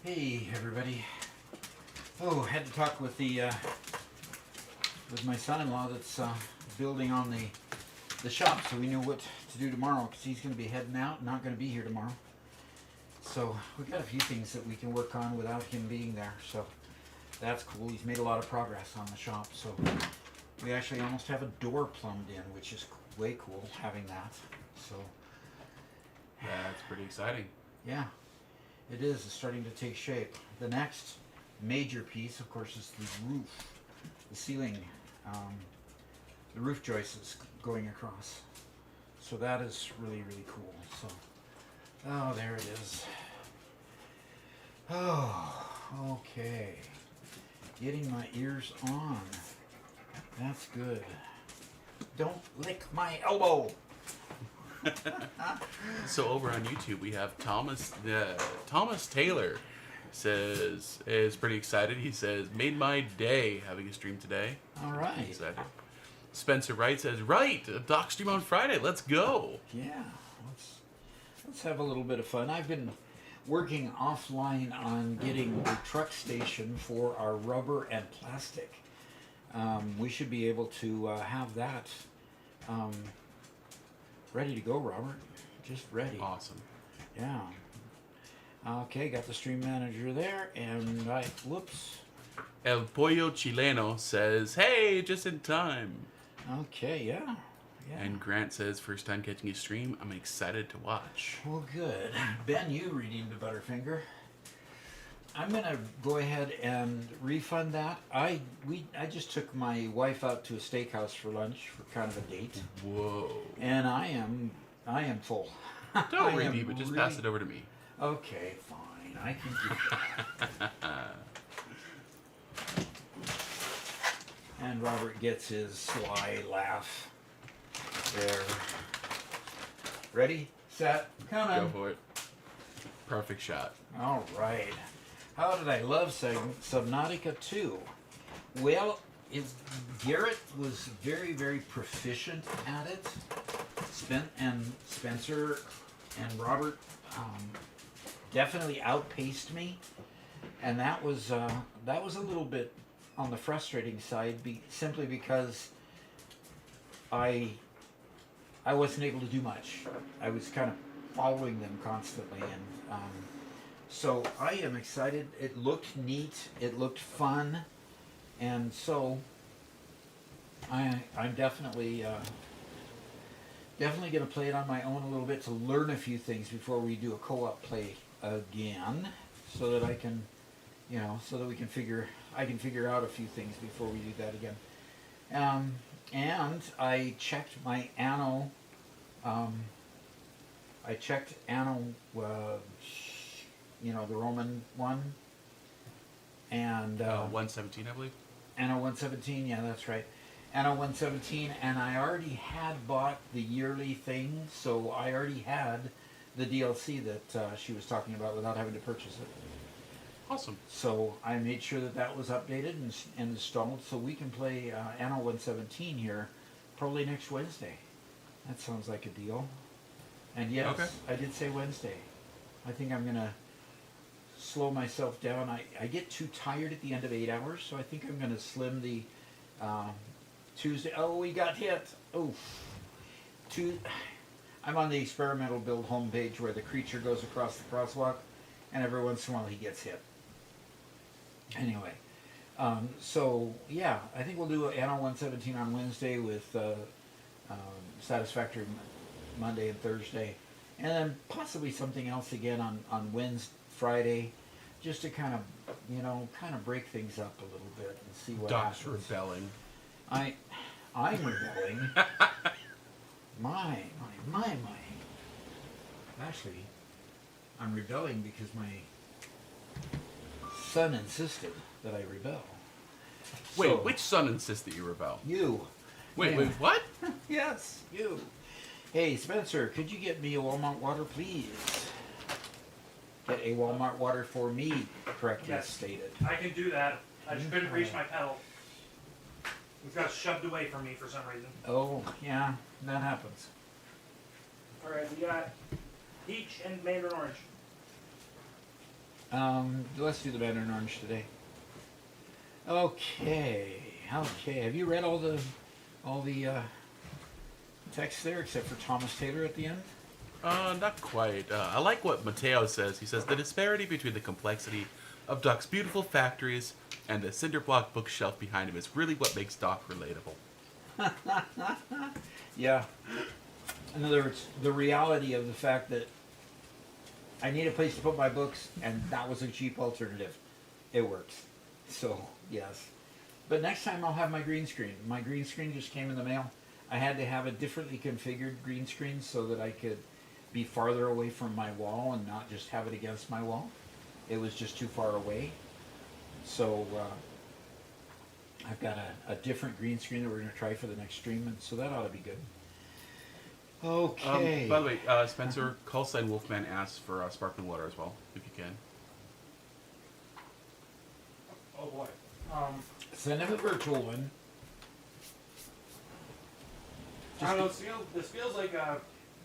Hey everybody. Oh, had to talk with my son-in-law that's building on the shop, so we knew what to do tomorrow, because he's going to be heading out, not going to be here tomorrow. So we got a few things that we can work on without him being there, so that's cool. He's made a lot of progress on the shop, so we actually almost have a door plumbed in, which is way cool having that. So that's pretty exciting. Yeah. It is. It's starting to take shape. The next major piece, of course, is the roof, the ceiling, the roof joists going across. So that is really, really cool. So, oh, there it is. Oh, okay. Getting my ears on. That's good. Don't lick my elbow. So over on YouTube we have Thomas Taylor is pretty excited. He says, made my day having a stream today. All right. Excited. Spencer Wright says, right, a doc stream on Friday. Let's go. Yeah, let's have a little bit of fun. I've been working offline on getting the truck station for our rubber and plastic. We should be able to have that ready to go, Robert. Just ready. Awesome. Yeah. Okay, got the stream manager there, and whoops. El Pollo Chileno says, hey, just in time. Okay, yeah. And Grant says, first time catching a stream. I'm excited to watch. Well, good. Ben, you redeemed a Butterfinger. I'm gonna go ahead and refund that. I just took my wife out to a steakhouse for lunch for kind of a date. Whoa. And I am full. Don't redeem it, just pass it over to me. Okay, fine. I can do that. And Robert gets his sly laugh. There. Ready, set, coming. Go for it. Perfect shot. All right. How did I love Subnautica 2? Well, Garrett was very, very proficient at it. Spencer and Robert definitely outpaced me, and that was a little bit on the frustrating side, simply because I wasn't able to do much. I was kind of following them constantly, and so I am excited. It looked neat. It looked fun, and so I'm definitely going to play it on my own a little bit to learn a few things before we do a co-op play again, so that I can, so that I can figure out a few things before we do that again. And I checked my Anno. The Roman one, and 117, I believe. Anno 117. Yeah, that's right. Anno 117, and I already had bought the yearly thing, so I already had the DLC that she was talking about without having to purchase it. Awesome. So I made sure that was updated and installed, so we can play Anno 117 here probably next Wednesday. That sounds like a deal. And yes, okay. I did say Wednesday. I think I'm going to slow myself down. I get too tired at the end of 8 hours, so I think I'm going to slim the Tuesday. Oh, we got hit. Oh. I'm on the experimental build homepage where the creature goes across the crosswalk, and every once in a while he gets hit. Anyway, so yeah, I think we'll do Anno 117 on Wednesday with Satisfactory Monday and Thursday, and then possibly something else again on Wednesday, Friday, just to kind of break things up a little bit and see what happens. Doc's rebelling. I'm rebelling. my. Actually, I'm rebelling because my son insisted that I rebel. Wait, So, which son insists that you rebel? You. Wait, Yeah. what? Yes, you. Hey, Spencer, could you get me a Walmart water, please? Get a Walmart water for me, correctly Yes. stated. I can do that. I just couldn't reach my pedal. It got shoved away from me for some reason. Oh, yeah, that happens. Alright, we got peach and mandarin orange. Let's do the Mandarin Orange today. Okay. Have you read all the text there except for Thomas Taylor at the end? Not quite. I like what Mateo says. He says the disparity between the complexity of Doc's beautiful factories and the cinder block bookshelf behind him is really what makes Doc relatable. Yeah. In other words, the reality of the fact that I need a place to put my books, and that was a cheap alternative. It works. So, yes. But next time I'll have my green screen. My green screen just came in the mail. I had to have a differently configured green screen so that I could be farther away from my wall and not just have it against my wall. It was just too far away. So I've got a different green screen that we're going to try for the next stream, and so that ought to be good. Okay. By the way, Spencer, Callsign Wolfman asks for sparkling water as well, if you can. Oh boy. Send him a virtual one. I don't know. This feels like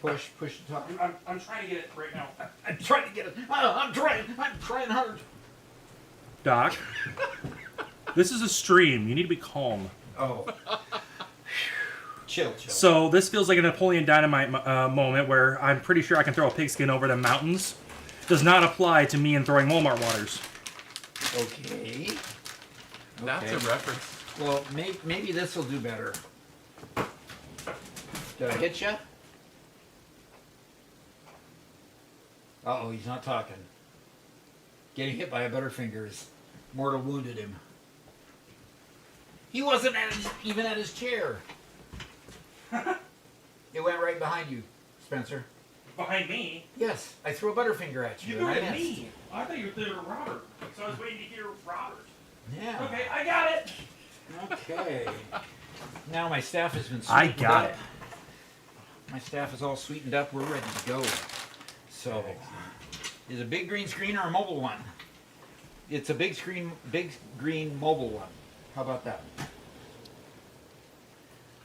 push the top. I'm trying to get it right now. I'm trying to get it. I'm trying hard. Doc, this is a stream. You need to be calm. Oh. Chill. So this feels like a Napoleon Dynamite moment where I'm pretty sure I can throw a pigskin over the mountains. Does not apply to me in throwing Walmart waters. Okay. That's a reference. Well, maybe this will do better. Did I hit you? Uh-oh, he's not talking. Getting hit by a Butterfinger is mortal wounded him. He wasn't even at his chair. It went right behind you, Spencer. Behind me? Yes, I threw a Butterfinger at you. You threw it at me. I thought you were throwing Robert. So I was waiting to hear Robert. Yeah. Okay, I got it. Okay. Now my staff has been I sweetened got up. it. My staff is all sweetened up. We're ready to go. So, is a big green screen or a mobile one? It's a big green mobile one. How about that?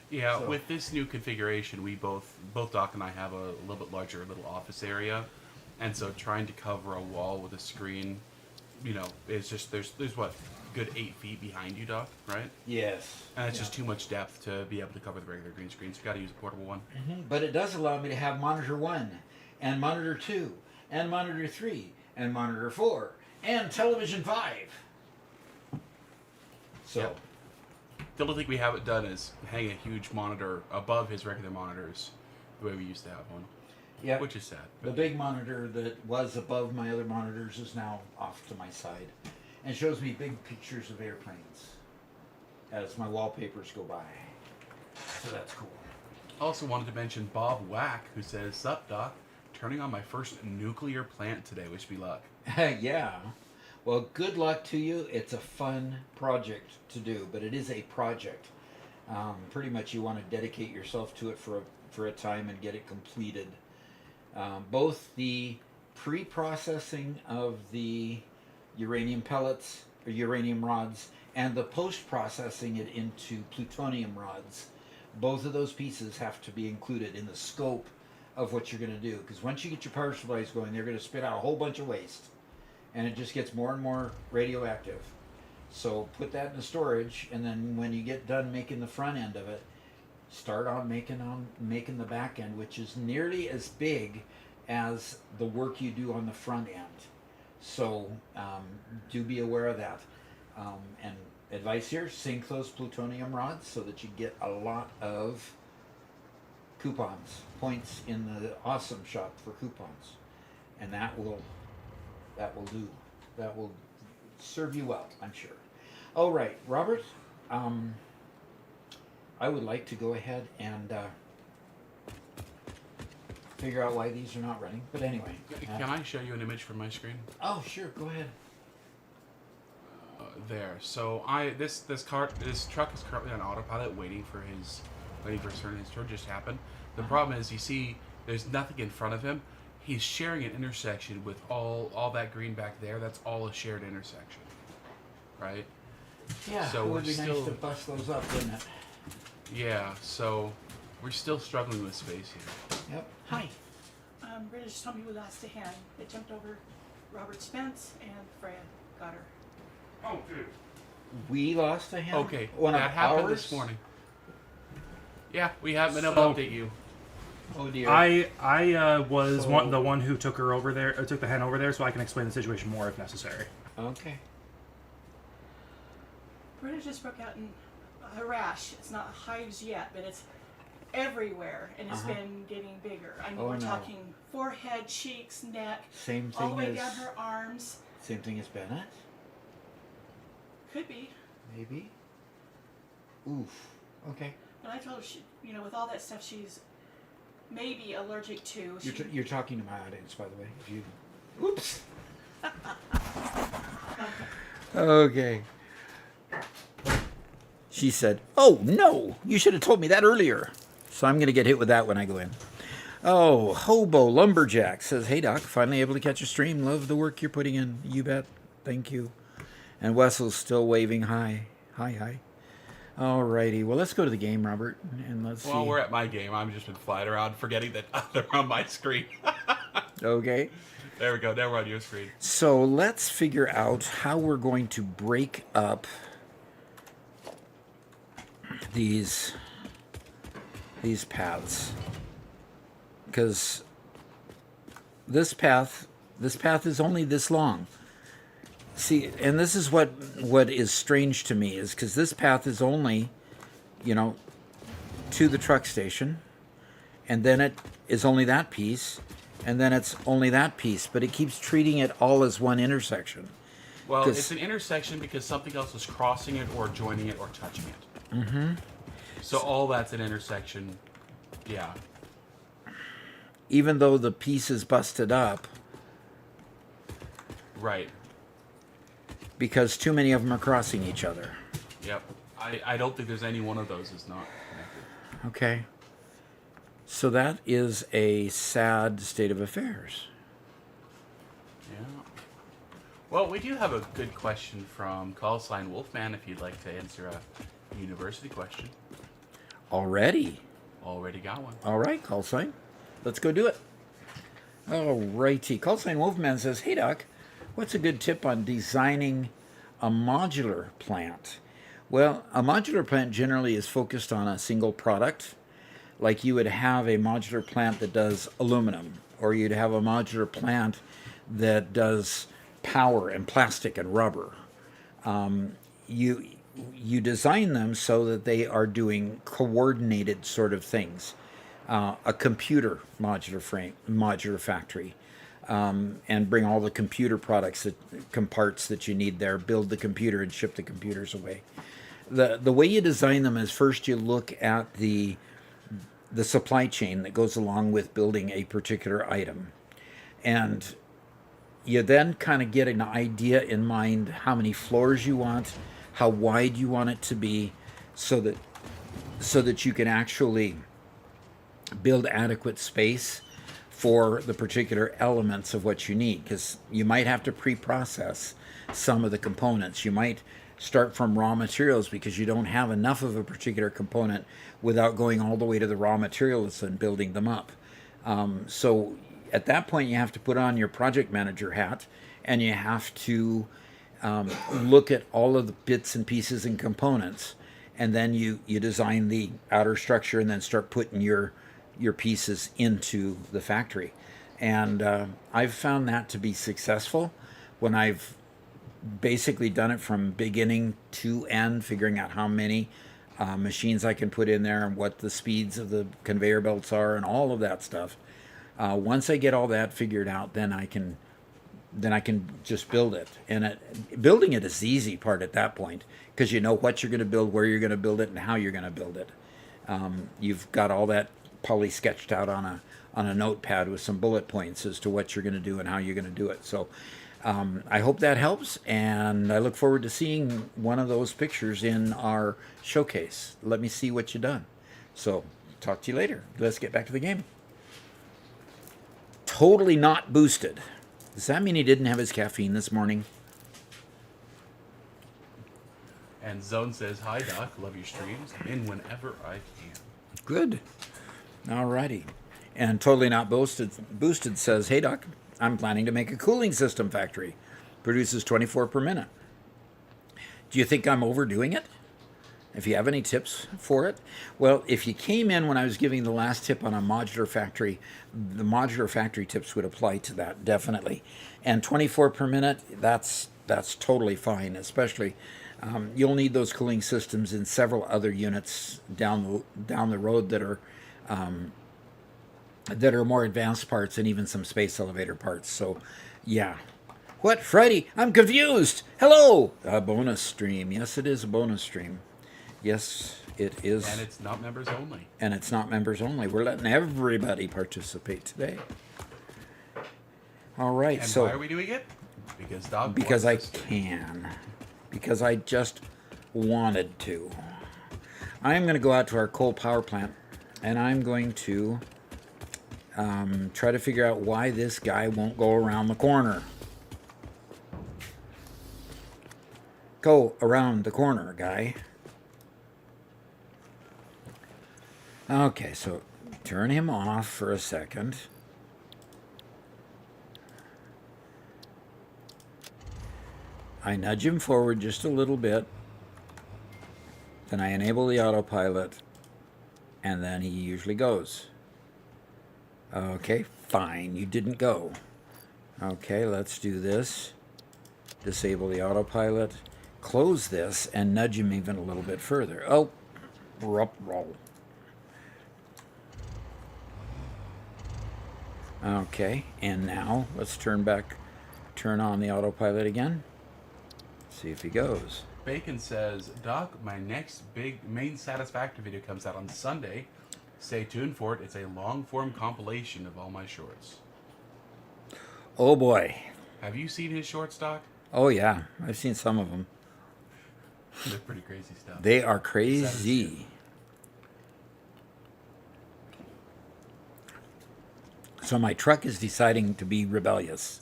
Yeah, So- with this new configuration, we both Doc and I have a little bit larger little office area, and so trying to cover a wall with a screen, it's just there's what, good 8 feet behind you, Doc, right? Yes. And it's just too much depth to be able to cover the regular green screen. So you got to use a portable one. But it does allow me to have monitor 1, and monitor 2, and monitor 3, and monitor 4, and television 5. So. Yep. The only thing we haven't done is hang a huge monitor above his regular monitors, the way we used to have one. Yeah. Which is sad. The big monitor that was above my other monitors is now off to my side and shows me big pictures of airplanes as my wallpapers go by. So that's cool. Also wanted to mention Bob Wack, who says, "Sup, Doc? Turning on my first nuclear plant today. Wish me luck." Yeah. Well, good luck to you. It's a fun project to do, but it is a project. Pretty much you want to dedicate yourself to it for a time and get it completed. Both the pre-processing of the uranium pellets or uranium rods and the post-processing it into plutonium rods, both of those pieces have to be included in the scope of what you're going to do. Because once you get your power supplies going, they're going to spit out a whole bunch of waste. And it just gets more and more radioactive. So put that in the storage, and then when you get done making the front end of it, start on making the back end, which is nearly as big as the work you do on the front end. So do be aware of that. And advice here: sink those plutonium rods so that you get a lot of points in the awesome shop for coupons, and that will do. That will serve you well, I'm sure. All right, Robert, I would like to go ahead and figure out why these are not running. But anyway. Can I show you an image from my screen? Oh, sure, go ahead. There. So this truck is currently on autopilot, waiting for his turn. His turn just happened. The problem is, you see, there's nothing in front of him. He's sharing an intersection with all that green back there. That's all a shared intersection, right? Yeah, So it would we're be still- nice to bust those up, wouldn't it? Yeah. So we're still struggling with space here. Yep. Hi. British just told me we lost a hen. It jumped over Robert Spence and Freya got her. Oh, dude. We lost a hen? Okay, One that of happened ours? this morning. Yeah, we haven't been able to update you. Oh dear. I was So- the one who took her over there, took the hen over there, so I can explain the situation more if necessary. Okay. British just broke out in a rash. It's not hives yet, but it's everywhere, and it's been getting bigger. I mean, Oh, we're no. talking forehead, cheeks, neck, Same all the thing way as down her arms. same thing as Bennett, Could be. maybe. Oof. Okay. But I told her, with all that stuff she's maybe allergic to. You're talking to my audience, by the way. If you. Oops. Okay. She said, "Oh no! You should have told me that earlier." So I'm going to get hit with that when I go in. Oh, Hobo Lumberjack says, "Hey Doc, finally able to catch a stream. Love the work you're putting in. You bet. Thank you." And Wessel's still waving hi. Hi. Alrighty, well, let's go to the game, Robert, and let's see. While we're at my game, I've just been flying around forgetting that they're on my screen. Okay. There we go. Now we're on your screen. So let's figure out how we're going to break up these paths, because this path is only this long. See, and this is what is strange to me, is because this path is only, to the truck station, and then it is only that piece, and then it's only that piece, but it keeps treating it all as one intersection. Well, it's an intersection because something else is crossing it or joining it or touching it. Mm-hmm. So all that's an intersection, yeah. Even though the piece is busted up, Right. because too many of them are crossing each other. Yep. I don't think there's any one of those that's not connected. Okay. So that is a sad state of affairs. Yeah. Well, we do have a good question from Call Sign Wolfman if you'd like to answer a university question. Already. Already got one. All right, call sign. Let's go do it. All righty. Call sign Wolfman says, "Hey, Doc, what's a good tip on designing a modular plant?" Well, a modular plant generally is focused on a single product. Like you would have a modular plant that does aluminum, or you'd have a modular plant that does power and plastic and rubber. You design them so that they are doing coordinated sort of things. A computer modular factory, and bring all the computer products parts that you need there. Build the computer and ship the computers away. The way you design them is first you look at the supply chain that goes along with building a particular item, and you then kind of get an idea in mind how many floors you want, how wide you want it to be, so that you can actually build adequate space for the particular elements of what you need, because you might have to pre-process some of the components. You might start from raw materials because you don't have enough of a particular component without going all the way to the raw materials and building them up. So at that point, you have to put on your project manager hat, and you have to look at all of the bits and pieces and components, and then you design the outer structure and then start putting your pieces into the factory. And I've found that to be successful when I've basically done it from beginning to end, figuring out how many machines I can put in there and what the speeds of the conveyor belts are and all of that stuff. Once I get all that figured out, then I can just build it. And building it is the easy part at that point, because you know what you're going to build, where you're going to build it, and how you're going to build it. You've got all that poly sketched out on a notepad with some bullet points as to what you're going to do and how you're going to do it. So I hope that helps, and I look forward to seeing one of those pictures in our showcase. Let me see what you've done. So talk to you later. Let's get back to the game. Totally not boosted. Does that mean he didn't have his caffeine this morning? And Zone says, "Hi Doc, love your streams. I'm in whenever I can." Good. Alrighty. And Totally Not Boosted says, "Hey Doc, I'm planning to make a cooling system factory. Produces 24 per minute. Do you think I'm overdoing it? If you have any tips for it?" Well, if you came in when I was giving the last tip on a modular factory, the modular factory tips would apply to that, definitely. And 24 per minute, that's totally fine, especially you'll need those cooling systems in several other units down the road that are more advanced parts, and even some space elevator parts. So, yeah. What, Friday? I'm confused. Hello! A bonus stream. Yes, it is a bonus stream. Yes, it is. And it's not members only. And it's not members only. We're letting everybody participate today. All right. And so why are we doing it? Because Doc because I wants us to. can. Because I just wanted to. I'm going to go out to our coal power plant, and I'm going to try to figure out why this guy won't go around the corner. Go around the corner, guy. Okay, so turn him off for a second. I nudge him forward just a little bit. Then I enable the autopilot, and then he usually goes. Okay, fine, you didn't go. Okay, let's do this. Disable the autopilot. Close this and nudge him even a little bit further. Oh, roll. Okay, and now let's turn on the autopilot again. See if he goes. Bacon says, Doc, my next big main Satisfactory video comes out on Sunday. Stay tuned for it. It's a long-form compilation of all my shorts. Oh boy. Have you seen his shorts, Doc? Oh yeah, I've seen some of them. They're pretty crazy stuff. They are crazy. So my truck is deciding to be rebellious.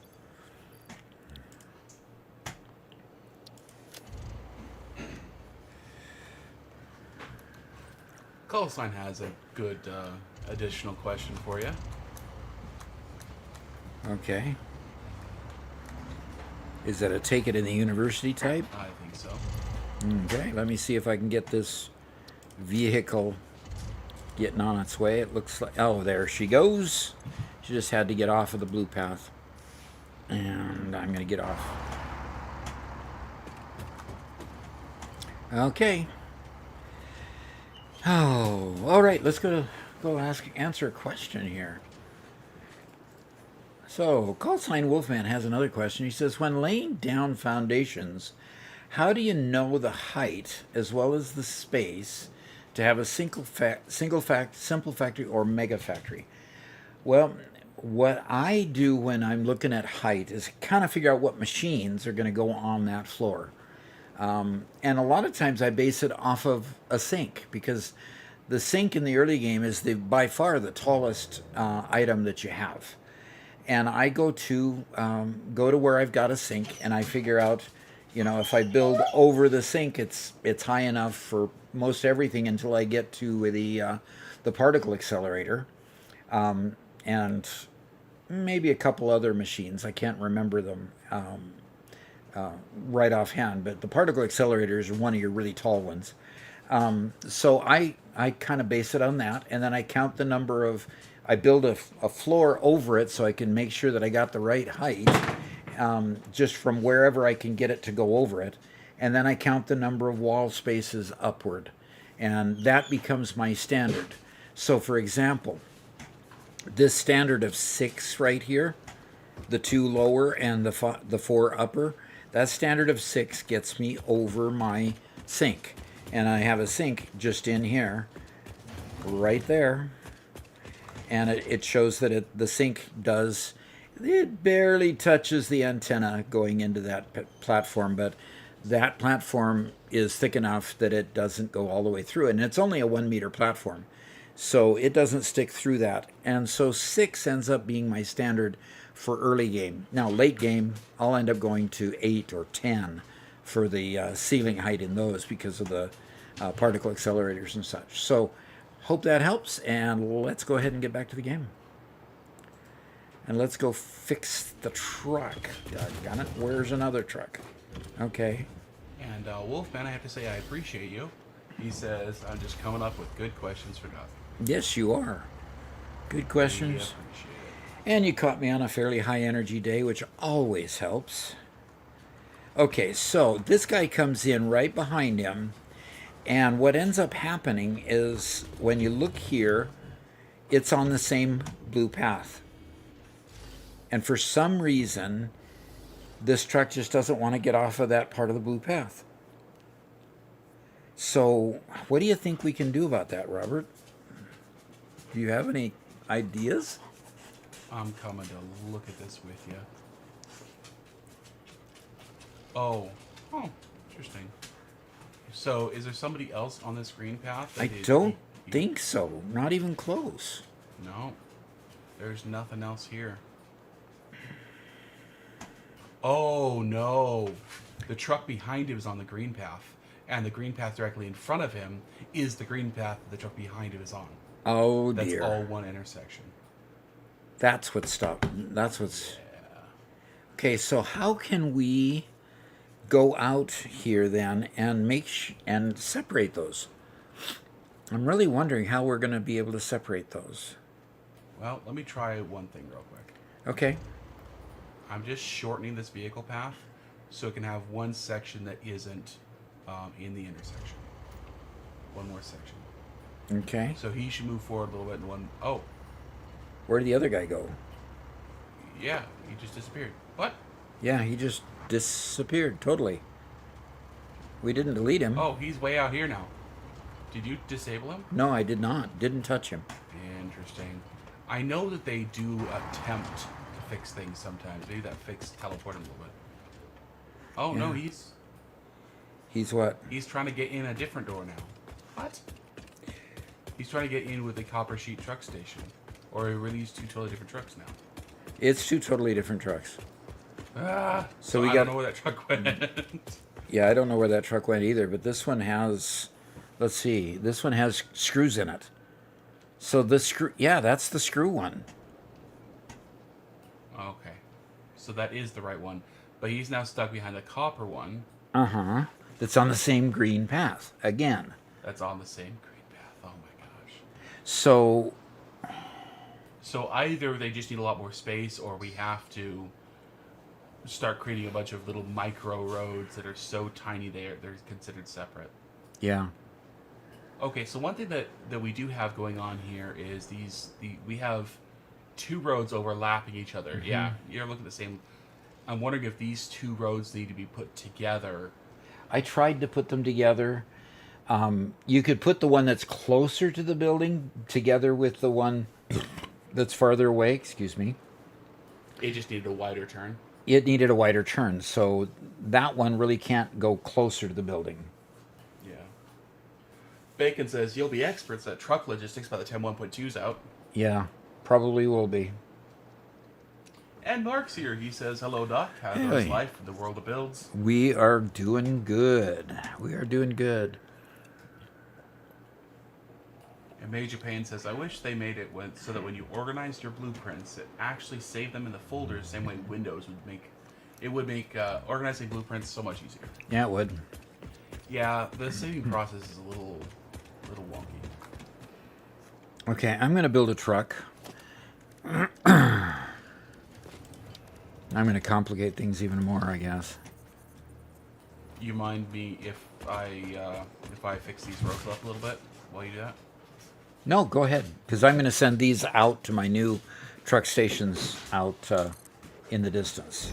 Call Sign has a good additional question for you. Okay. Is that a take it in the university type? I think so. Okay, let me see if I can get this vehicle getting on its way. It looks like, oh, there she goes. She just had to get off of the blue path. And I'm going to get off. Okay. Oh, all right, let's go answer a question here. So, call sign Wolfman has another question. He says, when laying down foundations, how do you know the height as well as the space to have a simple factory or mega factory? Well, what I do when I'm looking at height is kind of figure out what machines are going to go on that floor. And a lot of times I base it off of a sink, because the sink in the early game is by far the tallest item that you have. And I go to where I've got a sink, and I figure out, if I build over the sink, it's high enough for most everything until I get to the particle accelerator, and maybe a couple other machines. I can't remember them right offhand, but the particle accelerator is one of your really tall ones. So I kind of base it on that, and then I count the number of. I build a floor over it so I can make sure that I got the right height, just from wherever I can get it to go over it. And then I count the number of wall spaces upward. And that becomes my standard. So for example, this standard of 6 right here, the 2 lower and the 4 upper, that standard of 6 gets me over my sink. And I have a sink just in here, right there. And it shows that the sink barely touches the antenna going into that platform, but that platform is thick enough that it doesn't go all the way through. And it's only a 1 meter platform, so it doesn't stick through that. And so 6 ends up being my standard for early game. Now, late game, I'll end up going to 8 or 10 for the ceiling height in those because of the particle accelerators and such. So hope that helps, and let's go ahead and get back to the game. And let's go fix the truck. Doggone it. Where's another truck? Okay. And Wolfman, I have to say I appreciate you. He says, I'm just coming up with good questions for Doc. Yes, you are. Good questions. Really appreciate it. And you caught me on a fairly high energy day, which always helps. Okay, so this guy comes in right behind him. And what ends up happening is when you look here, it's on the same blue path. And for some reason, this truck just doesn't want to get off of that part of the blue path. So what do you think we can do about that, Robert? Do you have any ideas? I'm coming to look at this with you. Oh, interesting. So, is there somebody else on this green path? I don't think so. Not even close. No. There's nothing else here. Oh, no. The truck behind him is on the green path. And the green path directly in front of him is the green path the truck behind him is on. Oh That's dear. all one intersection. That's what's okay. So how can we go out here then and and separate those? I'm really wondering how we're going to be able to separate those. Well, let me try one thing real quick. Okay. I'm just shortening this vehicle path so it can have one section that isn't in the intersection. One more section. Okay. So he should move forward a little bit in one. Oh, Where did the other guy go? yeah, he just disappeared. What? Yeah, he just disappeared totally. We didn't delete him. Oh, he's way out here now. Did you disable him? No, I did not. Didn't touch him. Interesting. I know that they do attempt to fix things sometimes. Maybe that fixed teleport him a little bit. Oh, no, Yeah. he's What? trying to get in a different door now. What? He's trying to get in with the copper sheet truck station. Or are these two totally different trucks now? It's two totally different trucks. So we I got- don't know where that truck went. Yeah, I don't know where that truck went either, but this one has, let's see, this one has screws in it. So the screw, yeah, that's the screw one. Okay. So that is the right one. But he's now stuck behind the copper one. Uh-huh. That's on the same green path again. That's on the same green path. Oh my gosh. So, So either they just need a lot more space, or we have to start creating a bunch of little micro roads that are so tiny they're considered separate. yeah. Okay, so one thing that we do have going on here is we have two roads overlapping each other. Mm-hmm. Yeah, you're looking at the same. I'm wondering if these two roads need to be put together. I tried to put them together. You could put the one that's closer to the building together with the one that's farther away. Excuse me. It just needed a wider turn. It needed a wider turn, so that one really can't go closer to the building. Yeah. Bacon says you'll be experts at truck logistics by the time 1.2's out. Yeah, probably will be. And Mark's here. He says, "Hello, Doc. How's Hey. life in the world of builds?" We are doing good. We are doing good. And Major Payne says, "I wish they made it so that when you organized your blueprints, it actually saved them in the folders, same way Windows would make. It would make organizing blueprints so much easier." Yeah, it would. Yeah, the saving process is a little wonky. Okay, I'm going to build a truck. I'm going to complicate things even more, I guess. You mind me if I fix these roads up a little bit while you do that? No, go ahead, because I'm going to send these out to my new truck stations out in the distance.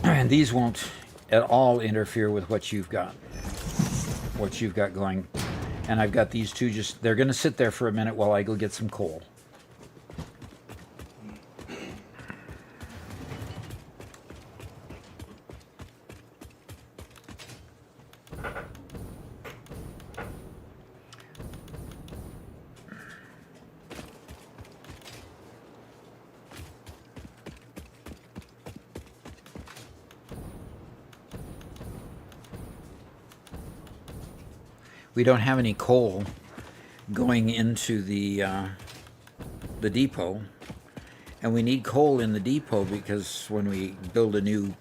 And these won't at all interfere with what you've got going. And I've got these two they're going to sit there for a minute while I go get some coal. We don't have any coal going into the depot, and we need coal in the depot because when we build a new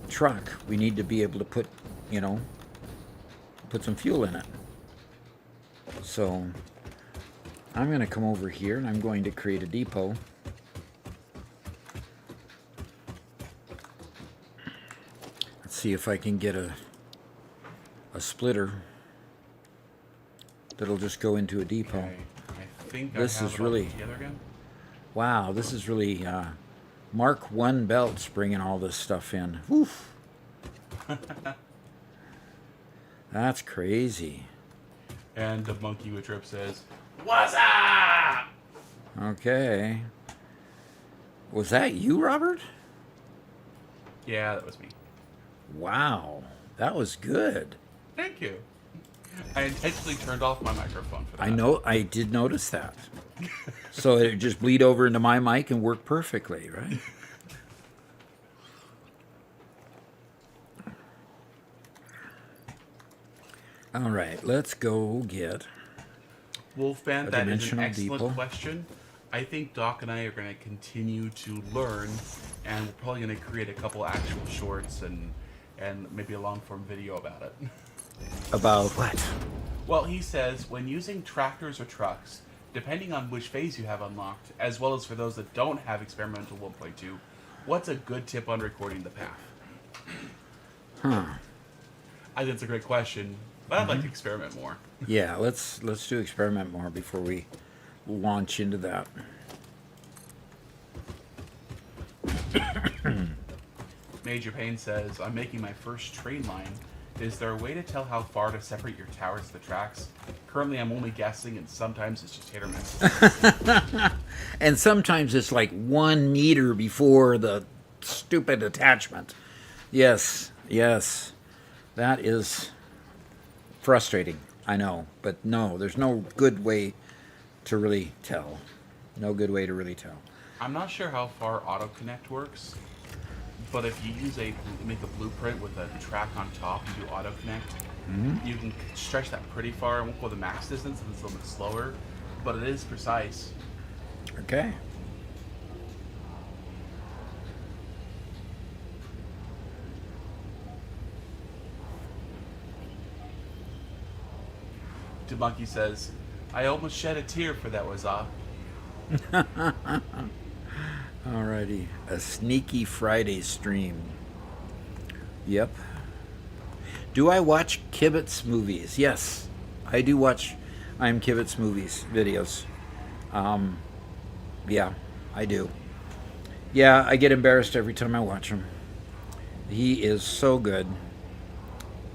truck, we need to be able to put some fuel in it. So I'm going to come over here and I'm going to create a depot. See if I can get a splitter that'll just go into a depot. Okay. I think This I have is it all really- together again. Wow, this is really Mark 1 belts bringing all this stuff in. Woof. That's crazy. And the monkey with trip says, "What's up?" Okay. Was that you, Robert? Yeah, that was me. Wow, that was good. Thank you. I intentionally turned off my microphone for that. I know, I did notice that. So it just bleed over into my mic and work perfectly, right? All right, let's go get. Wolfman, A that is an dimensional excellent depot. question. I think Doc and I are going to continue to learn, and we're probably going to create a couple actual shorts and maybe a long form video about it. About what? Well, he says when using tractors or trucks, depending on which phase you have unlocked, as well as for those that don't have experimental 1.2, what's a good tip on recording the path? Huh. I think it's a great question, but I'd like to experiment more. Yeah, let's do experiment more before we launch into that. Major Payne says, I'm making my first train line. Is there a way to tell how far to separate your towers to the tracks? Currently, I'm only guessing, and sometimes it's just hit or miss. And sometimes it's like 1 meter before the stupid attachment. Yes, yes. That is frustrating, I know. But no, there's no good way to really tell. No good way to really tell. I'm not sure how far AutoConnect works, but if you make a blueprint with a track on top and do AutoConnect, you can stretch that pretty far. It won't go the max distance, and it's a little bit slower, but it is precise. Okay. Monkey says, I almost shed a tear for that was off. Alrighty. A sneaky Friday stream. Yep. Do I watch Kibitz movies? Yes. I do watch I'm Kibitz movies, videos. Yeah, I do. Yeah, I get embarrassed every time I watch him. He is so good.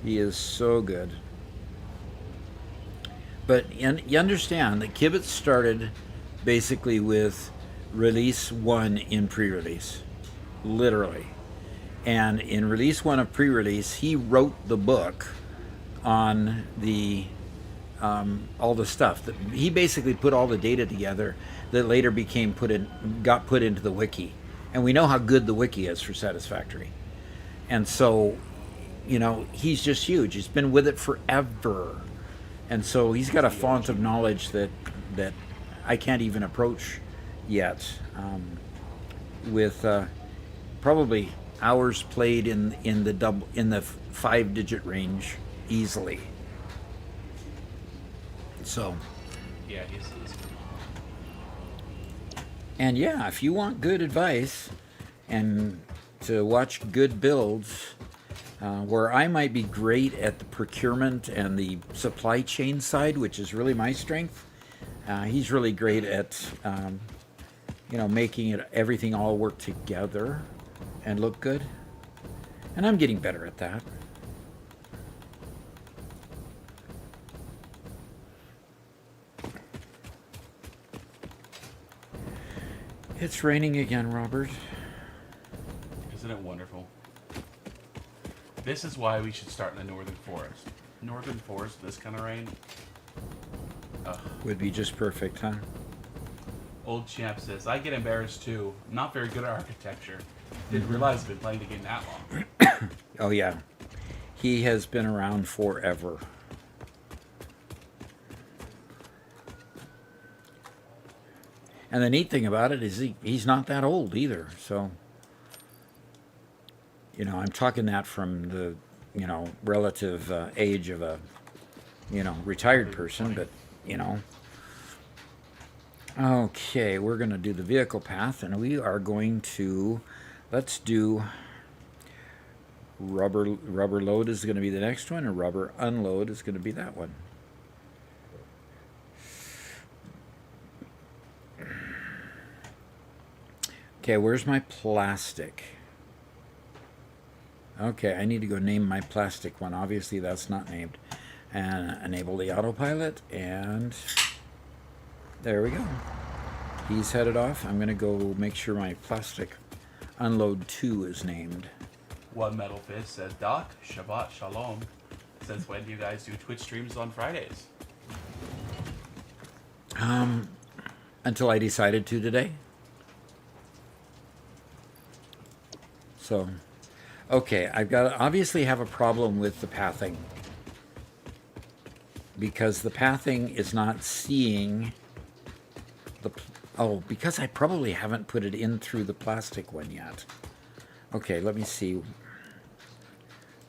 He is so good. But you understand that Kibitz started basically with release 1 in pre-release. Literally. And in release 1 of pre-release, he wrote the book on the all the stuff that he basically put all the data together that later got put into the wiki. And we know how good the wiki is for Satisfactory. And so, you know, he's just huge. He's been with it forever. And so he's got a font of knowledge that I can't even approach yet. With probably hours played in the 5-digit range easily. So. Yeah, he's And yeah, if you want good advice and to watch good builds, where I might be great at the procurement and the supply chain side, which is really my strength, he's really great at making everything all work together and look good. And I'm getting better at that. It's raining again, Robert. Isn't it wonderful? This is why we should start in the northern forest. Northern forest, this kind of rain. Ugh. Would be just perfect, huh? Old Champ says, I get embarrassed too. I'm not very good at architecture. Didn't realize I've been playing the game that long. Oh, yeah. He has been around forever. And the neat thing about it is he's not that old either. So, I'm talking that from the, relative age of a, retired person, but, Okay, we're going to do the vehicle path, and we are going to, let's do rubber load is going to be the next one, and rubber unload is going to be that one. Okay, where's my plastic? Okay, I need to go name my plastic one. Obviously, that's not named. And enable the autopilot, and there we go. He's headed off. I'm going to go make sure my plastic unload 2 is named. One Metal Fist says, Doc, Shabbat Shalom. Since when do you guys do Twitch streams on Fridays? Until I decided to today. So, okay, I've got to obviously have a problem with the pathing. because the pathing is not seeing the... Oh, because I probably haven't put it in through the plastic one yet. Okay, let me see.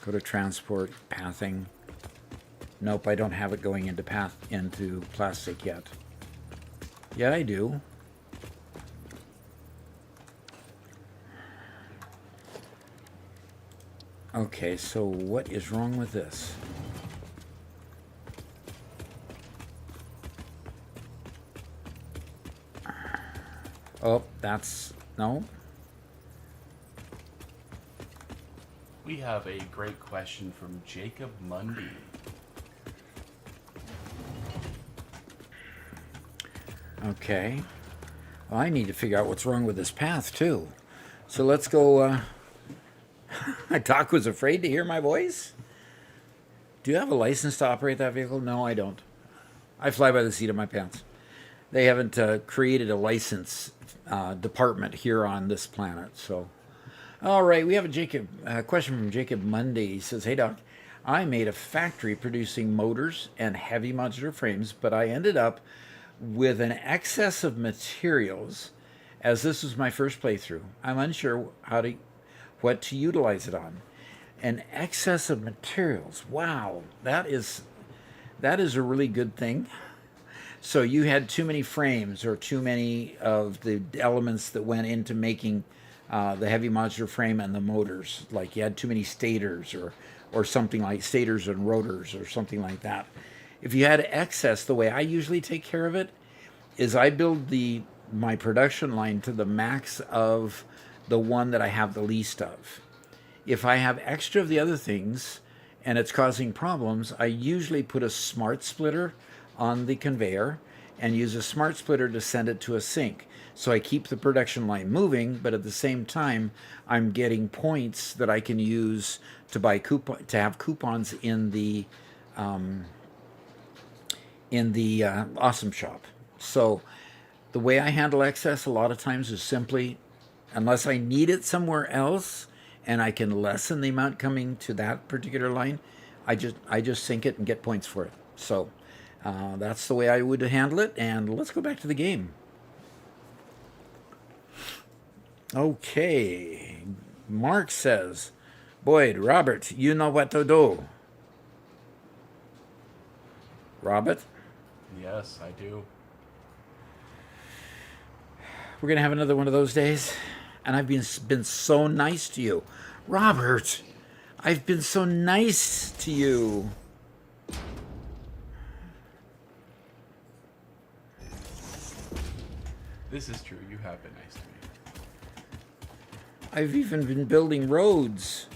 Go to transport, pathing. Nope, I don't have it going into plastic yet. Yeah, I do. Okay, so what is wrong with this? Oh, that's... no. We have a great question from Jacob Mundy. Okay. Well, I need to figure out what's wrong with this path, too. So let's go... Doc was afraid to hear my voice? Do you have a license to operate that vehicle? No, I don't. I fly by the seat of my pants. They haven't created a license department here on this planet, so... All right, we have a question from Jacob Monday. He says, "Hey, Doc, I made a factory producing motors and heavy modular frames, but I ended up with an excess of materials as this was my first playthrough. I'm unsure what to utilize it on. An excess of materials. Wow, that is a really good thing. So you had too many frames or too many of the elements that went into making the heavy modular frame and the motors. Like you had too many stators or something like stators and rotors or something like that. If you had excess, the way I usually take care of it is I build my production line to the max of the one that I have the least of. If I have extra of the other things and it's causing problems, I usually put a smart splitter on the conveyor and use a smart splitter to send it to a sink. So I keep the production line moving, but at the same time, I'm getting points that I can use to have coupons in the Awesome Shop. So the way I handle excess a lot of times is simply, unless I need it somewhere else and I can lessen the amount coming to that particular line, I just sink it and get points for it. So that's the way I would handle it. And let's go back to the game. Okay. Mark says, "Boyd, Robert, you know what to do." Robert? Yes, I do. We're going to have another one of those days. And I've been so nice to you. Robert, I've been so nice to you. This is true. You have been nice to me. I've even been building roads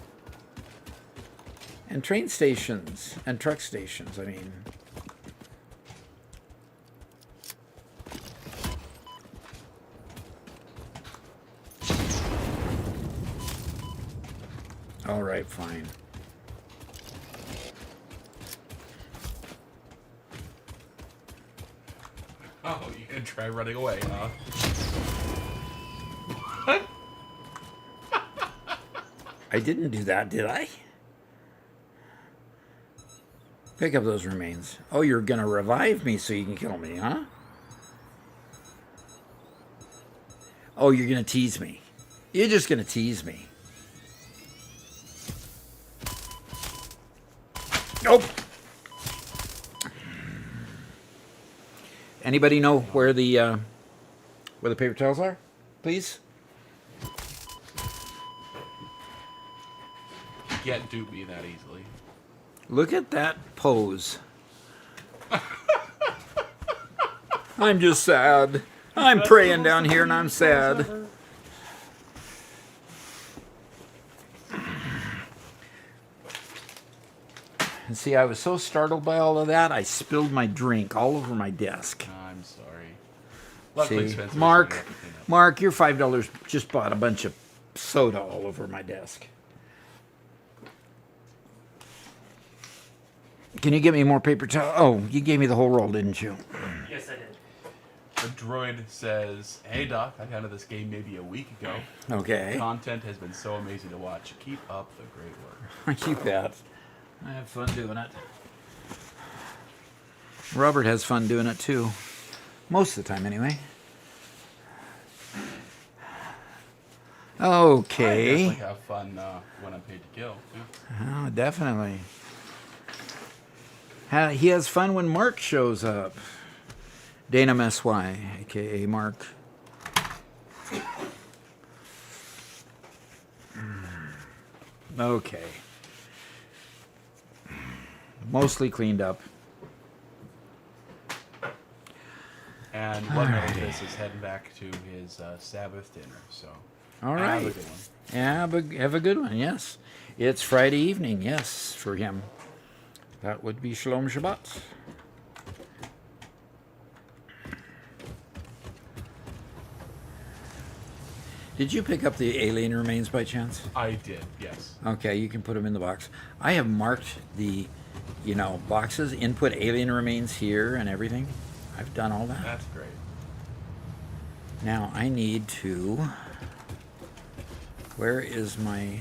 and train stations and truck stations, I mean. All right, fine. Oh, you can try running away, huh? I didn't do that, did I? Pick up those remains. Oh, you're gonna revive me so you can kill me, huh? Oh, you're gonna tease me. You're just gonna tease me. Nope. Anybody know where the paper towels are, please? You can't dupe me that easily. Look at that pose. I'm just sad. I'm praying down here and I'm sad. And see, I was so startled by all of that, I spilled my drink all over my desk. I'm sorry. Luckily, See, Spencer's Mark, cleaned everything up. Mark, your $5 just bought a bunch of soda all over my desk. Can you get me more paper towel? Oh, you gave me the whole roll, didn't you? Yes, I did. The droid says, "Hey Doc, I got into this game maybe a week ago. Okay. Content has been so amazing to watch. Keep up the great work." You bet. I have fun doing it. Robert has fun doing it too. Most of the time, anyway. I Okay. definitely have fun when I'm paid to kill. Too. Oh, definitely. He has fun when Mark shows up. Dana Meswy, aka Mark. Okay. Mostly cleaned up. And one of this is heading back to his Sabbath dinner. So All have right. a good one. Yeah, but have a good one, yes. It's Friday evening, yes, for him. That would be Shalom Shabbat. Did you pick up the alien remains by chance? I did, yes. Okay, you can put them in the box. I have marked the, boxes, input alien remains here and everything. I've done all that. That's great. Now I need to. Where is my.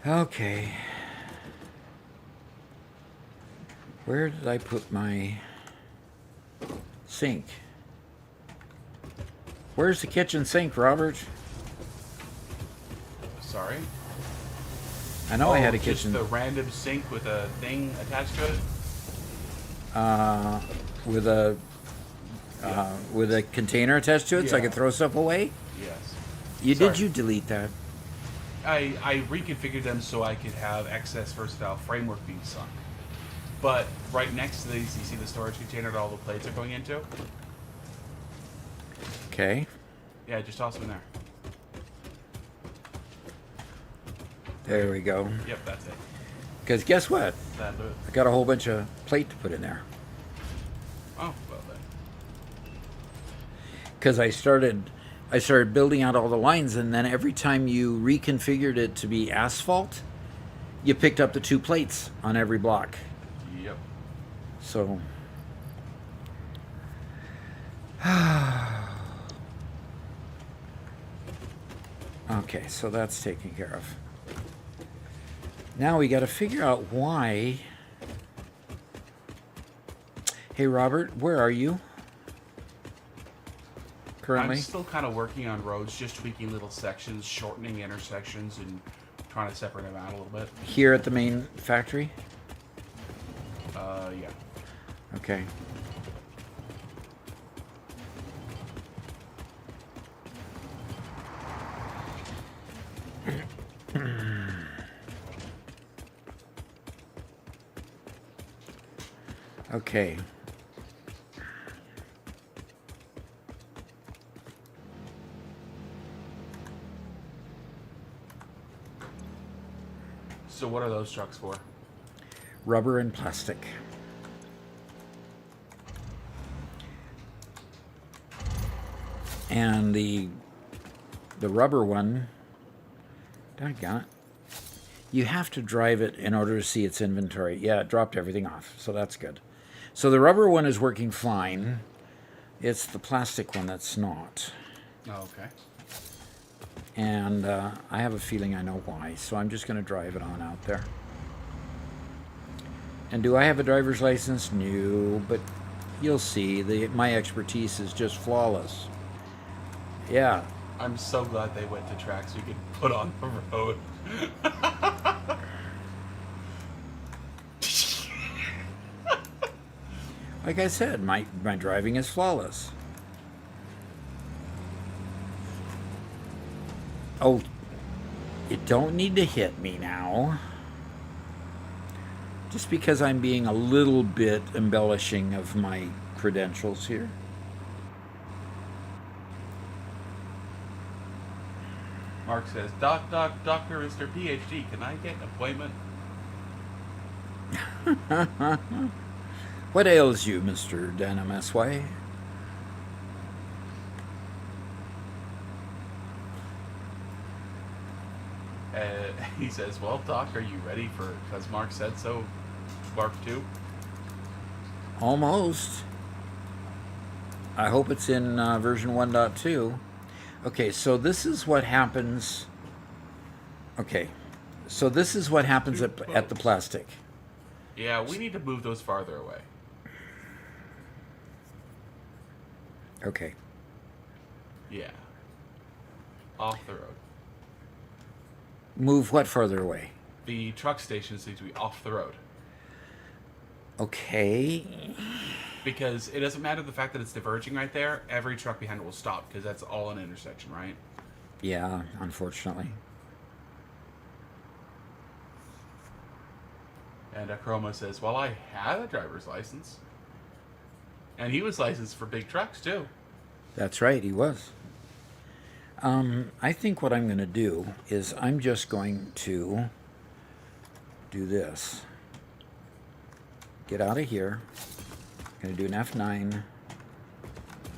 Okay. Where did I put my sink? Where's the kitchen sink, Robert? Sorry. I know I had a Just kitchen. the random sink with a thing attached to it? With a container attached to it, so I Yeah. could throw stuff away. Yes. Did Sorry. you delete that? I reconfigured them so I could have excess versatile framework being sunk. But right next to these, you see the storage container that all the plates are going into? Okay. Yeah, just toss them in there. There we go. Yep, that's it. Because guess what? That'll do it. I got a whole bunch of plate to put in there. Oh, well then. Because I started building out all the lines, and then every time you reconfigured it to be asphalt, you picked up the 2 plates on every block. Yep. So. Okay, so that's taken care of. Now we got to figure out why. Hey, Robert, where are you? Currently? I'm still kind of working on roads, just tweaking little sections, shortening intersections, and trying to separate them out a little bit. Here at the main factory? Yeah. Okay. Okay. So what are those trucks for? Rubber and plastic. And the rubber one, doggone it, you have to drive it in order to see its inventory. Yeah, it dropped everything off, so that's good. So the rubber one is working fine. It's the plastic one that's not. Oh, okay. And I have a feeling I know why, so I'm just going to drive it on out there. And do I have a driver's license? No, but you'll see. My expertise is just flawless. Yeah. I'm so glad they went to tracks we could put on the road. Like I said, my driving is flawless. Oh, you don't need to hit me now. Just because I'm being a little bit embellishing of my credentials here. Mark says, Doctor, Mr. PhD, can I get an appointment? What ails you, Mr. Denham S.Y.? He says, well, Doc, are you ready for, because Mark said so, Mark 2? Almost. I hope it's in version 1.2. Okay, so this is what happens. Okay, so this is what happens at the plastic. Yeah, we need to move those farther away. Okay. Yeah. Off the road. Move what further away? The truck stations need to be off the road. Okay. Because it doesn't matter the fact that it's diverging right there. Every truck behind it will stop because that's all an intersection, right? Yeah, unfortunately. And Chroma says, well, I had a driver's license. And he was licensed for big trucks, too. That's right, he was. I think what I'm going to do is I'm just going to do this. Get out of here. I'm going to do an F9.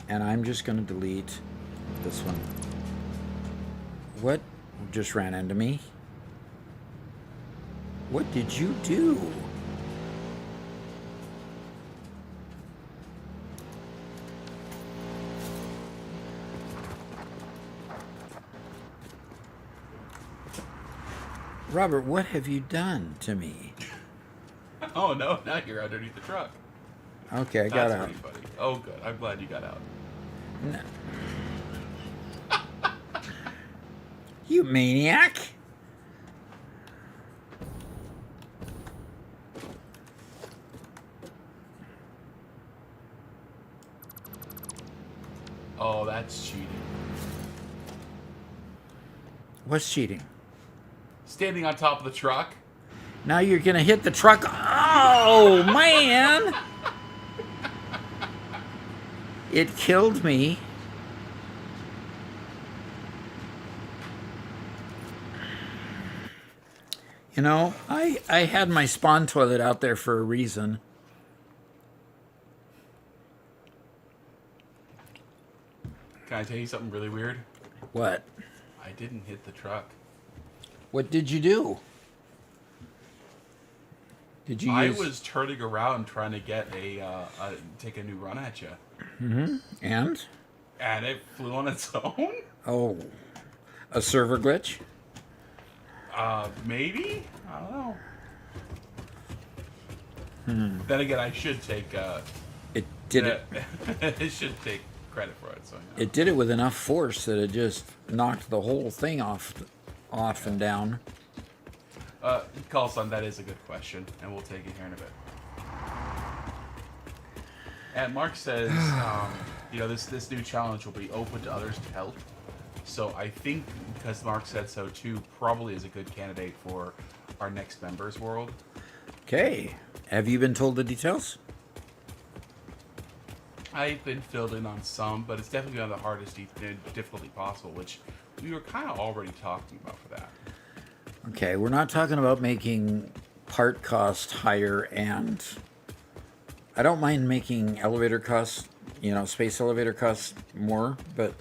And I'm just going to delete this one. What just ran into me? What did you do? Robert, what have you done to me? Oh, no, now you're underneath the truck. Okay, I got That's out. pretty funny. Oh, good. I'm glad you got out. No. You maniac! Oh, that's cheating. What's cheating? Standing on top of the truck. Now you're gonna hit the truck. Oh, man! It killed me. You know, I had my spawn toilet out there for a reason. Can I tell you something really weird? What? I didn't hit the truck. What did you do? Did you I use... was turning around trying to get take a new run at you. Mm-hmm. And? And it flew on its own? Oh. A server glitch? Maybe? I don't know. Then again, I should take... It did it. I should take credit for it. So, yeah. It did it with enough force that it just knocked the whole thing off and down. Callson, that is a good question, and we'll take it here in a bit. And Mark says, this new challenge will be open to others to help. So I think, because Mark said so too, probably is a good candidate for our next members world. Okay. Have you been told the details? I've been filled in on some, but it's definitely on the hardest difficulty possible, which we were kind of already talking about for that. Okay, we're not talking about making part cost higher, and I don't mind making elevator costs, space elevator costs more, but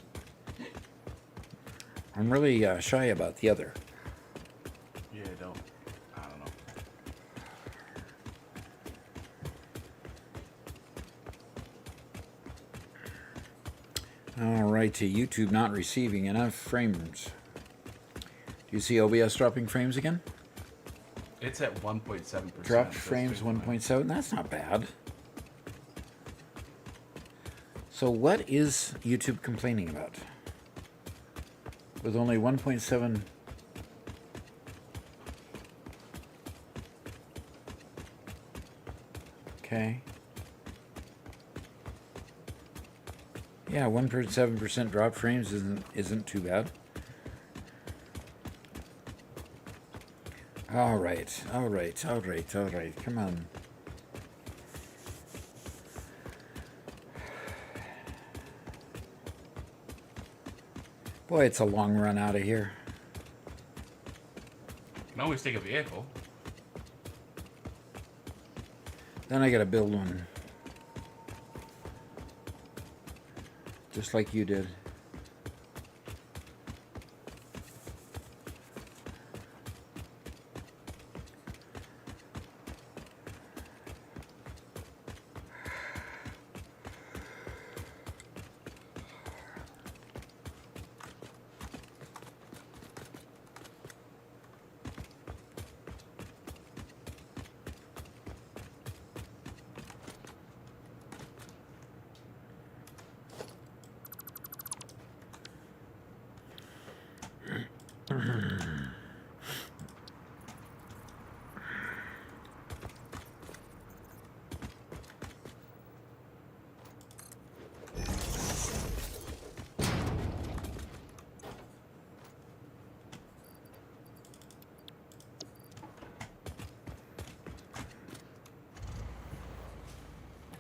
I'm really shy about the other. Yeah, I don't know. All right, to YouTube not receiving enough frames. Do you see OBS dropping frames again? It's at 1.7%. Dropped frames 1.7. That's not bad. So what is YouTube complaining about? With only 1.7. Okay. Yeah, 1.7% drop frames isn't too bad. All right. Come on. Boy, it's a long run out of here. You can always take a vehicle. Then I gotta build one. Just like you did.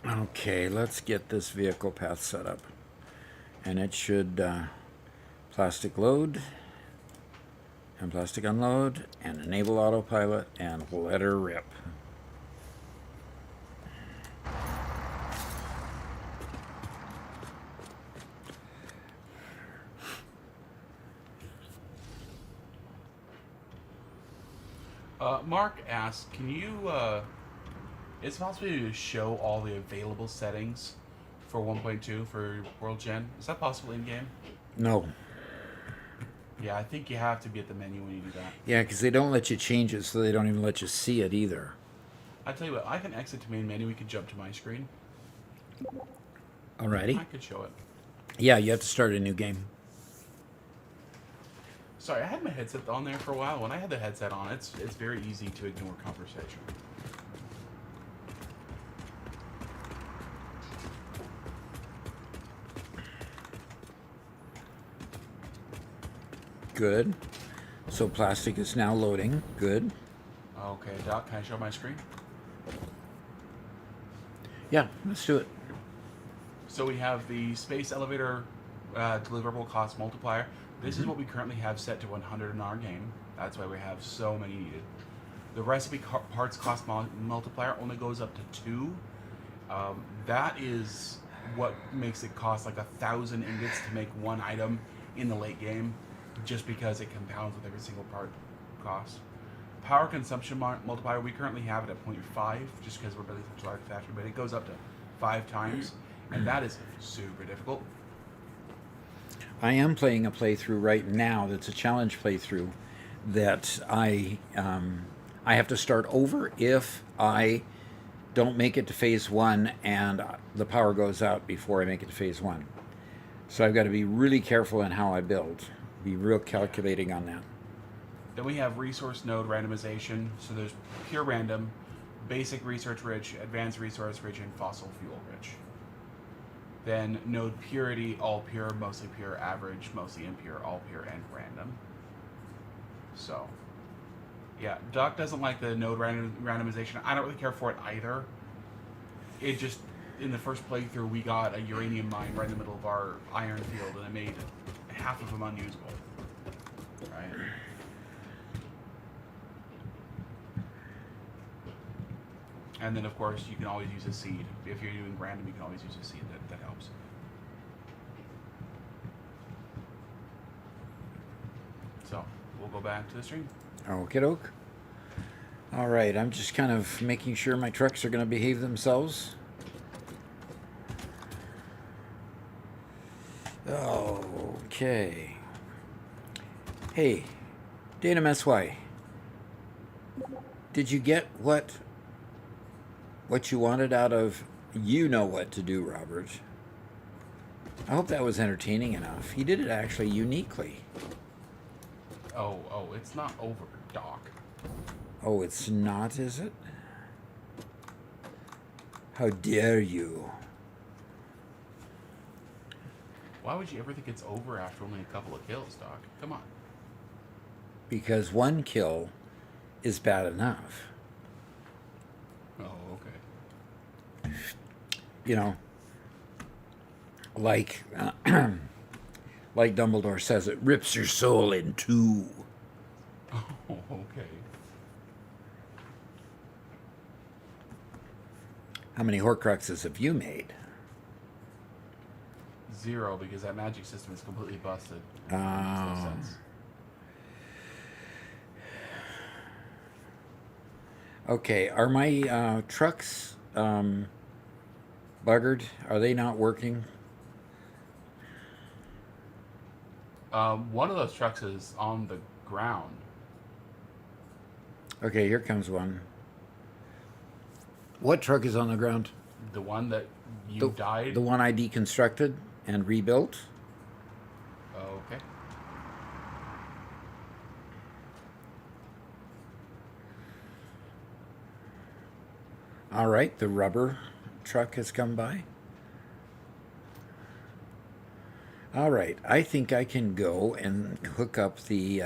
Okay, let's get this vehicle path set up. And it should plastic load and plastic unload and enable autopilot and let her rip. Mark asked, can you, is it possible to show all the available settings for 1.2 for World Gen? Is that possible in-game? No. Yeah, I think you have to be at the menu when you do that. Yeah, because they don't let you change it, so they don't even let you see it either. I tell you what, I can exit to main menu, we can jump to my screen. Alrighty. I could show it. Yeah, you have to start a new game. Sorry, I had my headset on there for a while. When I had the headset on, it's very easy to ignore conversation. Good. So plastic is now loading. Good. Okay, Doc, can I show my screen? Yeah, let's do it. So we have the space elevator deliverable cost multiplier. This is what we currently have set to 100 in our game. That's why we have so many needed. The recipe parts cost multiplier only goes up to 2. That is what makes it cost like 1,000 ingots to make one item in the late game, just because it compounds with every single part cost. Power consumption multiplier, we currently have it at 0.5, just because we're building such a large factory, but it goes up to 5 times, and that is super difficult. I am playing a playthrough right now that's a challenge playthrough that I have to start over if I don't make it to phase 1 and the power goes out before I make it to phase 1. So I've got to be really careful in how I build. Be real calculating on that. Then we have resource node randomization. So there's pure random, basic research rich, advanced resource rich, and fossil fuel rich. Then node purity, all pure, mostly pure, average, mostly impure, all pure, and random. So, yeah, Doc doesn't like the node randomization. I don't really care for it either. It just, in the first playthrough, we got a uranium mine right in the middle of our iron field, and it made half of them unusable. Right? And then, of course, you can always use a seed. If you're doing random, you can always use a seed. That helps. So, we'll go back to the stream. Okie doke. All right, I'm just kind of making sure my trucks are going to behave themselves. Okay. Hey, Dana MSY. Did you get what you wanted out of You Know What to Do, Robert? I hope that was entertaining enough. He did it actually uniquely. Oh, it's not over, Doc. Oh, it's not, is it? How dare you? Why would you ever think it's over after only a couple of kills, Doc? Come on. Because one kill is bad enough. Oh, okay. You know, like like Dumbledore says, it rips your soul in two. Oh, okay. How many Horcruxes have you made? 0, because that magic system is completely busted. It makes no sense. Okay, are my trucks buggered? Are they not working? One of those trucks is on the ground. Okay, here comes one. What truck is on the ground? The one that you died? The one I deconstructed and rebuilt? Okay. All right, the rubber truck has come by. All right, I think I can go and hook up the,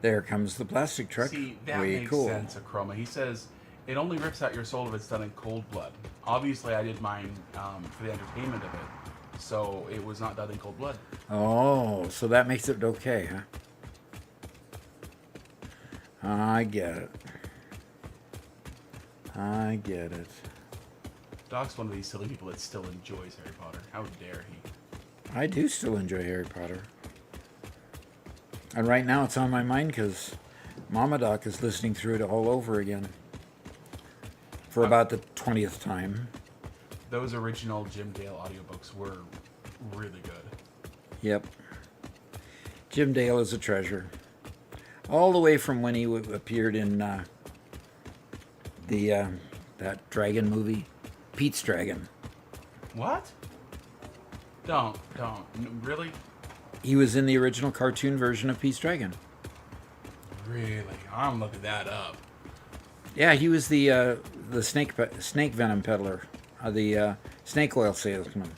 there comes the plastic truck. See, that Way makes cool. sense, Achroma. He says It only rips out your soul if it's done in cold blood. Obviously, I did mine for the entertainment of it, so it was not done in cold blood. Oh, so that makes it okay, huh? I get it. I get it. Doc's one of these silly people that still enjoys Harry Potter. How dare he? I do still enjoy Harry Potter. And right now it's on my mind because Mama Doc is listening through it all over again. For about the 20th time. Those original Jim Dale audiobooks were really good. Yep. Jim Dale is a treasure. All the way from when he appeared in that dragon movie, Pete's Dragon. What? Don't. Really? He was in the original cartoon version of Pete's Dragon. Really? I'm looking that up. Yeah, he was the snake venom peddler, the snake oil salesman.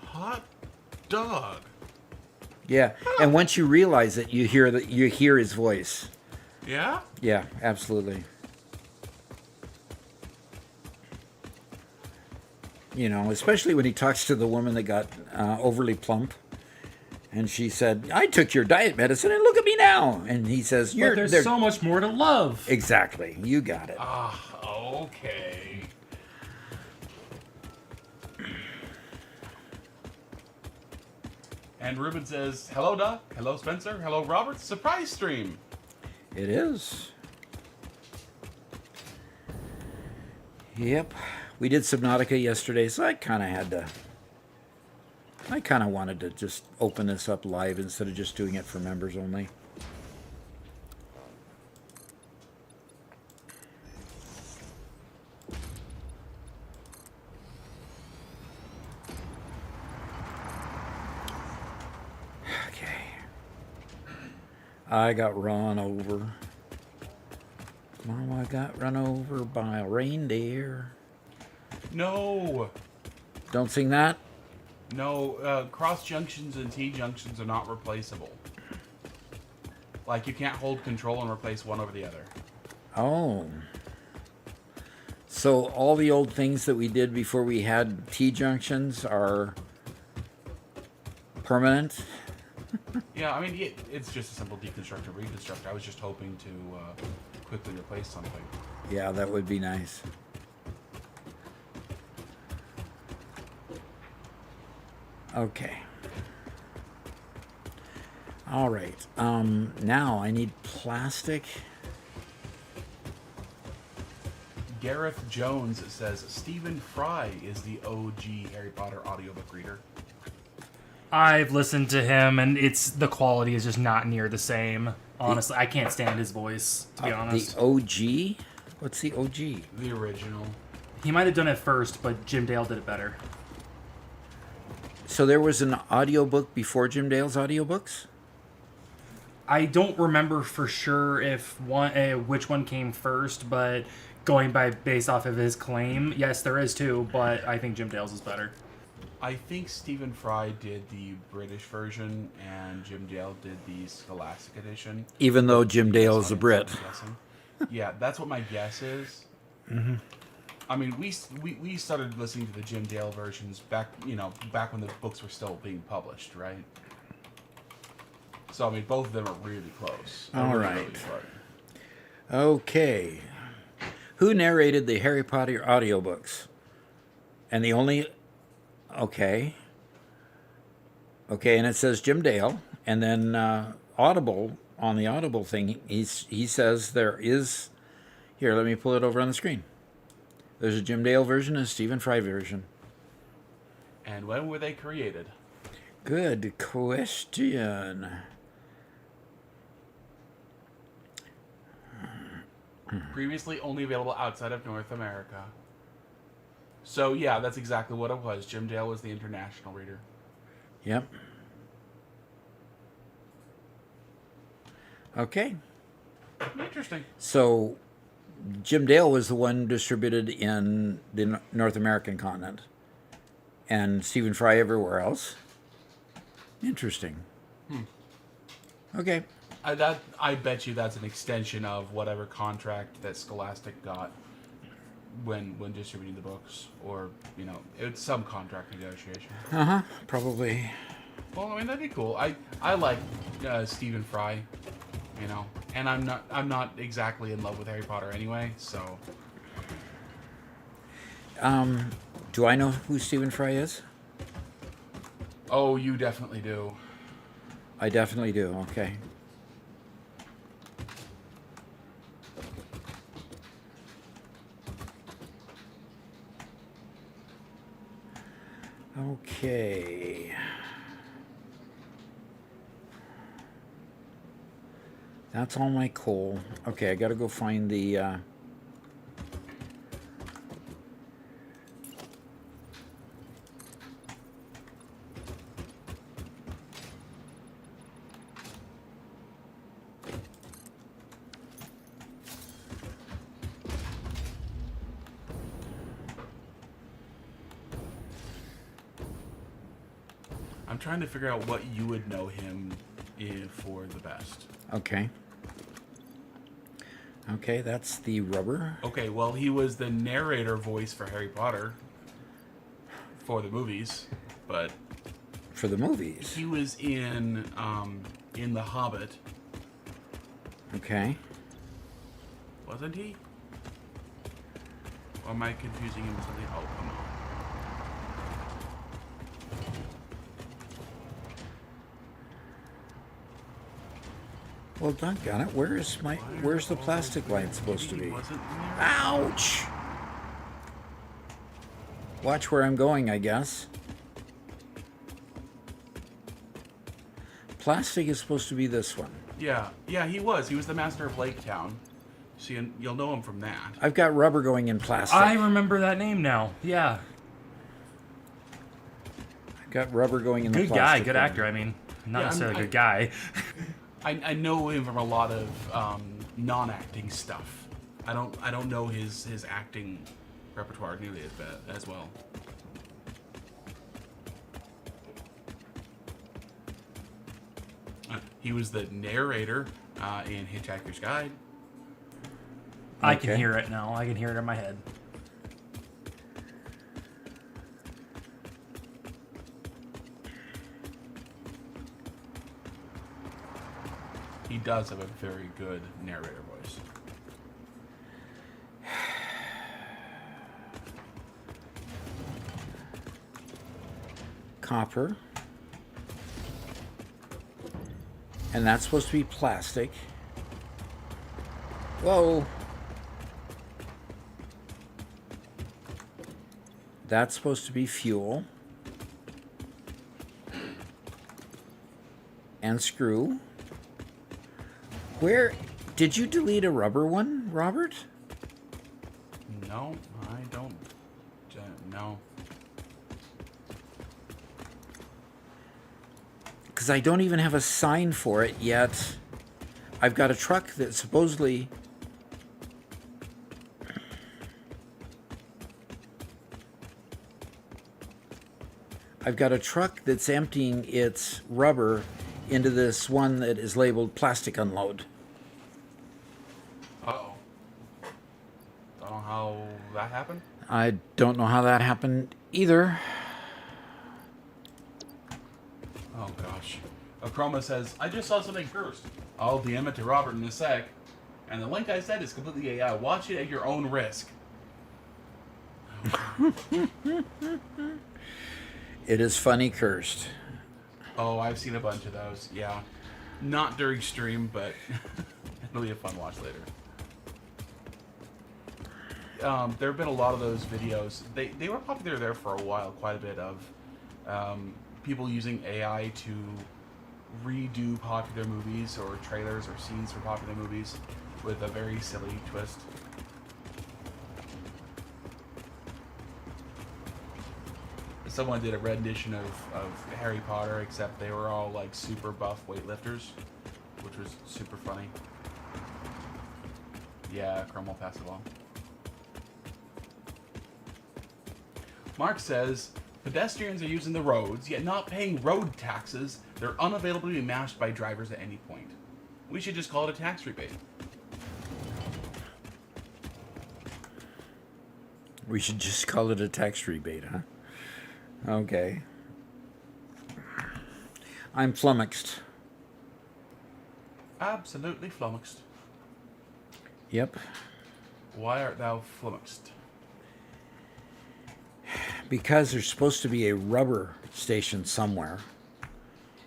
Hot dog. Yeah, and once you realize it, you hear his voice. Yeah? Yeah, absolutely. You know, especially when he talks to the woman that got overly plump. And she said, I took your diet medicine and look at me now. And he says, But there's so much more to love. Exactly. You got it. Okay. And Ruben says, hello, Doc. Hello, Spencer. Hello, Robert. Surprise stream. It is. Yep. We did Subnautica yesterday, so I kind of wanted to just open this up live instead of just doing it for members only. Okay. I got run over. Mama got run over by a reindeer. No. Don't sing that. No, cross junctions and T junctions are not replaceable. Like, you can't hold control and replace one over the other. Oh. So all the old things that we did before we had T-junctions are permanent? Yeah, I mean, it's just a simple deconstruct and reconstruct. I was just hoping to quickly replace something. Yeah, that would be nice. Okay. All right. Now I need plastic. Gareth Jones says Stephen Fry is the OG Harry Potter audiobook reader. I've listened to him, and the quality is just not near the same. Honestly, I can't stand his voice, to be honest. The OG? What's the OG? The original. He might have done it first, but Jim Dale did it better. So there was an audiobook before Jim Dale's audiobooks? I don't remember for sure if which one came first, but going based off of his claim, yes, there is two, but I think Jim Dale's is better. I think Stephen Fry did the British version, and Jim Dale did the Scholastic edition. Even though Jim Dale is a Brit. Yeah, that's what my guess is. Mm-hmm. I mean, we started listening to the Jim Dale versions back when the books were still being published, right? So I mean, both of them are really close. All really, right. really close. Okay. Who narrated the Harry Potter audiobooks? And the only... Okay. Okay, and it says Jim Dale. And then Audible, on the Audible thing, he says there is... Here, let me pull it over on the screen. There's a Jim Dale version and a Stephen Fry version. And when were they created? Good question. Previously only available outside of North America. So yeah, that's exactly what it was. Jim Dale was the international reader. Yep. Okay. Interesting. So Jim Dale was the one distributed in the North American continent. And Stephen Fry everywhere else. Interesting. Okay. I bet you that's an extension of whatever contract that Scholastic got when distributing the books, or it's some contract negotiation. Probably. Well, I mean that'd be cool. I like Stephen Fry, and I'm not exactly in love with Harry Potter anyway, so. Do I know who Stephen Fry is? Oh, you definitely do. I definitely do. Okay. Okay. That's all my coal. Okay, I gotta go find the I'm trying to figure out what you would know him for the best. Okay. Okay, that's the rubber. Okay, well, he was the narrator voice for Harry Potter for the movies, but For the movies. he was in The Hobbit, Okay. wasn't he? Or am I confusing him with something? Oh, come on. Well, doggone it. Where's the plastic line supposed to Maybe be? he wasn't in there? Ouch! Watch where I'm going, I guess. Plastic is supposed to be this one. Yeah, he was. He was the master of Lake Town. So you'll know him from that. I've got rubber going in plastic. I remember that name now. Yeah. I've got rubber going in the Good plastic. guy, good line. actor. I mean, not Yeah, necessarily I- a good guy. I know him from a lot of non-acting stuff. I don't know his acting repertoire nearly as well. He was the narrator in Hitchhiker's Guide. I can Okay. hear it now. I can hear it in my head. He does have a very good narrator voice. Copper. And that's supposed to be plastic. Whoa. That's supposed to be fuel. And screw. Where did you delete a rubber one, Robert? No, I don't. No. Because I don't even have a sign for it yet. I've got a truck that supposedly... I've got a truck that's emptying its rubber into this one that is labeled plastic unload. Uh-oh. Don't know how that happened. I don't know how that happened either. Oh gosh. Achroma says, I just saw something first. I'll DM it to Robert in a sec. And the link I said is completely AI. Watch it at your own risk. It is funny cursed. Oh, I've seen a bunch of those. Yeah. Not during stream, but it'll be a fun watch later. There have been a lot of those videos. They were popular there for a while, quite a bit of people using AI to redo popular movies or trailers or scenes from popular movies with a very silly twist. Someone did a rendition of Harry Potter, except they were all like super buff weightlifters, which was super funny. Yeah, Cromwell passed it along. Mark says, pedestrians are using the roads, yet not paying road taxes. They're unavailable to be matched by drivers at any point. We should just call it a tax rebate. We should just call it a tax rebate, huh? Okay. I'm flummoxed. Absolutely flummoxed. Yep. Why art thou flummoxed? Because there's supposed to be a rubber station somewhere,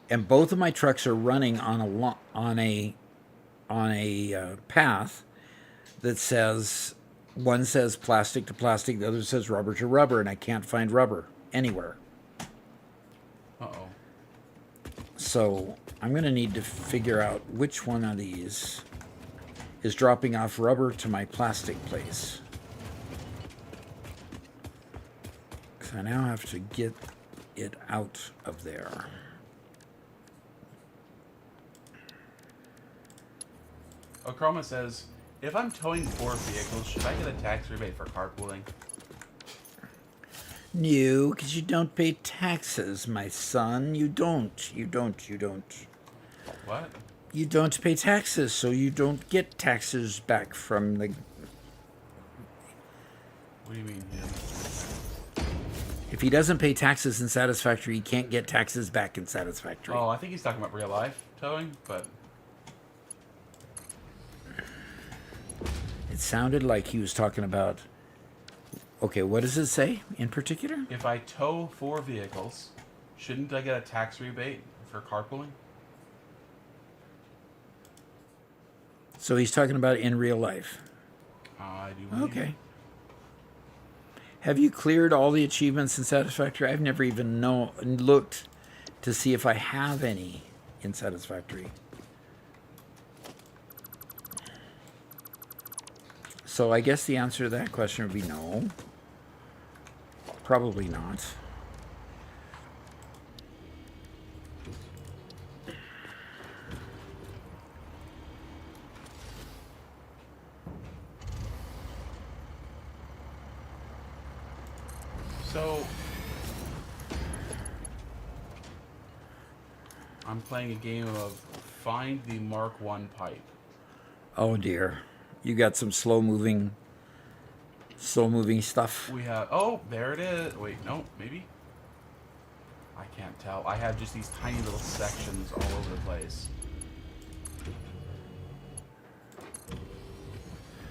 and both of my trucks are running on a path that says, one says plastic to plastic, the other says rubber to rubber, and I can't find rubber anywhere. Uh-oh. So I'm going to need to figure out which one of these is dropping off rubber to my plastic place. Because I now have to get it out of there. Okroma says, if I'm towing 4 vehicles, should I get a tax rebate for carpooling? No, because you don't pay taxes, my son. You don't. What? You don't pay taxes, so you don't get taxes back from the... What do you mean, him? If he doesn't pay taxes in Satisfactory, he can't get taxes back in Satisfactory. Oh, I think he's talking about real life towing, but... It sounded like he was talking about... Okay, what does it say in particular? If I tow 4 vehicles, shouldn't I get a tax rebate for carpooling? So he's talking about in real life. I do believe Okay. Have you cleared all the achievements in Satisfactory? I've never even looked to see if I have any in Satisfactory. So I guess the answer to that question would be no. Probably not. So, I'm playing a game of find the Mark 1 pipe. Oh dear. You got some slow moving stuff. We have, oh, there it is. Wait, no, maybe? I can't tell. I have just these tiny little sections all over the place.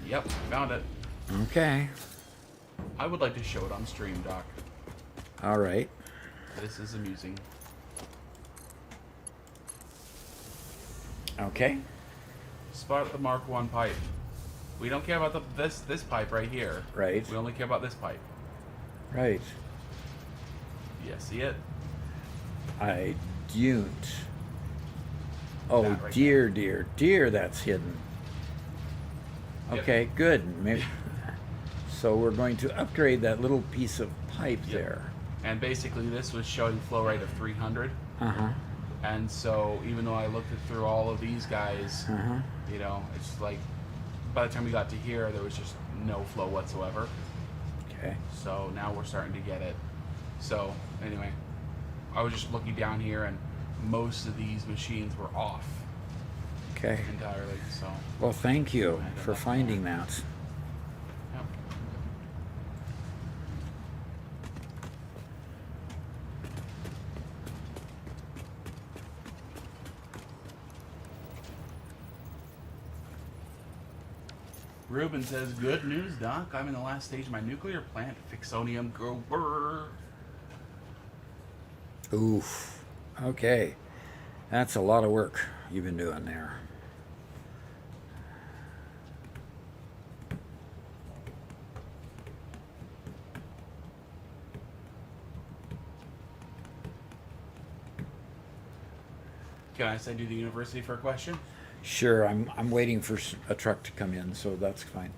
Yep, found it. Okay. I would like to show it on stream, Doc. All right. This is amusing. Okay. Spot the Mark 1 pipe. We don't care about this pipe right here. Right. We only care about this pipe. Right. Yeah, see it? I don't. Oh, That right dear, that's hidden. Yep. Okay, good. Maybe. So we're going to upgrade that little piece of pipe Yep. there. And basically this was showing flow rate of 300. Uh-huh. And so even though I looked through all of these guys, Uh-huh. you know, it's like by the time we got to here, there was just no flow whatsoever. Okay. So now we're starting to get it. So anyway, I was just looking down here and most of these machines were off Okay. entirely. So Well, thank you for finding that. yep. Ruben says, good news, Doc. I'm in the last stage of my nuclear plant. Fixonium grower. Oof. Okay. That's a lot of work you've been doing there. Can I send you to the university for a question? Sure, I'm waiting for a truck to come in, so that's fine.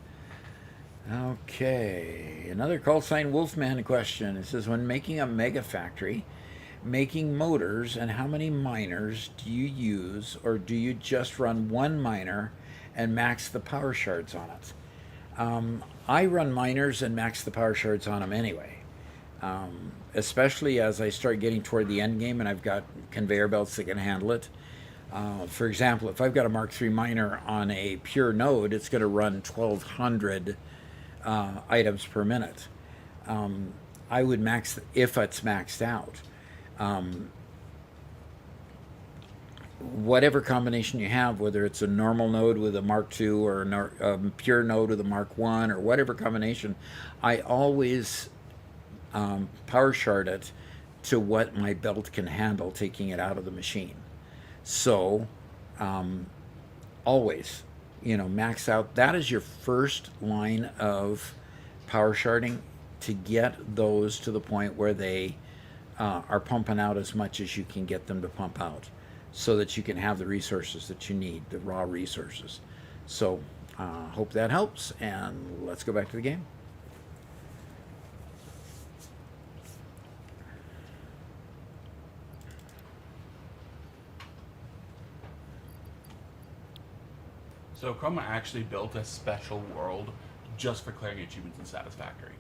Okay, another call sign Wolfman question. It says, when making a mega factory, making motors, and how many miners do you use, or do you just run one miner and max the power shards on it? I run miners and max the power shards on them anyway, especially as I start getting toward the end game and I've got conveyor belts that can handle it. For example, if I've got a Mark III miner on a pure node, it's going to run 1,200 items per minute. I would max if it's maxed out. Whatever combination you have, whether it's a normal node with a Mark II or a pure node with a Mark I or whatever combination, I always power shard it to what my belt can handle, taking it out of the machine. So always, max out. That is your first line of power sharding, to get those to the point where they are pumping out as much as you can get them to pump out, so that you can have the resources that you need, the raw resources. So hope that helps, and let's go back to the game. So Chroma actually built a special world just for clearing achievements in Satisfactory.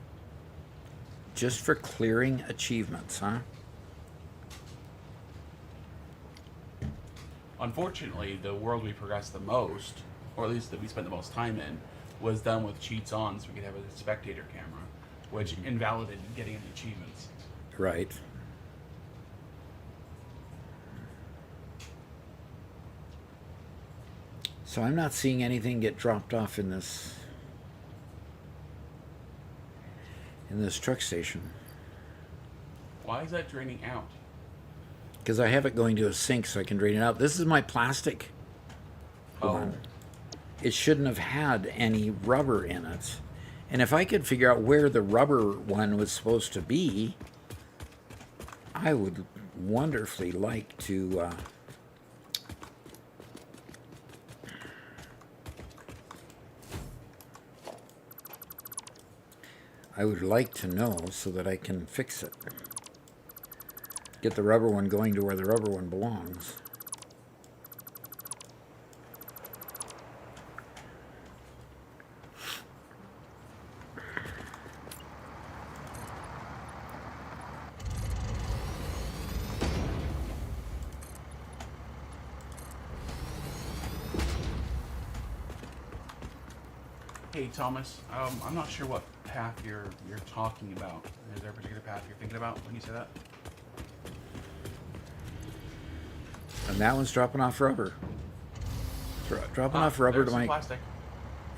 Just for clearing achievements, huh? Unfortunately, the world we progressed the most, or at least that we spent the most time in, was done with cheats on, so we could have a spectator camera, which invalidated getting any achievements. Right. So I'm not seeing anything get dropped off in this truck station, Why is that draining out? because I have it going to a sink so I can drain it out. This is my plastic Oh, one. It shouldn't have had any rubber in it. And if I could figure out where the rubber one was supposed to be, I would wonderfully like to know so that I can fix it. Get the rubber one going to where the rubber one belongs. hey Thomas, I'm not sure what path you're talking about. Is there a particular path you're thinking about when you say that? And that one's dropping off rubber. Dropping off rubber There's to some my... plastic.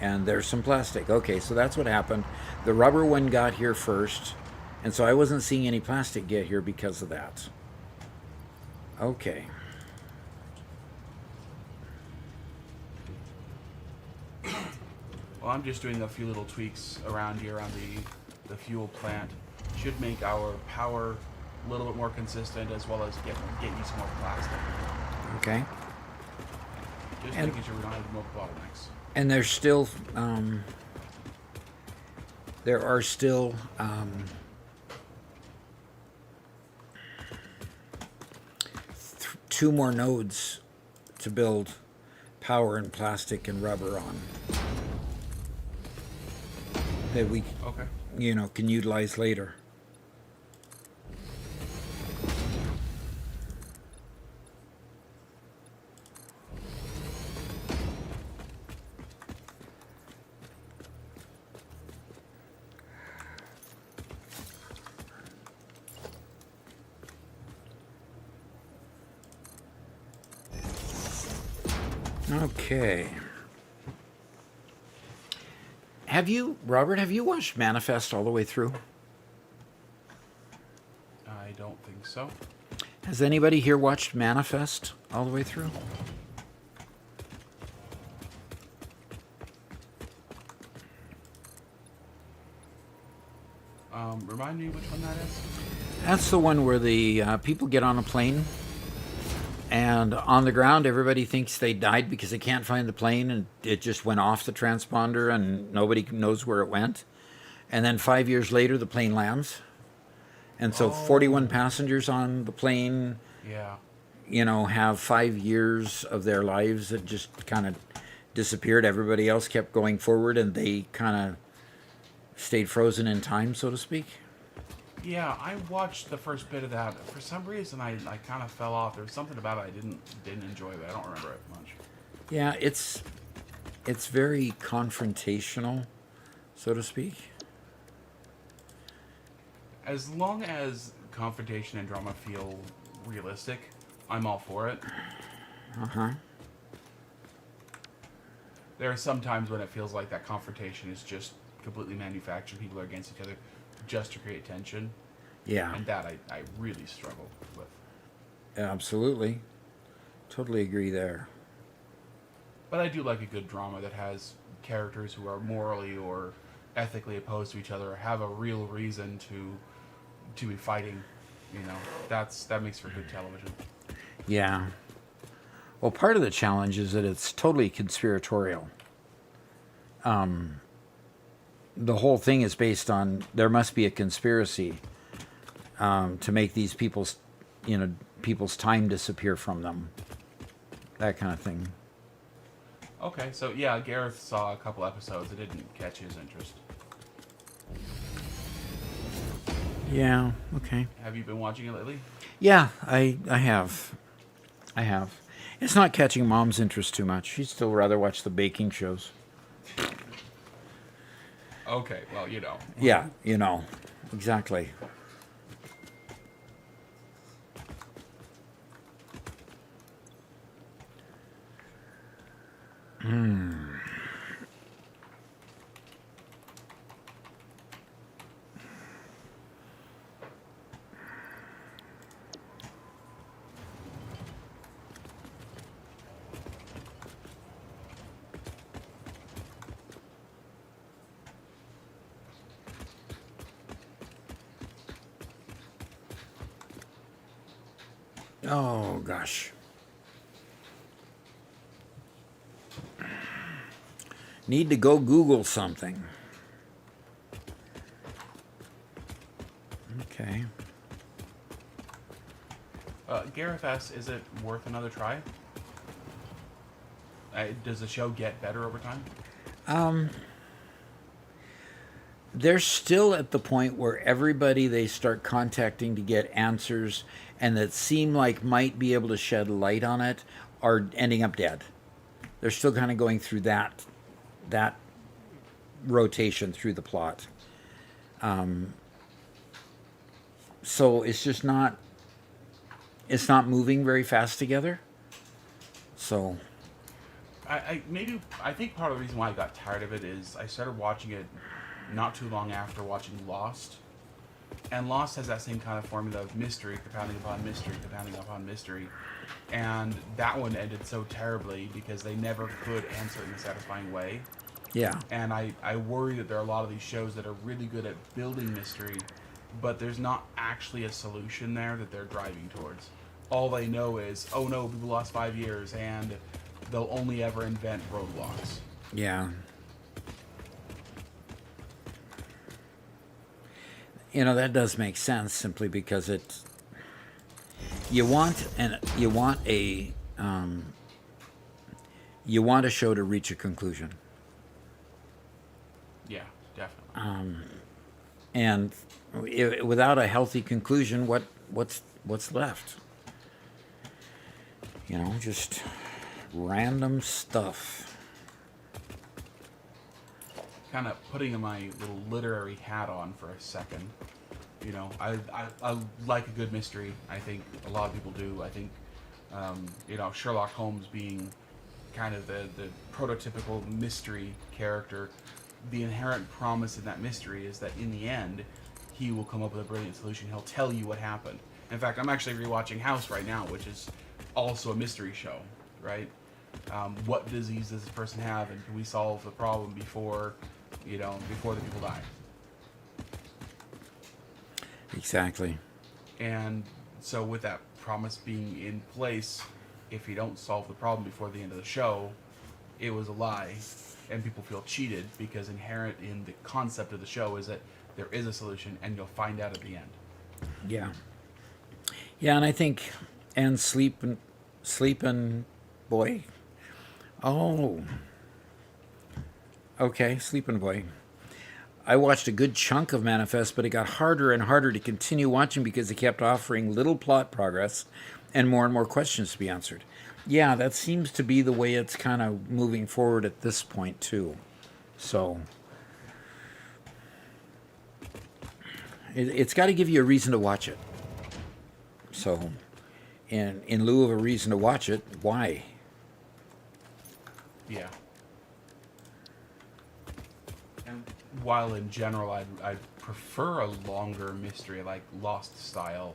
And there's some plastic. Okay, so that's what happened. The rubber one got here first, and so I wasn't seeing any plastic get here because of that. Okay. Well, I'm just doing a few little tweaks around here on the fuel plant. Should make our power a little bit more consistent, as well as get you some more plastic. Okay. Just And- making sure we don't have multiple bottlenecks. And there's still, there are still, two more nodes to build power and plastic and rubber on that we, Okay. can utilize later. Okay. Robert, have you watched Manifest all the way through? I don't think so. Has anybody here watched Manifest all the way through? Remind me which one that is? That's the one where the people get on a plane, and on the ground everybody thinks they died because they can't find the plane, and it just went off the transponder and nobody knows where it went. And then 5 years later the plane lands. And so 41 passengers on the plane, Yeah. have 5 years of their lives that just kind of disappeared. Everybody else kept going forward and they kind of stayed frozen in time, so to speak. Yeah, I watched the first bit of that. For some reason, I kind of fell off. There was something about it I didn't enjoy, but I don't remember it much. Yeah, it's very confrontational, so to speak. As long as confrontation and drama feel realistic, I'm all for it. Uh-huh. There are some times when it feels like that confrontation is just completely manufactured. People are against each other just to create tension. Yeah, And that I really struggle with. absolutely. Totally agree there. But I do like a good drama that has characters who are morally or ethically opposed to each other or have a real reason to be fighting. You know, that makes for good television. Yeah. Well, part of the challenge is that it's totally conspiratorial. The whole thing is based on there must be a conspiracy to make these people's time disappear from them. That kind of thing. Okay, so yeah, Gareth saw a couple episodes. It didn't catch his interest. Yeah. Okay. Have you been watching it lately? Yeah, I have. It's not catching Mom's interest too much. She'd still rather watch the baking shows. Okay, well, you know. Yeah, exactly. Oh, gosh. Need to go Google something. Okay. Gareth asks, is it worth another try? Does the show get better over time? They're still at the point where everybody they start contacting to get answers and that seem like might be able to shed light on it are ending up dead. They're still kind of going through that rotation through the plot. So it's just not moving very fast together. So I think part of the reason why I got tired of it is I started watching it not too long after watching Lost. And Lost has that same kind of formula of mystery, compounding upon mystery, compounding upon mystery. And that one ended so terribly because they never could answer it in a satisfying way. yeah. And I worry that there are a lot of these shows that are really good at building mystery, but there's not actually a solution there that they're driving towards. All they know is, oh no, people lost 5 years, and they'll only ever invent roadblocks. Yeah. That does make sense simply because you want a show to reach a conclusion. Yeah, definitely. And without a healthy conclusion, what's left? Just random stuff. Kind of putting my little literary hat on for a second. I like a good mystery. I think a lot of people do. I think, Sherlock Holmes being kind of the prototypical mystery character, the inherent promise in that mystery is that in the end, he will come up with a brilliant solution. He'll tell you what happened. In fact, I'm actually rewatching House right now, which is also a mystery show, right? What disease does this person have, and can we solve the problem before the people die? Exactly. And so with that promise being in place, if you don't solve the problem before the end of the show, it was a lie, and people feel cheated because inherent in the concept of the show is that there is a solution, and you'll find out at the end. Yeah. Yeah, and I think, and sleeping boy. Oh. Okay, sleeping boy. I watched a good chunk of Manifest, but it got harder and harder to continue watching because they kept offering little plot progress and more questions to be answered. Yeah, that seems to be the way it's kind of moving forward at this point, too. So, it's got to give you a reason to watch it. So, and in lieu of a reason to watch it, why? Yeah. And while in general I'd prefer a longer mystery like Lost style,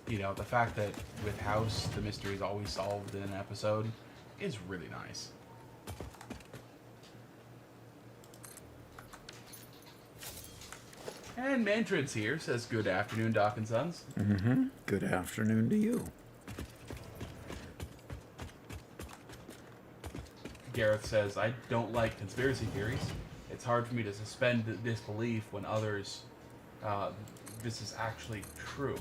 you know, the fact that with House the mystery is always solved in an episode is really nice. And Mantrid's here, says good afternoon, Doc and Sons. Mm-hmm. Good afternoon to you. Gareth says, I don't like conspiracy theories. It's hard for me to suspend disbelief when others, this is actually true.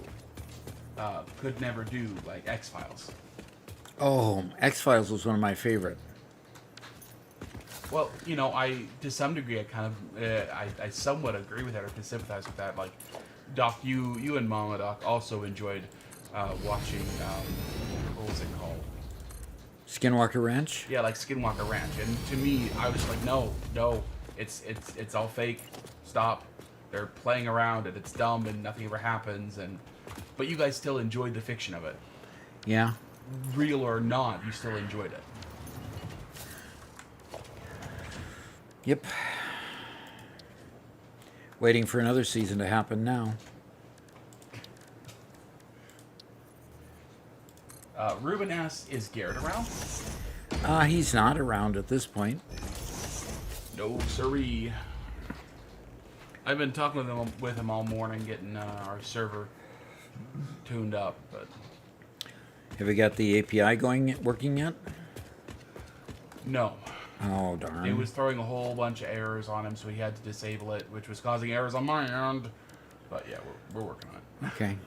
Could never do, like X-Files. Oh, X-Files was one of my favorite. Well, you know, to some degree, I kind of, I somewhat agree with that or can sympathize with that. Like, Doc, you and Mama Doc also enjoyed watching, what was it called? Skinwalker Ranch? Yeah, like Skinwalker Ranch. And to me, I was like, no, it's all fake. Stop. They're playing around and it's dumb and nothing ever happens. But you guys still enjoyed the fiction of it. Yeah. Real or not, you still enjoyed it. Yep. Waiting for another season to happen now. Ruben asks, is Garrett around? He's not around at this point. No, siree. I've been talking with him all morning, getting our server tuned up, but... Have you got the API working yet? No. Oh, darn. It was throwing a whole bunch of errors on him, so he had to disable it, which was causing errors on my end. But yeah, we're working on it. Okay.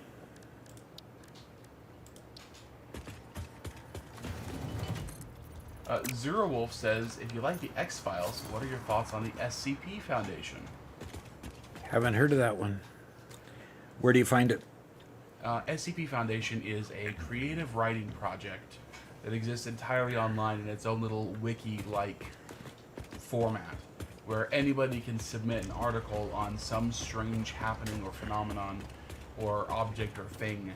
Zero Wolf says, if you like the X-Files, what are your thoughts on the SCP Foundation? Haven't heard of that one. Where do you find it? SCP Foundation is a creative writing project that exists entirely online in its own little wiki-like format, where anybody can submit an article on some strange happening or phenomenon or object or thing,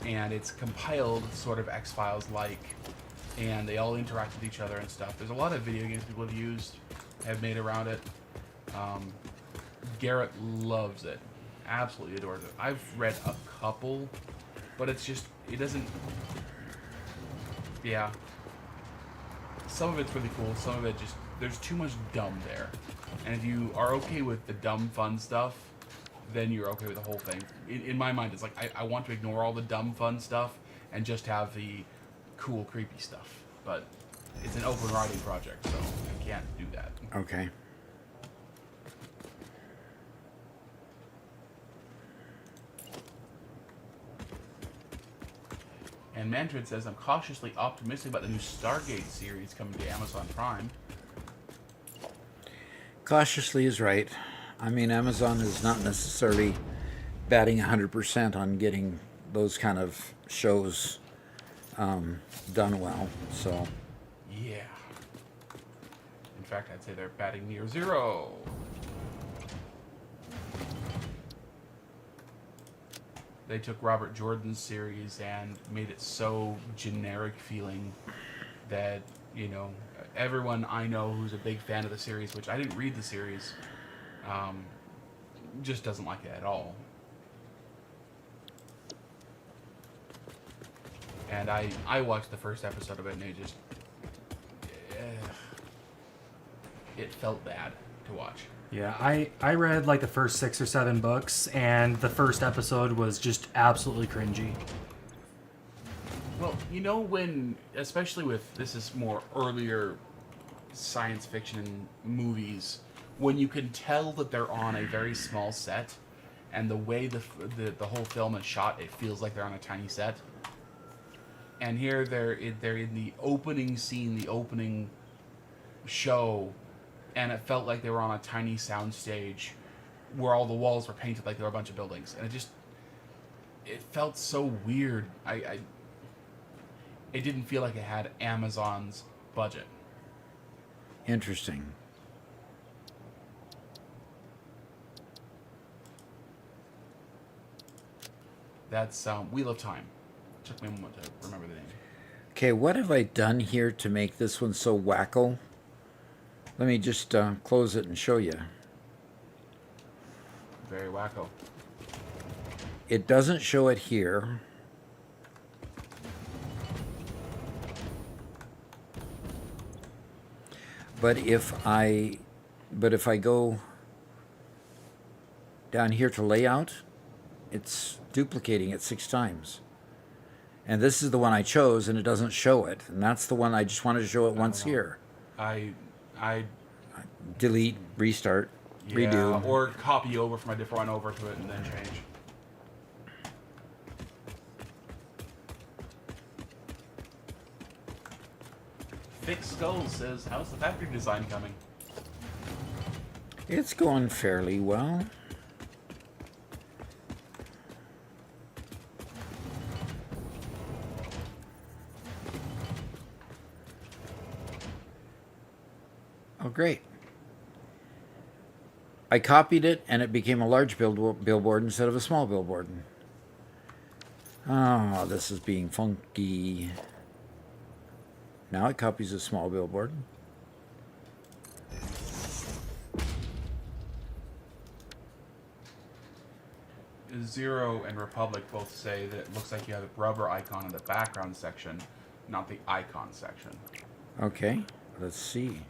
and it's compiled sort of X-Files-like, and they all interact with each other and stuff. There's a lot of video games people have made around it. Garrett loves it. Absolutely adores it. I've read a couple, but it doesn't... Yeah. Some of it's really cool, some of it just... There's too much dumb there. And if you are okay with the dumb, fun stuff, then you're okay with the whole thing. In my mind, it's like, I want to ignore all the dumb, fun stuff and just have the cool, creepy stuff. But it's an open writing project, so I can't do that. Okay. And Mantrid says, I'm cautiously optimistic about the new Stargate series coming to Amazon Prime. Cautiously is right. I mean, Amazon is not necessarily batting 100% on getting those kind of shows done well, so... Yeah. In fact, I'd say they're batting near zero. They took Robert Jordan's series and made it so generic feeling that, you know, everyone I know who's a big fan of the series, which I didn't read the series, just doesn't like it at all. And I watched the first episode of it and it just... it felt bad to watch. Yeah, I read like the first 6 or 7 books, and the first episode was just absolutely cringy. Well, you know when, especially with, this is more earlier science fiction movies, when you can tell that they're on a very small set, and the way the whole film is shot, it feels like they're on a tiny set. And here they're in the opening scene, the opening show, and it felt like they were on a tiny soundstage where all the walls were painted like there were a bunch of buildings, and it felt so weird. It didn't feel like it had Amazon's budget. Interesting. That's Wheel of Time. Took me a moment to remember the name. Okay, what have I done here to make this one so wacko? Let me just close it and show you. Very wacko. It doesn't show it here. But if I go down here to layout, it's duplicating it 6 times. And this is the one I chose, and it doesn't show it. And that's the one I just wanted to show it once here. I Delete, restart, redo. Or copy over from a different one over to it and then change. Thick Skull says, how's the factory design coming? It's going fairly well. Oh, great. I copied it, and it became a large billboard instead of a small billboard. Oh, this is being funky. Now it copies a small billboard. Zero and Republic both say that it looks like you have a rubber icon in the background section, not the icon section. Okay, let's see.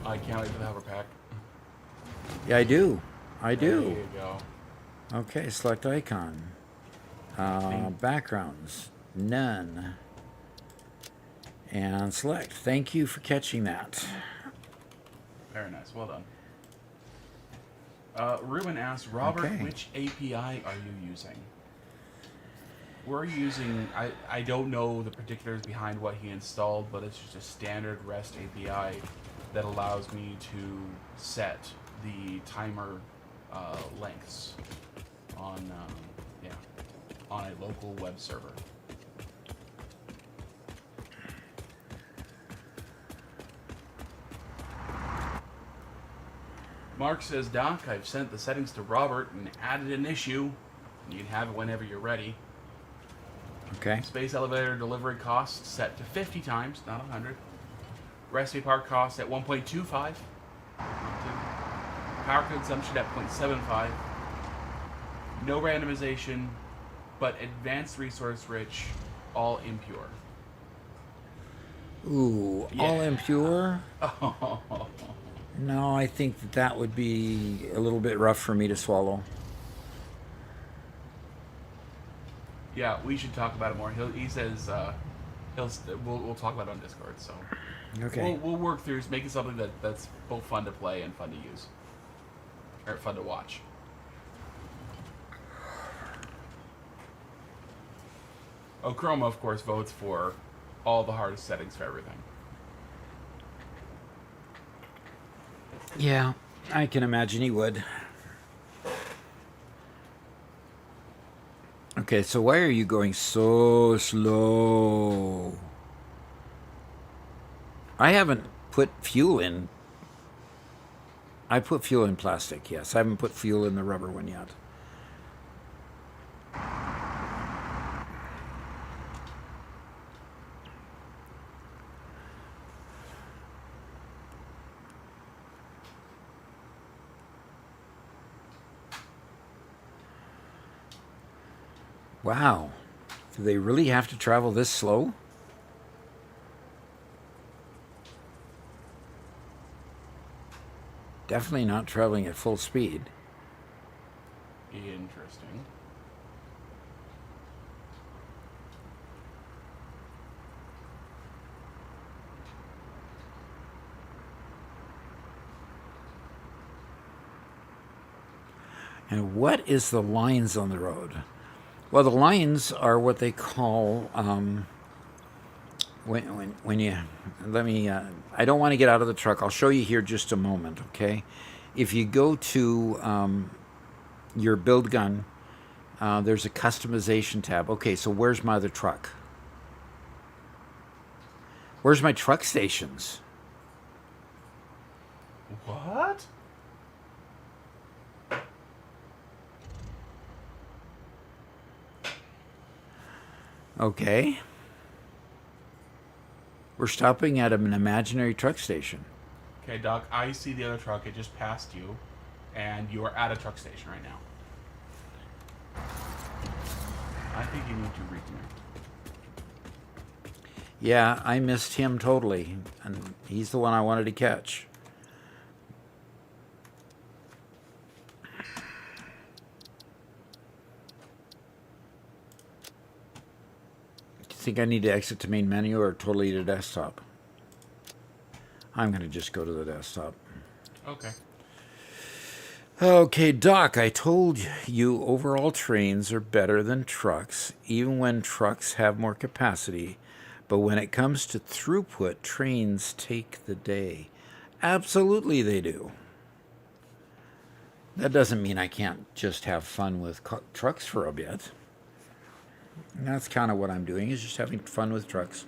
I can't wait for the hover pack. Yeah, I do. I do. There you go. Okay, select icon. Backgrounds, none. And select. Thank you for catching that. Very nice. Well done. Ruben asks, Robert, Okay. which API are you using? We're using, I don't know the particulars behind what he installed, but it's just a standard REST API that allows me to set the timer lengths on a local web server. Mark says, Doc, I've sent the settings to Robert and added an issue. You can have it whenever you're ready. Okay. Space elevator delivery cost set to 50 times, not 100. Recipe park cost at 1.25. Power consumption at 0.75. No randomization, but advanced resource rich, all impure. Ooh, Yeah. all impure? Oh. No, I think that would be a little bit rough for me to swallow. Yeah, we should talk about it more. He says we'll talk about it on Discord. So Okay. we'll work through making something that's both fun to play and fun to use, or fun to watch. Oh, Chroma, of course, votes for all the hardest settings for everything. Yeah, I can imagine he would. Okay, so why are you going so slow? I haven't put fuel in. I put fuel in plastic, yes. I haven't put fuel in the rubber one yet. Wow. Do they really have to travel this slow? Definitely not traveling at full speed. Interesting. And what is the lines on the road? Well, the lines are what they call when you let me. I don't want to get out of the truck. I'll show you here just a moment, okay? if you go to your build gun, there's a customization tab. Okay, so where's my other truck? Where's my truck stations? What? Okay. We're stopping at an imaginary truck station. Okay, Doc, I see the other truck. It just passed you, and you are at a truck station right now. I think you need to reconnect. Yeah, I missed him totally, and he's the one I wanted to catch. Do you think I need to exit to main menu or totally to desktop? I'm going to just go to the desktop. Okay. Okay, Doc, I told you overall trains are better than trucks, even when trucks have more capacity. But when it comes to throughput, trains take the day. Absolutely they do. That doesn't mean I can't just have fun with trucks for a bit. And that's kind of what I'm doing, is just having fun with trucks.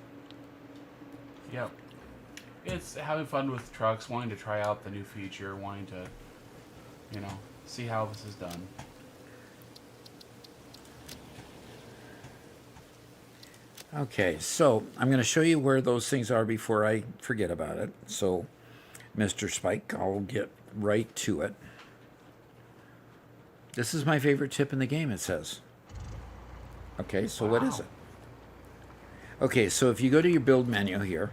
Yep. It's having fun with trucks, wanting to try out the new feature, wanting to, you know, see how this is done. Okay, so I'm going to show you where those things are before I forget about it. So, Mr. Spike, I'll get right to it. This is my favorite tip in the game, it says. Okay, so what is it? Okay, so if you go to your build menu here,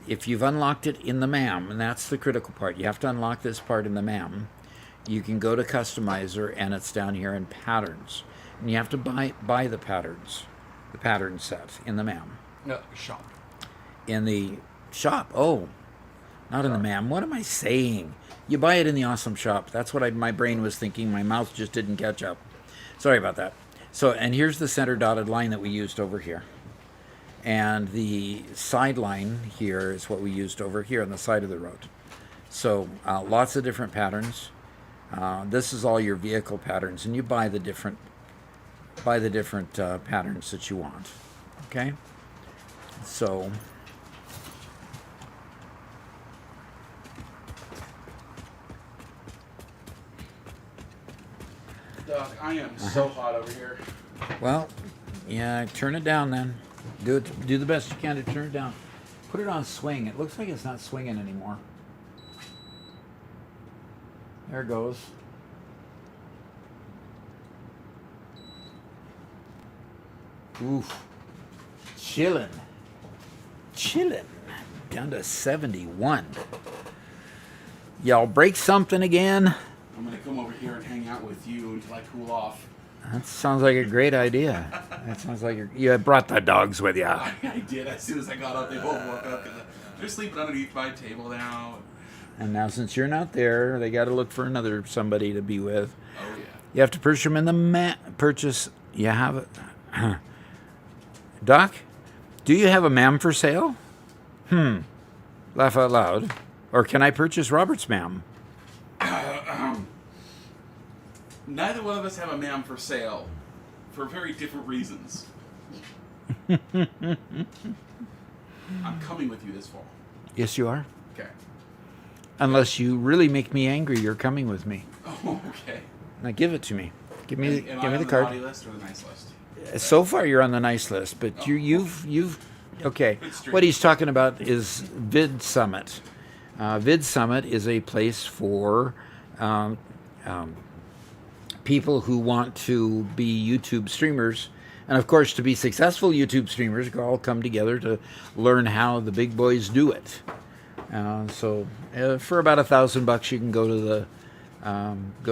if you've unlocked it in the MAM, and that's the critical part, you have to unlock this part in the MAM, you can go to Customizer, and it's down here in Patterns. And you have to buy the patterns. The pattern set in the MAM. No, shop. In the shop. Oh, not in the MAM. What am I saying? You buy it in the awesome shop. That's what my brain was thinking. My mouth just didn't catch up. Sorry about that. So, and here's the center dotted line that we used over here. And the side line here is what we used over here on the side of the road. So, lots of different patterns. This is all your vehicle patterns, and you buy the different patterns that you want. Okay, so Doc, I am so hot over here. well, yeah, turn it down then. Do the best you can to turn it down. Put it on swing. It looks like it's not swinging anymore. There it goes. Oof. Chillin'. Down to 71. Y'all break something again? I'm going to come over here and hang out with you until I cool off. That sounds like a great idea. That sounds like you brought the dogs with you. I did. As soon as I got up, they both woke up. They're sleeping underneath my table now. And now since you're not there, they got to look for somebody to be with. Oh, yeah. You have to purchase them in the purchase. You have it. Doc, do you have a MAM for sale? Laugh out loud. Or can I purchase Robert's MAM? Neither one of us have a MAM for sale for very different reasons. I'm coming with you this fall. Yes, you are. Okay. Unless you really make me angry, you're coming with me. Oh, okay. Now give it to me. Give me Am the I on the card. naughty list or the nice list? So far, you're on the nice list, but you've okay. What he's talking about is Vid Summit. Vid Summit is a place for people who want to be YouTube streamers, and of course, to be successful YouTube streamers, all come together to learn how the big boys do it. So, for about $1,000, you can go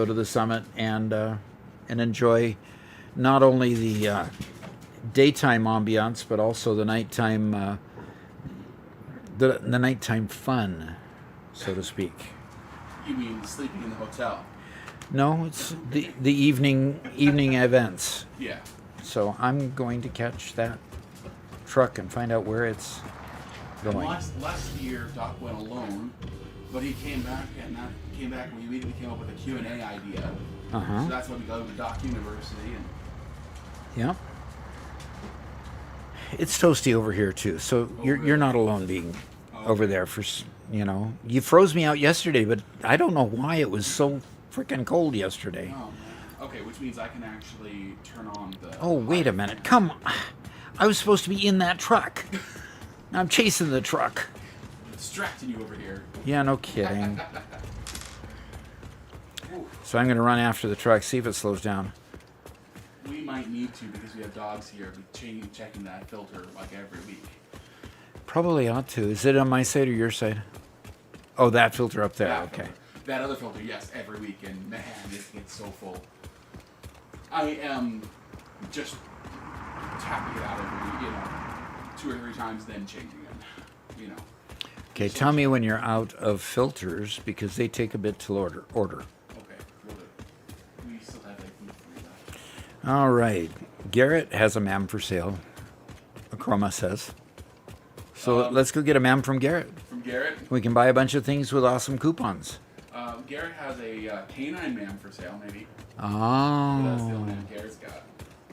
to the summit and enjoy not only the daytime ambiance, but also the nighttime the nighttime fun, so to speak. You mean sleeping in the hotel? No, it's the evening events. Yeah. So I'm going to catch that truck and find out where it's going. Last year, Doc went alone But he came back, and that came back, and we immediately came up with a Q&A idea. Uh-huh. So that's why we go to Doc University. And Yeah. It's toasty over here too, so you're not alone being over there for you froze me out yesterday, but I don't know why it was so freaking cold yesterday. Oh, man. Okay, which means I can actually turn on the... Oh, wait a minute. Come on. I was supposed to be in that truck. I'm chasing the truck. Distracting you over here. Yeah, no kidding. So I'm going to run after the truck, see if it slows down. We might need to because we have dogs here. We're checking that filter like every week. Probably ought to. Is it on my side or your side? Oh, that filter up there. That Okay. filter. That other filter, yes, every week. And man, it gets so full. I am just tapping it out every, 2 or 3 times, then changing them, Okay, tell me when you're out of filters because they take a bit to order. Okay, will do. We still have like 3 left. All right. Garrett has a MAM for sale. Acroma says. So let's go get a MAM from Garrett. From Garrett? We can buy a bunch of things with awesome coupons. Garrett has a canine man for sale, maybe. Oh. But that's the only one Garrett's got.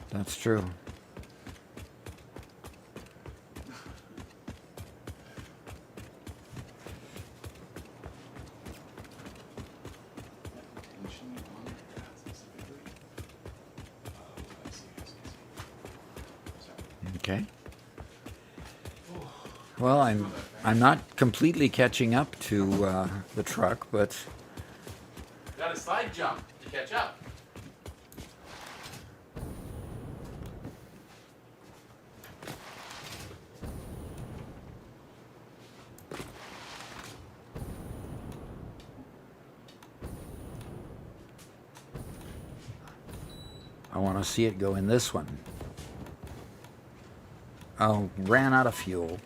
That's true. Okay. Well, I'm not completely catching up to the truck, but Got a slide jump to catch up. I want to see it go in this one. Oh, ran out of fuel.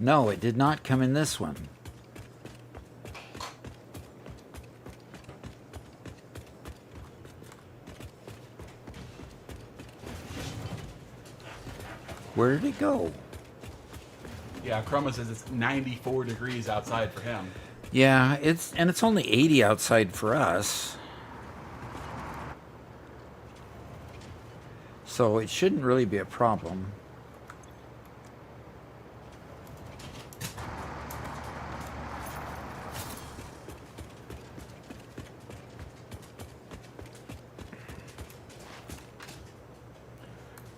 No, it did not come in this one. Where did it go? Yeah, Chroma says it's 94 degrees outside for him. Yeah, it's only 80 outside for us. So it shouldn't really be a problem.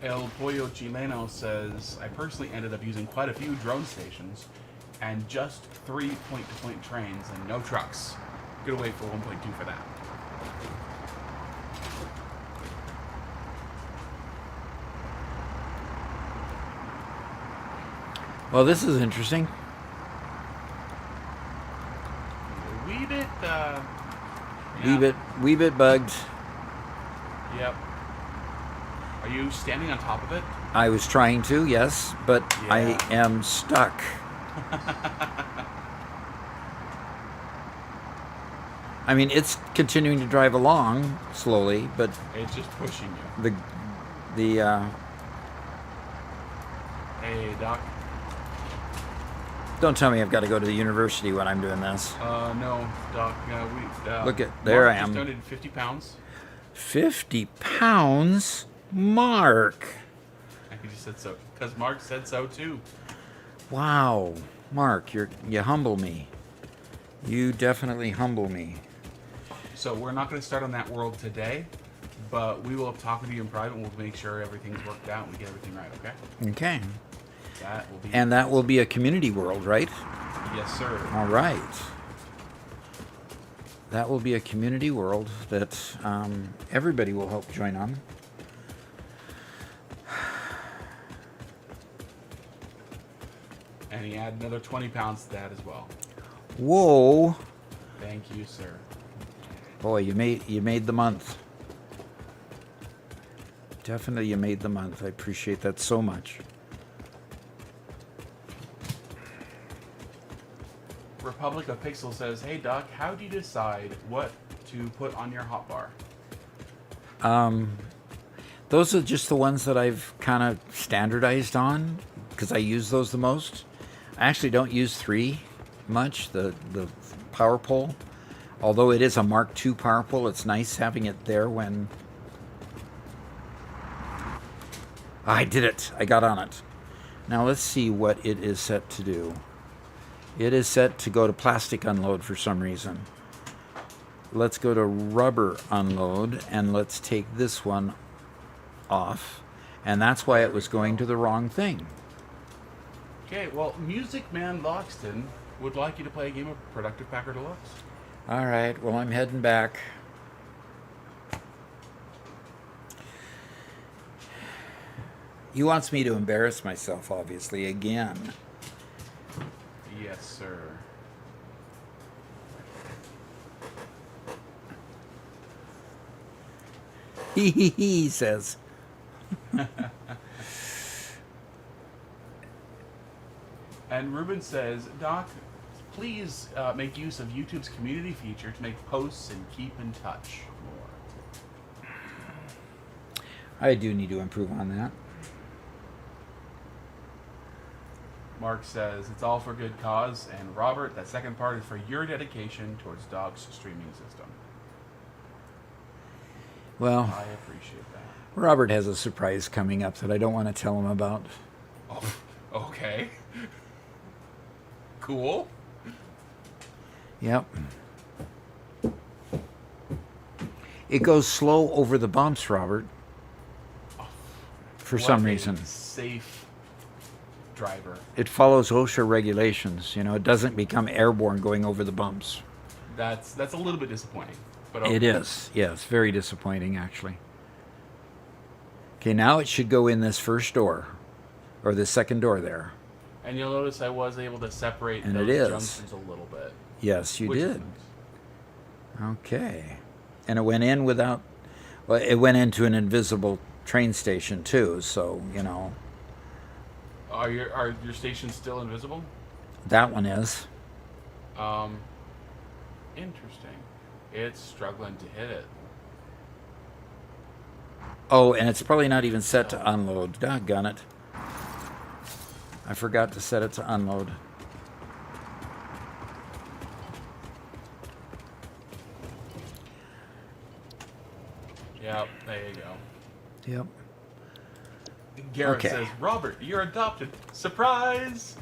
El Pollo Chileno says, I personally ended up using quite a few drone stations and just 3 point-to-point trains and no trucks. Good wait for 1.2 for that. Well, this is interesting. Wee bit bugged. Yep. Are you standing on top of it? I was trying to, yes, but Yeah. I am stuck. I mean, it's continuing to drive along slowly, but It's just pushing you. Hey, Doc. Don't tell me I've got to go to the university when I'm doing this. No, Doc. Look at there. Mark I am. just donated 50 pounds. 50 pounds, Mark. I think he said so because Mark said so too. Wow, Mark, you humble me. You definitely humble me. So we're not going to start on that world today, but we will talk with you in private and we'll make sure everything's worked out and we get everything right, okay? Okay. That will be... And that will be a community world, right? Yes, sir. All right. That will be a community world that everybody will help join on. And he added another 20 pounds to that as well. Whoa. Thank you, sir. Boy, you made the month. Definitely you made the month. I appreciate that so much. Republic of Pixel says, hey, Doc, how do you decide what to put on your hotbar? Those are just the ones that I've kind of standardized on because I use those the most. I actually don't use 3 much, the power pole. Although it is a Mark II power pole, it's nice having it there when... I did it. I got on it. Now let's see what it is set to do. It is set to go to plastic unload for some reason. Let's go to rubber unload, and let's take this one off. And that's why it was going to the wrong thing. Okay, well, Music Man Loxton would like you to play a game of Productive Packer Deluxe. All right, well, I'm heading back. He wants me to embarrass myself, obviously, again. Yes, sir. He says. And Ruben says, Doc, please make use of YouTube's community feature to make posts and keep in touch more. I do need to improve on that. Mark says, it's all for good cause. And Robert, that second part is for your dedication towards Dog's streaming system. Well, I appreciate that. Robert has a surprise coming up that I don't want to tell him about. Oh, okay. Cool. Yep. It goes slow over the bumps, Robert. For some What a reason. Safe driver. It follows OSHA regulations. You know, it doesn't become airborne going over the bumps. That's a little bit disappointing. But okay. It is. Yeah, it's very disappointing, actually. Okay, now it should go in this first door. Or the second door there. And you'll notice I was able to separate And those it is. junctions a little bit. Yes, you which is did. nice. Okay. And it went in without... Well, it went into an invisible train station, too, so, you know... Are your stations still invisible? That one is. Interesting. It's struggling to hit it. Oh, and it's probably not even set to unload. Doggone it. I forgot to set it to unload. Yep, there you go. Yep. Garrett Okay. says, Robert, you're adopted. Surprise!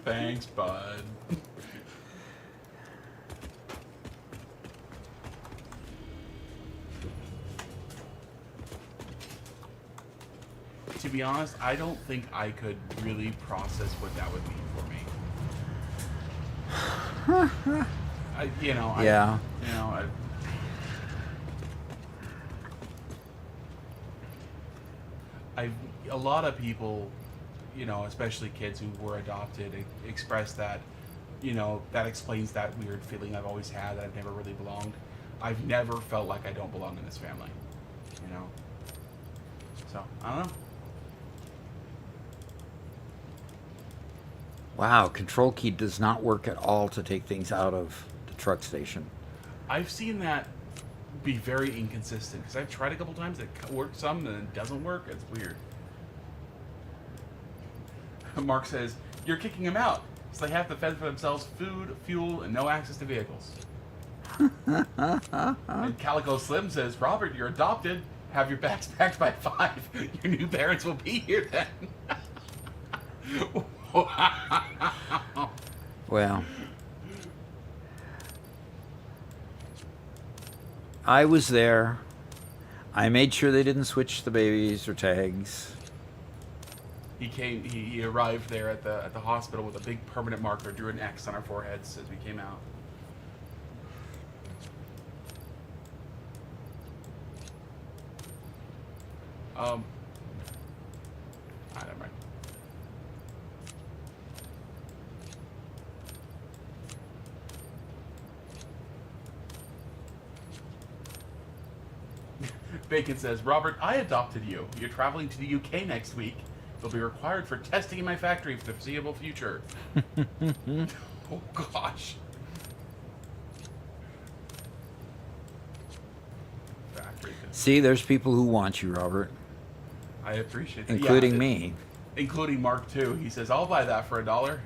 Thanks, bud. To be honest, I don't think I could really process what that would mean for me. Yeah. A lot of people, especially kids who were adopted, express that, that explains that weird feeling I've always had that I've never really belonged. I've never felt like I don't belong in this family, So, I don't know. Wow, control key does not work at all to take things out of the truck station. I've seen that be very inconsistent because I've tried a couple times. It works some and it doesn't work. It's weird. Mark says, you're kicking them out. So they have to fend for themselves food, fuel, and no access to vehicles. And Calico Slim says, Robert, you're adopted. Have your bags packed by 5. Your new parents will be here then. Well, I was there. I made sure they didn't switch the babies or tags. He arrived there at the hospital with a big permanent marker, drew an X on our foreheads as we came out. Never mind. Bacon says, Robert, I adopted you. You're traveling to the UK next week. You'll be required for testing in my factory for the foreseeable future. Oh, gosh. Factory See, there's people who want you, Robert, I appreciate that. including Yeah, me. including Mark too. He says, "I'll buy that for $1."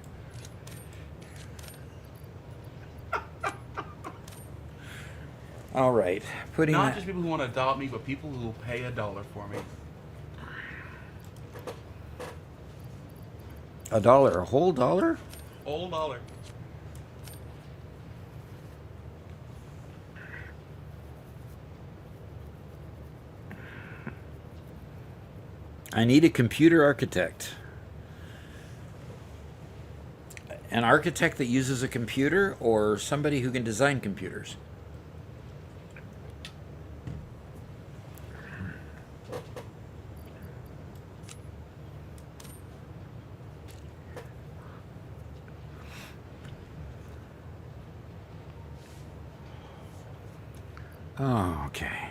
All right, putting Not that. just people who want to adopt me, but people who will pay $1 for me. $1, a whole dollar? Whole dollar. I need a computer architect. An architect that uses a computer or somebody who can design computers? Oh, okay.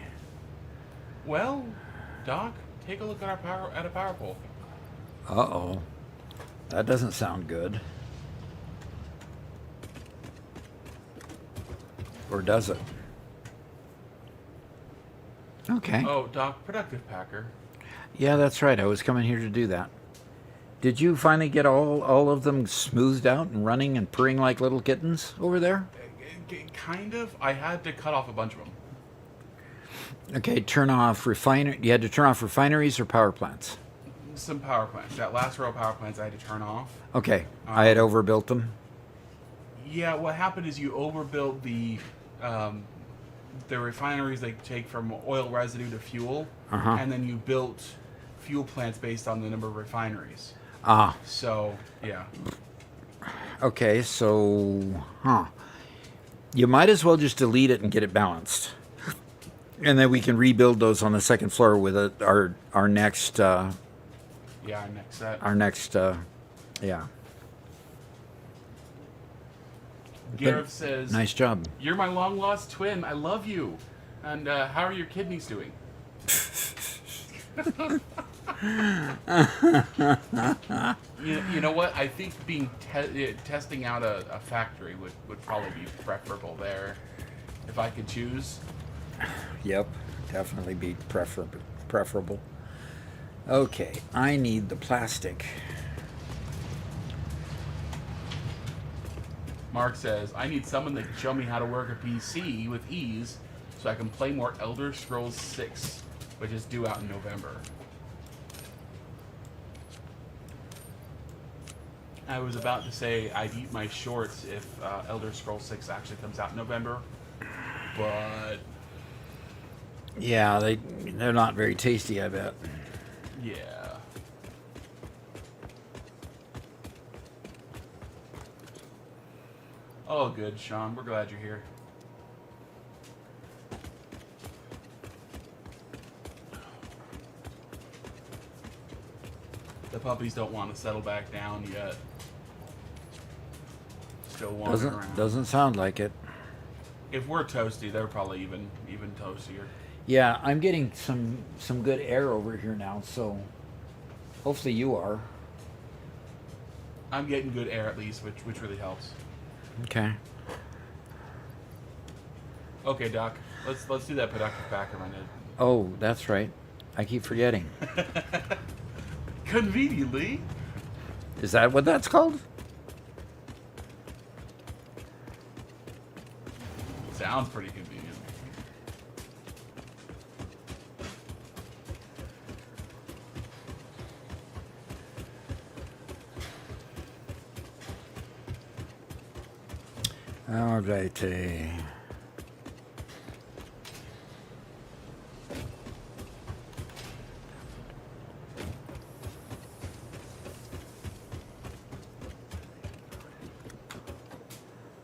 Well, Doc, take a look at a power pole. Uh-oh. That doesn't sound good. Or does it? Okay. Oh, Doc, productive packer. Yeah, that's right. I was coming here to do that. Did you finally get all of them smoothed out and running and purring like little kittens over there? Kind of. I had to cut off a bunch of them. Okay, turn off You had to turn off refineries or power plants? Some power plants. That last row of power plants I had to turn off. Okay, I had overbuilt them. Yeah, what happened is you overbuilt the refineries they take from oil residue to fuel, and then you built fuel plants based on the number of refineries. Ah, So, yeah. okay, so, you might as well just delete it and get it balanced. And then we can rebuild those on the second floor with our next, Yeah, next set. yeah. Gareth says, Nice job. "You're my long-lost twin. I love you. And how are your kidneys doing?" You know what? I think testing out a factory would probably be preferable there, if I could choose. Yep, definitely be preferable. Okay, I need the plastic. Mark says, "I need someone that can show me how to work a PC with ease so I can play more Elder Scrolls 6, which is due out in November." I was about to say I'd eat my shorts if Elder Scrolls 6 actually comes out in November, but Yeah, they're not very tasty, I bet. yeah. Oh, good, Sean. We're glad you're here. The puppies don't want to settle back down yet. Still wandering around. Doesn't sound like it. If we're toasty, they're probably even toastier. Yeah, I'm getting some good air over here now, so hopefully you are. I'm getting good air at least, which really helps. Okay. Okay, Doc. Let's do that productive backer minute. Oh, that's right. I keep forgetting. Conveniently. Is that what that's called? Sounds pretty convenient. All righty.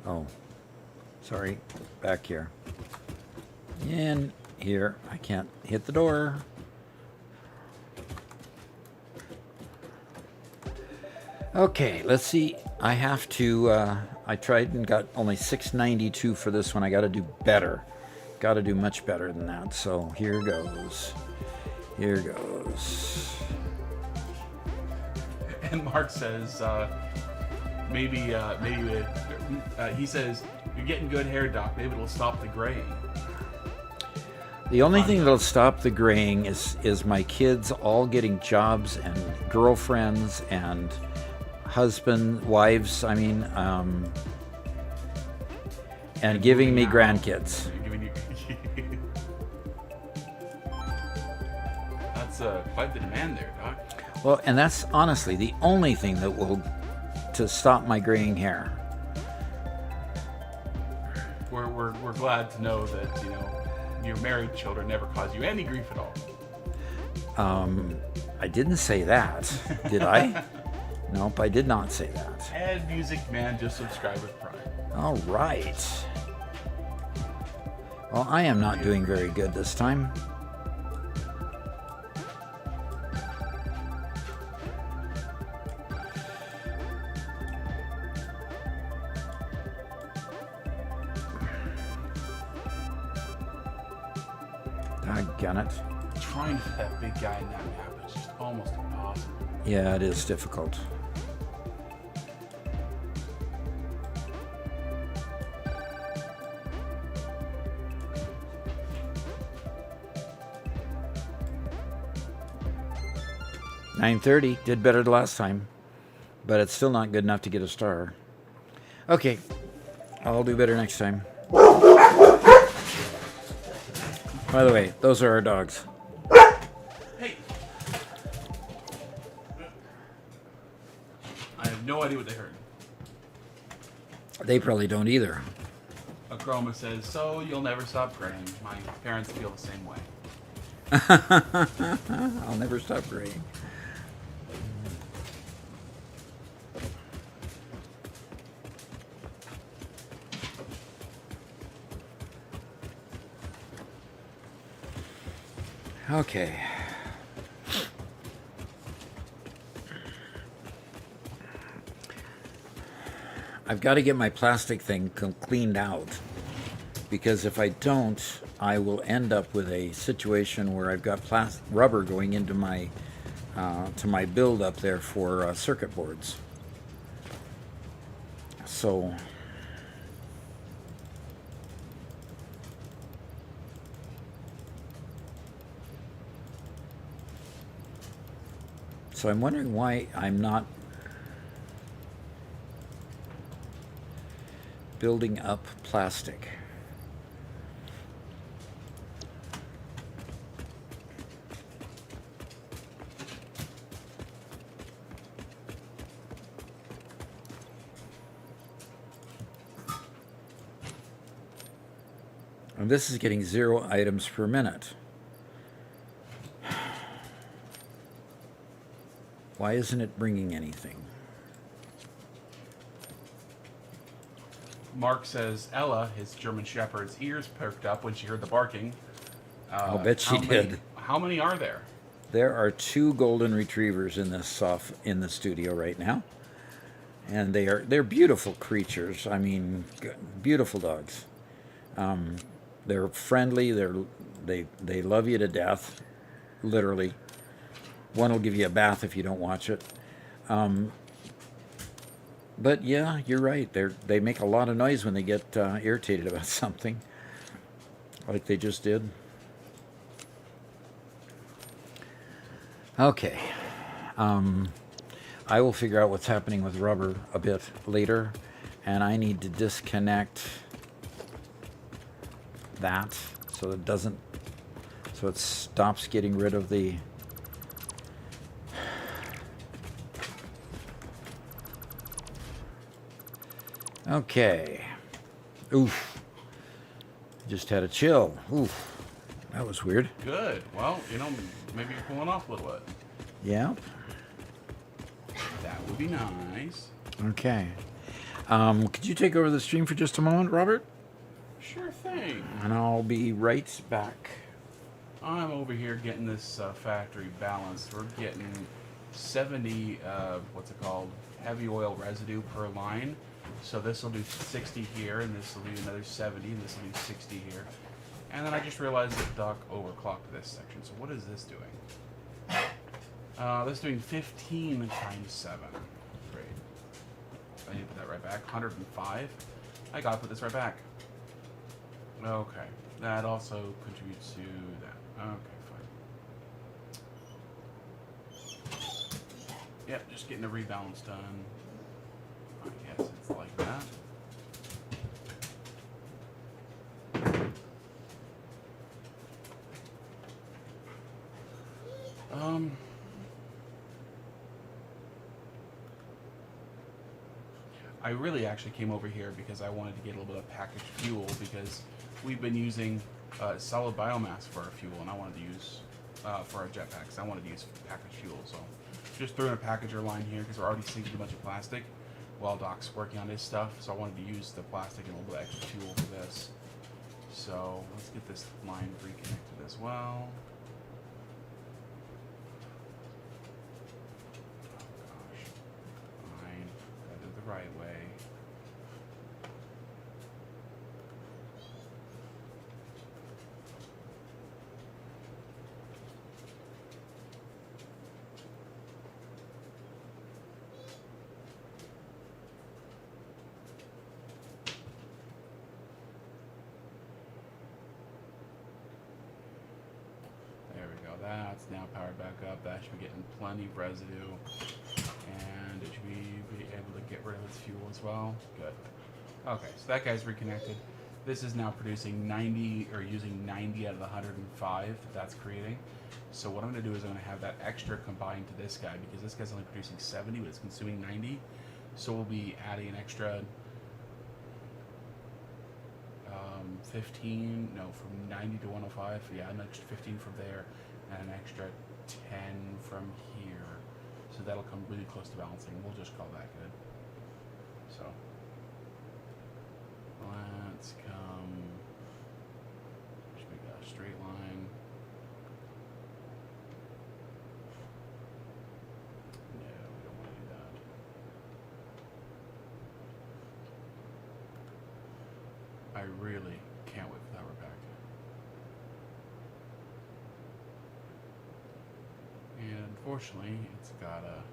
Oh, sorry. Back here. In here. I can't hit the door. Okay, let's see. I have to, I tried and got only 692 for this one. I got to do better. Got to do much better than that. So here goes. Here goes. And Mark says, maybe he says, "You're getting good hair, Doc. Maybe it'll stop the graying." The only thing that'll stop the graying is my kids all getting jobs and girlfriends and wives. I mean, and giving me grandkids. That's quite the demand there, Doc. Well, and that's honestly the only thing that will to stop my graying hair. We're glad to know that, you know, your married children never cause you any grief at all. I didn't say that, did I? Nope, I did not say that. And Music Man just subscribed with Prime. All right. Well, I am not doing very good this time. Doggone it. Trying to fit that big guy in that map is just almost impossible. Yeah, it is difficult. $9.30, did better the last time, but it's still not good enough to get a star. Okay, I'll do better next time. By the way, those are our dogs. Hey! I have no idea what they heard. They probably don't either. Achroma says, so you'll never stop graying. My parents feel the same way. I'll never stop graying. Okay. I've got to get my plastic thing cleaned out, because if I don't, I will end up with a situation where I've got rubber going into my to my build up there for circuit boards. So I'm wondering why I'm not building up plastic. And this is getting 0 items per minute. Why isn't it bringing anything? Mark says Ella, his German Shepherd's ears perked up when she heard the barking. I'll bet she did. How many are there? There are 2 golden retrievers in the studio right now, and they're beautiful creatures. I mean, beautiful dogs. They're friendly. They love you to death, literally. One will give you a bath if you don't watch it. But yeah, you're right. They make a lot of noise when they get irritated about something, like they just did. Okay. I will figure out what's happening with rubber a bit later, and I need to disconnect that so it stops getting rid of the Okay. Oof. Just had a chill. Oof. That was weird. Good. Well, you know, maybe you're cooling off a little bit. Yeah. That would be nice. Okay. Could you take over the stream for just a moment, Robert? Sure thing. And I'll be right back. I'm over here getting this factory balanced. We're getting 70, what's it called, heavy oil residue per line. So this will do 60 here, and this will do another 70, and this will do 60 here. And then I just realized that Doc overclocked this section. So what is this doing? This is doing 15 times 7. Great. I need to put that right back. 105. I gotta put this right back. Okay. That also contributes to that. Okay, fine. Yep, just getting a rebalance done. I guess it's like that. I really actually came over here because I wanted to get a little bit of packaged fuel because we've been using solid biomass for our fuel, and I wanted to use for our jetpacks. I wanted to use packaged fuel, so just threw in a packager line here because we're already sinking a bunch of plastic while Doc's working on his stuff. So I wanted to use the plastic and a little bit of extra fuel for this. So let's get this line reconnected as well. The right way. There we go. That's now powered back up. That should be getting plenty of residue. And it should be able to get rid of its fuel as well. Good. Okay, so that guy's reconnected. This is now producing 90, or using 90 out of the 105 that that's creating. So what I'm going to do is I'm going to have that extra combined to this guy, because this guy's only producing 70, but it's consuming 90. So we'll be adding an extra 15, no, from 90 to 105. Yeah, an extra 15 from there, and an extra 10 from here. So that'll come really close to balancing. We'll just call that good. So let's come, just make a straight line. No, we don't want to do that. I really can't wait for that repack. And unfortunately, it's gotta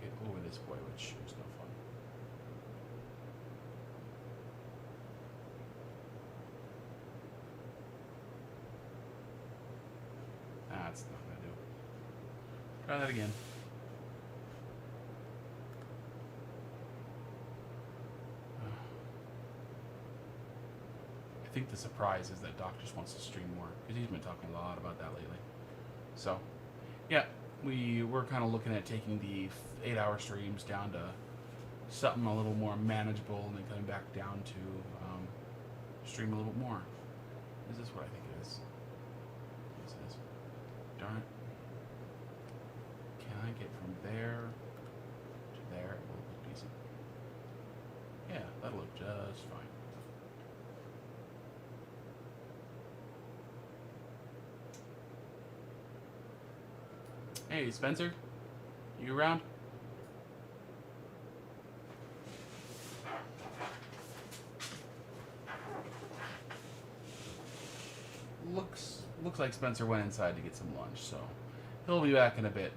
get over this boy, which is no fun. That's not gonna do it. Try that again. I think the surprise is that Doc just wants to stream more, because he's been talking a lot about that lately. So, yeah, we're kind of looking at taking the 8-hour streams down to something a little more manageable, and then coming back down to stream a little bit more. Is this what I think it is? Yes, it is. Darn it. Can I get from there to there? It will look decent. Yeah, that'll look just fine. Hey, Spencer, you around? Looks like Spencer went inside to get some lunch, so he'll be back in a bit.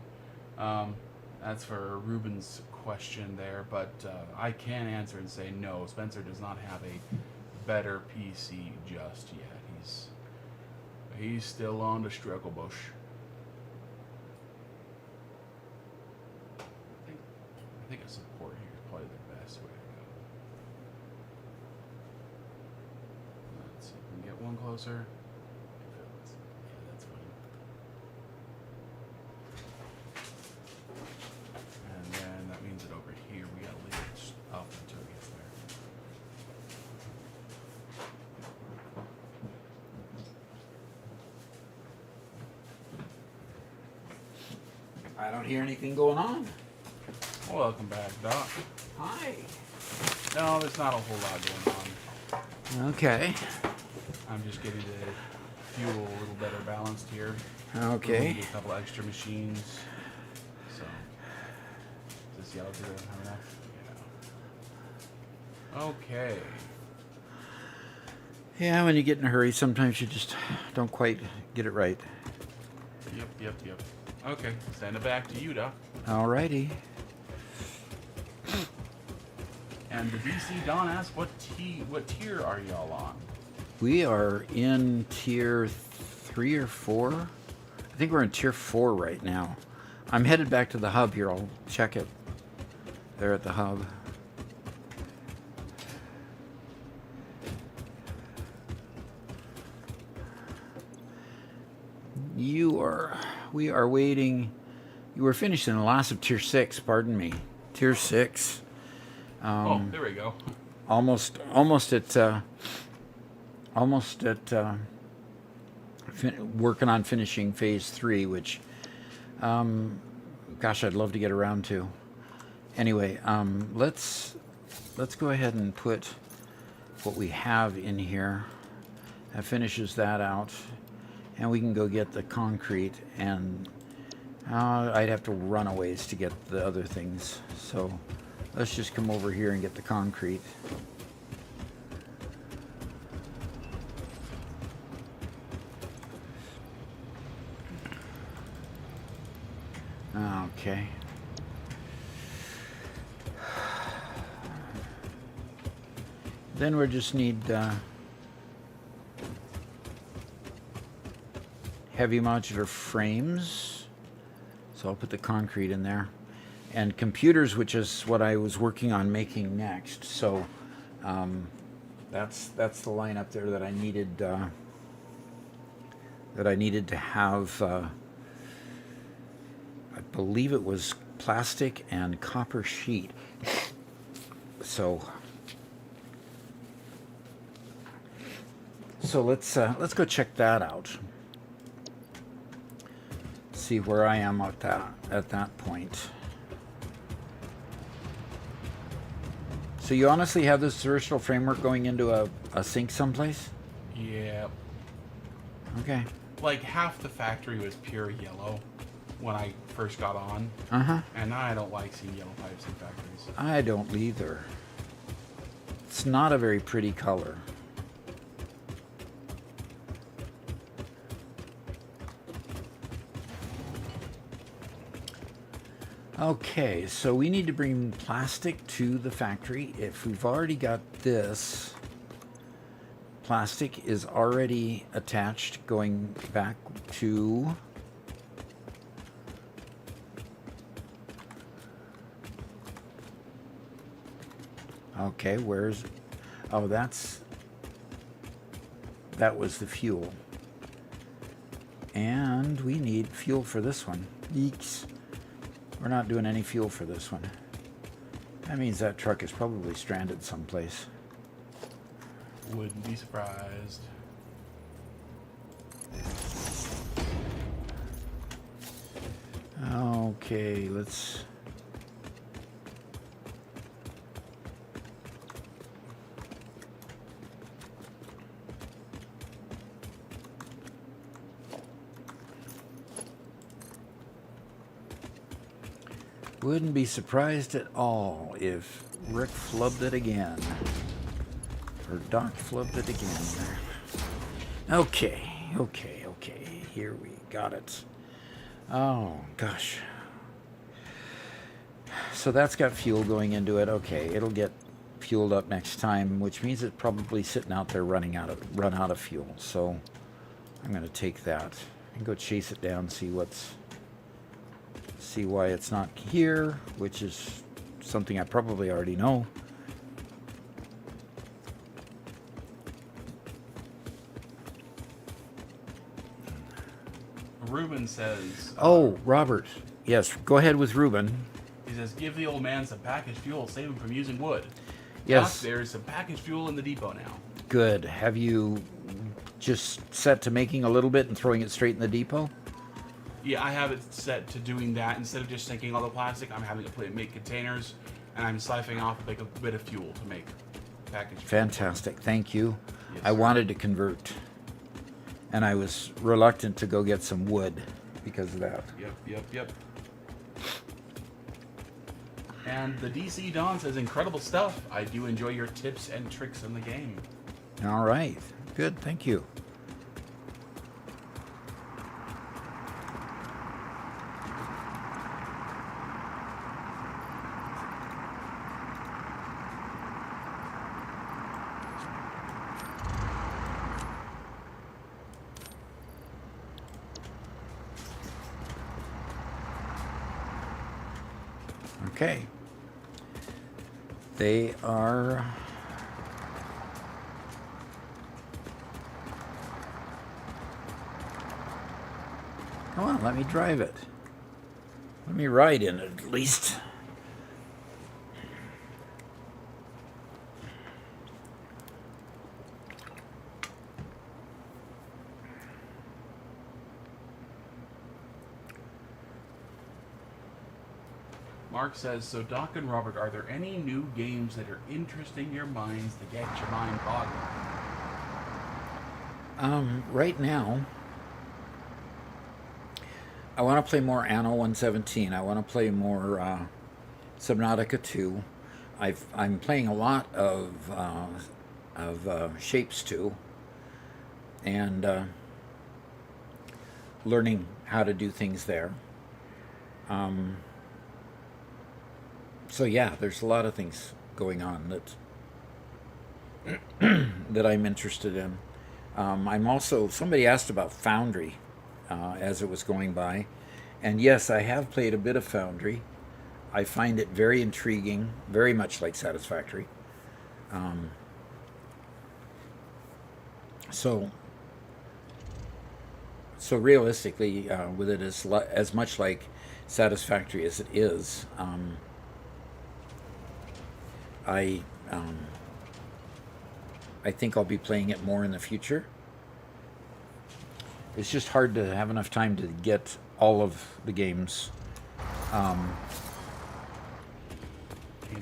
That's for Ruben's question there, but I can answer and say no. Spencer does not have a better PC just yet. He's still on the struggle bush. I think a support here is probably the best way to go. Let's see if we can get one closer. Yeah, that's fine. And then that means that over here we gotta leave it up until it gets there. I don't hear anything going on. Welcome back, Doc. Hi. No, there's not a whole lot going on. Okay. I'm just getting the fuel a little better balanced here. Okay. A couple extra machines. So, is this yellow today? Have enough? Yeah. Okay. Yeah, when you get in a hurry, sometimes you just don't quite get it right. Yep. Okay, send it back to you, Doc. Alrighty. And the BC Don asks, what tier are y'all on? We are in tier 3 or 4. I think we're in tier 4 right now. I'm headed back to the hub here. I'll check it. There at the hub. We are waiting. You were finished in the last of tier 6, pardon me. Tier 6. Oh, there we go. Almost at working on finishing phase 3, which, gosh, I'd love to get around to. Anyway, let's go ahead and put what we have in here. That finishes that out, and we can go get the concrete. And I'd have to run a ways to get the other things, so let's just come over here and get the concrete. Okay. Then we just need heavy modular frames. So I'll put the concrete in there. And computers, which is what I was working on making next. So that's the line up there that I needed to have. I believe it was plastic and copper sheet. So let's go check that out. See where I am at that point. So you honestly have this versatile framework going into a sink someplace? Yeah. Okay. Like half the factory was pure yellow when I first got on. Uh-huh. And now I don't like seeing yellow pipes in factories. I don't either. It's not a very pretty color. Okay, so we need to bring plastic to the factory. If we've already got this, plastic is already attached going back to... Okay, where's... Oh, that was the fuel. And we need fuel for this one. Yeeks. We're not doing any fuel for this one. That means that truck is probably stranded someplace. Wouldn't be surprised. Okay, let's... Wouldn't be surprised at all if Rick flubbed it again. Or Doc flubbed it again. Okay. Here we got it. Oh, gosh. So that's got fuel going into it. Okay, it'll get fueled up next time, which means it's probably sitting out there run out of fuel. So I'm going to take that and go chase it down, see why it's not here, which is something I probably already know. Ruben says... Oh, Robert. Yes, go ahead with Ruben. He says, give the old man some packaged fuel, save him from using wood. Yes. Doc, there's some packaged fuel in the depot now. Good. Have you just set to making a little bit and throwing it straight in the depot? Yeah, I have it set to doing that. Instead of just sinking all the plastic, I'm having it make containers, and I'm siphoning off like a bit of fuel to make packaged fuel. Fantastic. Thank you. Yes, I wanted to convert, and I was reluctant to go get some wood because of that. Yep. And the DC Don says, incredible stuff. I do enjoy your tips and tricks in the game. All right. Good. Thank you. Okay. They are... Come on, let me drive it. Let me ride in it at least. Mark says, so Doc and Robert, are there any new games that are interesting your minds to get your mind boggling? Right now, I want to play more Anno 117. I want to play more Subnautica 2. I'm playing a lot of Shapes 2 and learning how to do things there. So yeah, there's a lot of things going on that that I'm interested in. I'm also, somebody asked about Foundry as it was going by, and yes, I have played a bit of Foundry. I find it very intriguing, very much like Satisfactory. So realistically, with it as much like Satisfactory as it is, I think I'll be playing it more in the future. It's just hard to have enough time to get all of the games. Ain't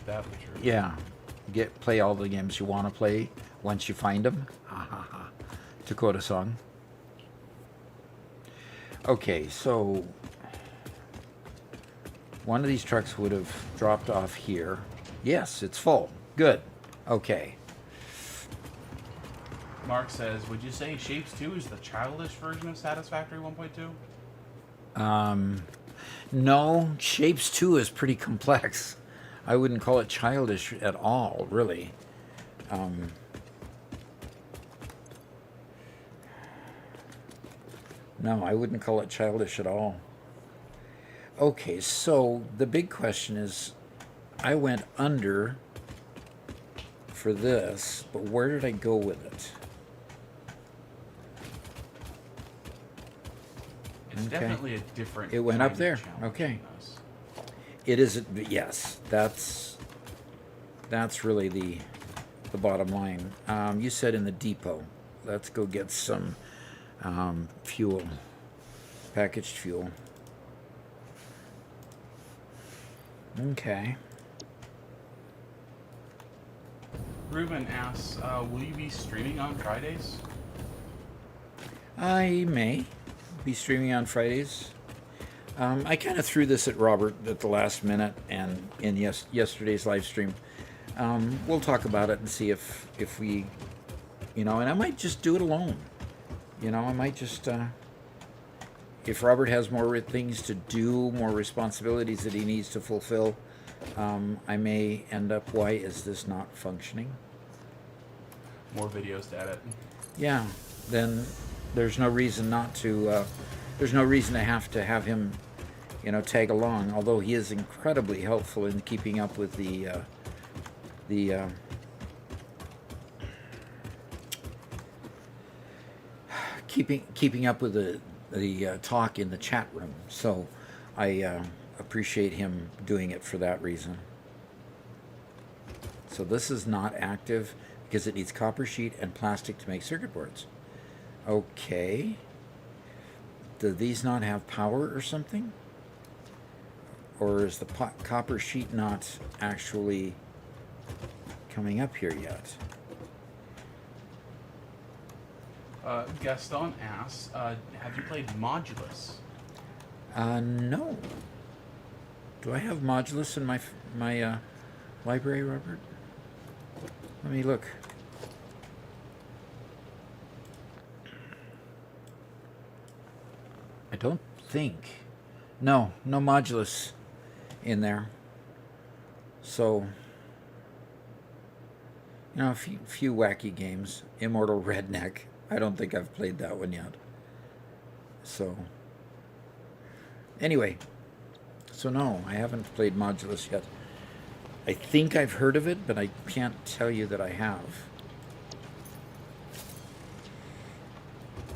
that the truth? Yeah, play all the games you want to play once you find them. Dakota song. Okay, so one of these trucks would have dropped off here. Yes, it's full. Good. Okay. Mark says, would you say Shapes 2 is the childish version of Satisfactory 1.2? No, Shapes 2 is pretty complex. I wouldn't call it childish at all, really. No, I wouldn't call it childish at all. Okay, so the big question is, I went under for this, but where did I go with it? It's definitely a different. It went up kind there. of challenge Okay. than us. It is, yes, that's really the bottom line. You said in the depot. Let's go get some fuel, packaged fuel. Okay. Ruben asks, will you be streaming on Fridays? I may be streaming on Fridays. I kind of threw this at Robert at the last minute and in yesterday's live stream. We'll talk about it and see if we, and I might just do it alone. I might just, if Robert has more things to do, more responsibilities that he needs to fulfill, I may end up, why is this not functioning? More videos to edit. Yeah, then there's no reason not to, there's no reason to have him, tag along, although he is incredibly helpful in keeping up with the keeping up with the talk in the chat room. So I appreciate him doing it for that reason. So this is not active because it needs copper sheet and plastic to make circuit boards. Okay. Do these not have power or something? Or is the copper sheet not actually coming up here yet? Gaston asks, have you played Modulus? No. Do I have Modulus in my library, Robert? Let me look. I don't think. No Modulus in there. So, a few wacky games. Immortal Redneck. I don't think I've played that one yet. So, anyway, So no, I haven't played Modulus yet. I think I've heard of it, but I can't tell you that I have.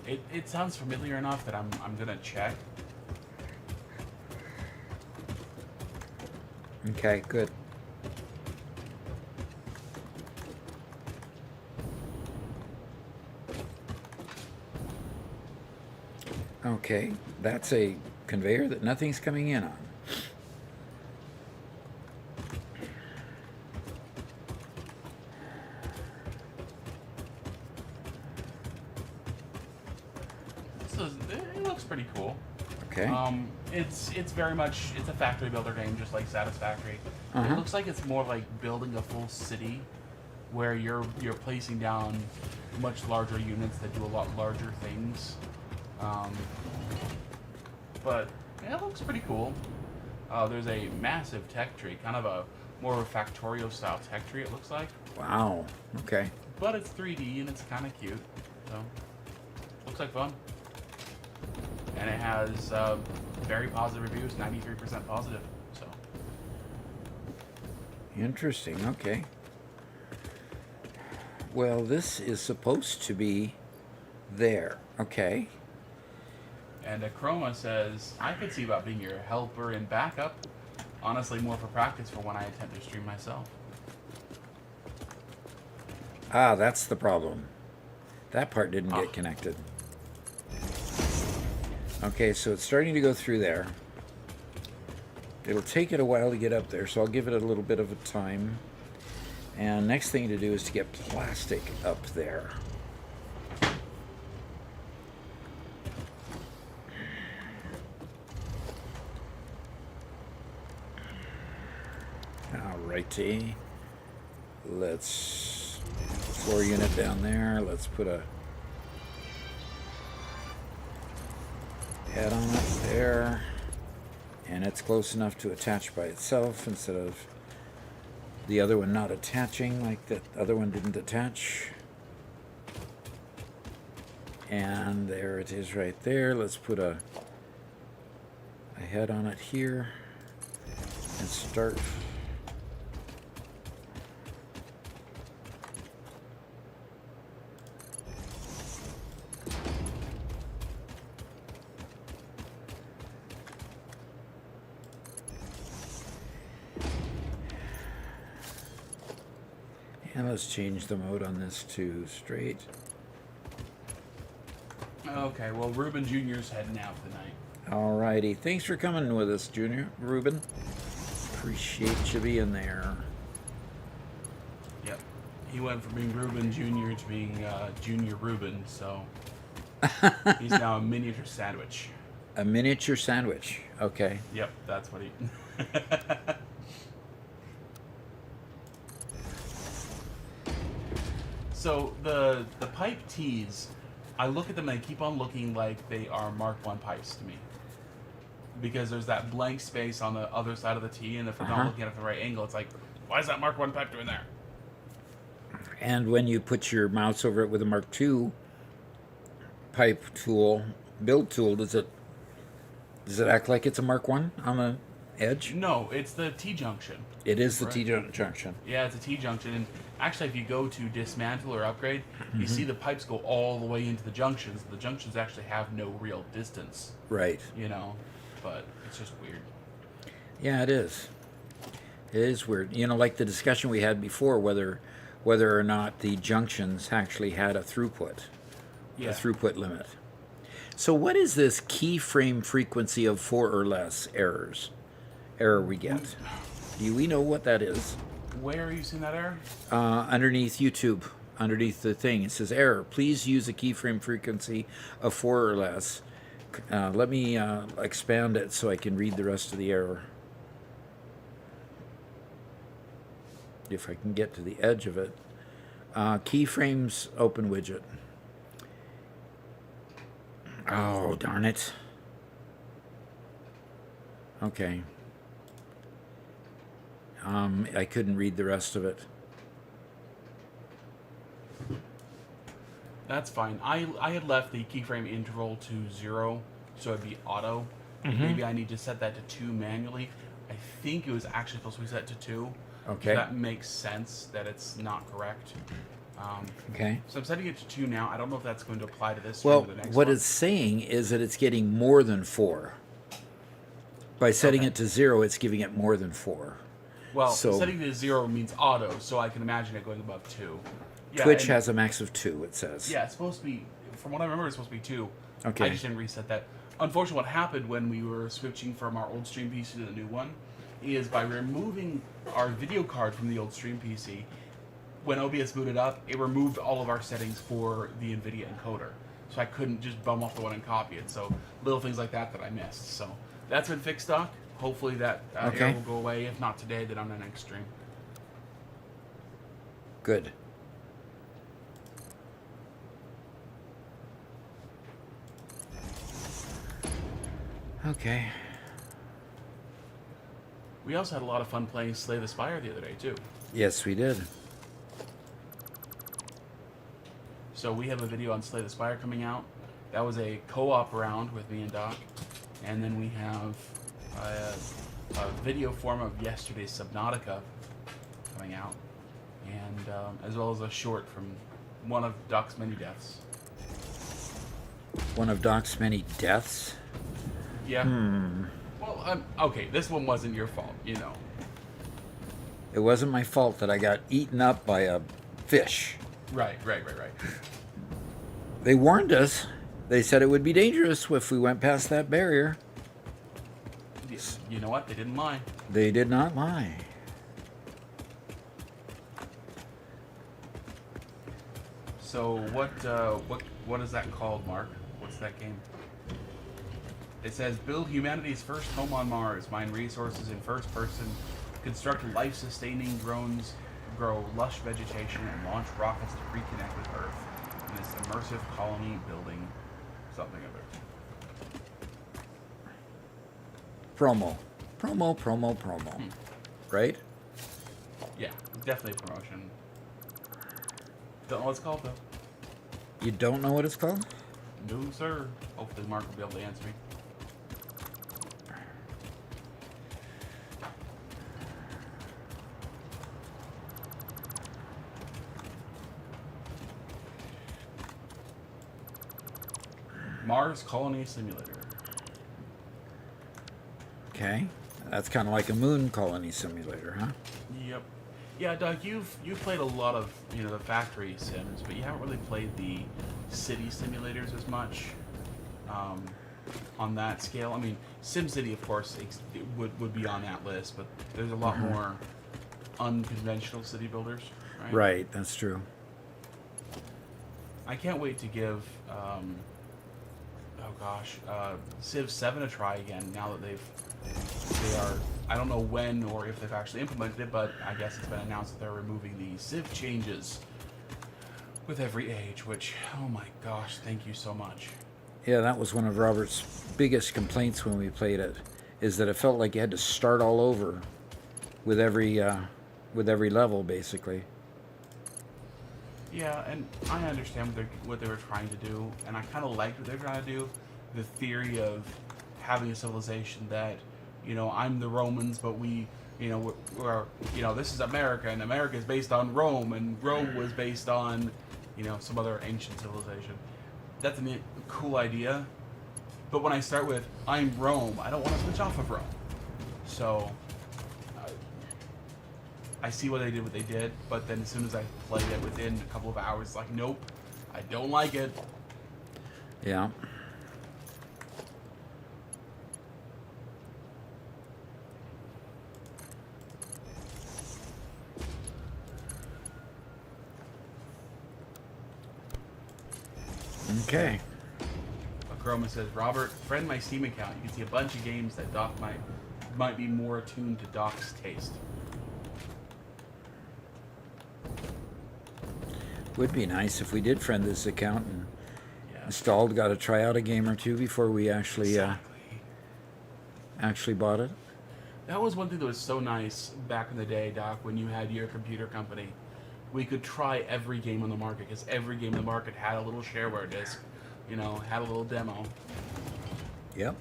It sounds familiar enough that I'm gonna check. Okay, good. Okay, that's a conveyor that nothing's coming in on. It looks pretty cool. Okay. It's very much, it's a factory builder game, just like Satisfactory. Uh-huh. It looks like it's more like building a full city, where you're placing down much larger units that do a lot larger things. But yeah, it looks pretty cool. There's a massive tech tree, kind of a more of a Factorio style tech tree. It looks like, Wow. Okay. but it's 3D and it's kind of cute. So looks like fun. And it has very positive reviews, 93% positive. So Interesting. Okay. Well, this is supposed to be there. Okay. and Chroma says, I could see about being your helper and backup. Honestly, more for practice for when I attempt to stream myself. Ah, that's the problem. That part didn't get connected. Okay, so it's starting to go through there. It'll take it a while to get up there, so I'll give it a little bit of a time. And next thing to do is to get plastic up there. Alrighty. Let's floor unit down there. Let's put a head on it there. And it's close enough to attach by itself instead of the other one not attaching like that other one didn't attach. And there it is right there. Let's put a head on it here and start. And let's change the mode on this to straight. Okay, well, Ruben Jr.'s heading out tonight. Alrighty, thanks for coming with us, Ruben. Appreciate you being there. Yep. He went from being Ruben Jr. to being Junior Ruben, so he's now a miniature sandwich. A miniature sandwich. Okay. Yep, that's what he... So the pipe T's, I look at them and they keep on looking like they are Mark I pipes to me. Because there's that blank space on the other side of the T, and if I'm not looking at it at the right angle, it's like, why is that Mark I pipe doing there? And when you put your mouse over it with a Mark II pipe tool, build tool, does it act like it's a Mark I on the edge? No, it's the T-junction. It is the Right. T-junction. Yeah, it's a T-junction, and actually if you go to dismantle or upgrade, you see the pipes go all the way into the junctions. The junctions actually have no real distance, Right. you know, but it's just weird. Yeah, it is. It is weird. You know, like the discussion we had before, whether or not the junctions actually had a throughput limit. So what is this keyframe frequency of 4 or less error we get? Do we know what that is? Where are you seeing that error? Underneath YouTube, underneath the thing, it says error. Please use a keyframe frequency of 4 or less. Let me expand it so I can read the rest of the error. If I can get to the edge of it. Keyframes open widget. Oh, darn it. Okay. I couldn't read the rest of it. That's fine. I had left the keyframe interval to 0, so it'd be auto. maybe I need to set that to 2 manually. I think it was actually supposed to be set to 2. Okay. So that makes sense that it's not correct. Okay. So I'm setting it to 2 now. I don't know if that's going to apply to this stream Well, or the next what one. it's saying is that it's getting more than 4. By setting it to 0, it's giving it more than 4. Well, so- setting it to 0 means auto, so I can imagine it going above 2. Yeah, Twitch and- has a max of 2, it says. Yeah, it's supposed to be, from what I remember, it's supposed to be 2. Okay. I just didn't reset that. Unfortunately, what happened when we were switching from our old stream PC to the new one is by removing our video card from the old stream PC, when OBS booted up, it removed all of our settings for the NVIDIA encoder. So I couldn't just bum off the one and copy it. So little things like that I missed. So that's been fixed, Doc. Hopefully that error will go away. If not today, then on the next stream. Good. Okay. We also had a lot of fun playing Slay the Spire the other day, too. Yes, we did. So we have a video on Slay the Spire coming out. That was a co-op round with me and Doc. And then we have a video form of yesterday's Subnautica coming out. And as well as a short from one of Doc's many deaths. One of Doc's many deaths? Yeah. Well, okay, this one wasn't your fault, you know. It wasn't my fault that I got eaten up by a fish. Right. They warned us. They said it would be dangerous if we went past that barrier. You know what? They didn't lie. They did not lie. So what is that called, Mark? What's that game? It says build humanity's first home on Mars, mine resources in first person, construct life-sustaining drones, grow lush vegetation, and launch rockets to reconnect with Earth in this immersive colony building something of it. Promo. Right? Yeah, definitely a promotion. Don't know what it's called though. You don't know what it's called? No, sir. Hopefully Mark will be able to answer me. Mars Colony Simulator. Okay. That's kind of like a moon colony simulator, huh? Yep. Yeah, Doug, you've played a lot of the factory sims, but you haven't really played the city simulators as much. On that scale, I mean, SimCity, of course, it would be on that list, but there's a lot more unconventional city builders, right? Right, that's true. I can't wait to give, Civ 7 a try again now that they are, I don't know when or if they've actually implemented it, but I guess it's been announced that they're removing the Civ changes with every age, which, oh my gosh, thank you so much. Yeah, that was one of Robert's biggest complaints when we played it, is that it felt like you had to start all over with every level, basically. Yeah, and I understand what they were trying to do, and I kind of liked what they're trying to do. The theory of having a civilization that, I'm the Romans, but we're this is America, and America is based on Rome, and Rome was based on, some other ancient civilization. That's a cool idea, but when I start with, I'm Rome, I don't want to switch off of Rome. So, I see what they did, but then as soon as I played it within a couple of hours, it's like, nope, I don't like it. Yeah. Okay. Chroma says, Robert, friend my Steam account. You can see a bunch of games that Doc might be more attuned to Doc's taste. Would be nice if we did friend this account and installed, got to try out a game or two before we actually bought it. That was one thing that was so nice back in the day, Doc, when you had your computer company. We could try every game on the market, because every game on the market had a little shareware disc, had a little demo. Yep.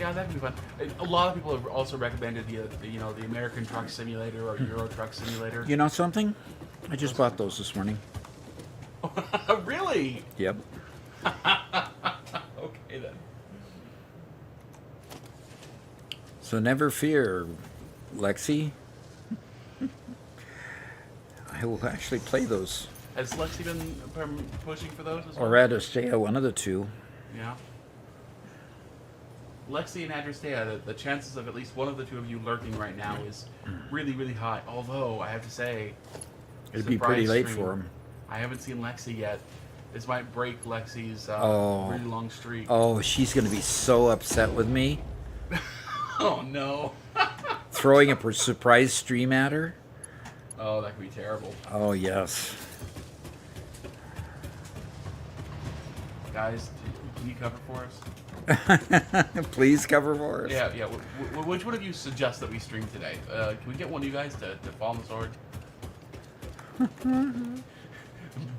Yeah, that'd be fun. A lot of people have also recommended the American Truck Simulator or Euro Truck Simulator. You know something? I just bought those this morning. Really? Yep. Okay then. So never fear, Lexi. I will actually play those. Has Lexi been pushing for those as well? Or Adestea, one of the two. Yeah. Lexi and Adrestea, the chances of at least one of the two of you lurking right now is really, really high. Although, I have to say... It'd be pretty late stream, for them. I haven't seen Lexi yet. This might break Lexi's really long streak. Oh, she's going to be so upset with me. Oh, no. Throwing a surprise stream at her. Oh, that could be terrible. Oh, yes. Guys, can you cover for us? Please cover for us. Yeah. Which one of you suggest that we stream today? Can we get one of you guys to fall on the sword?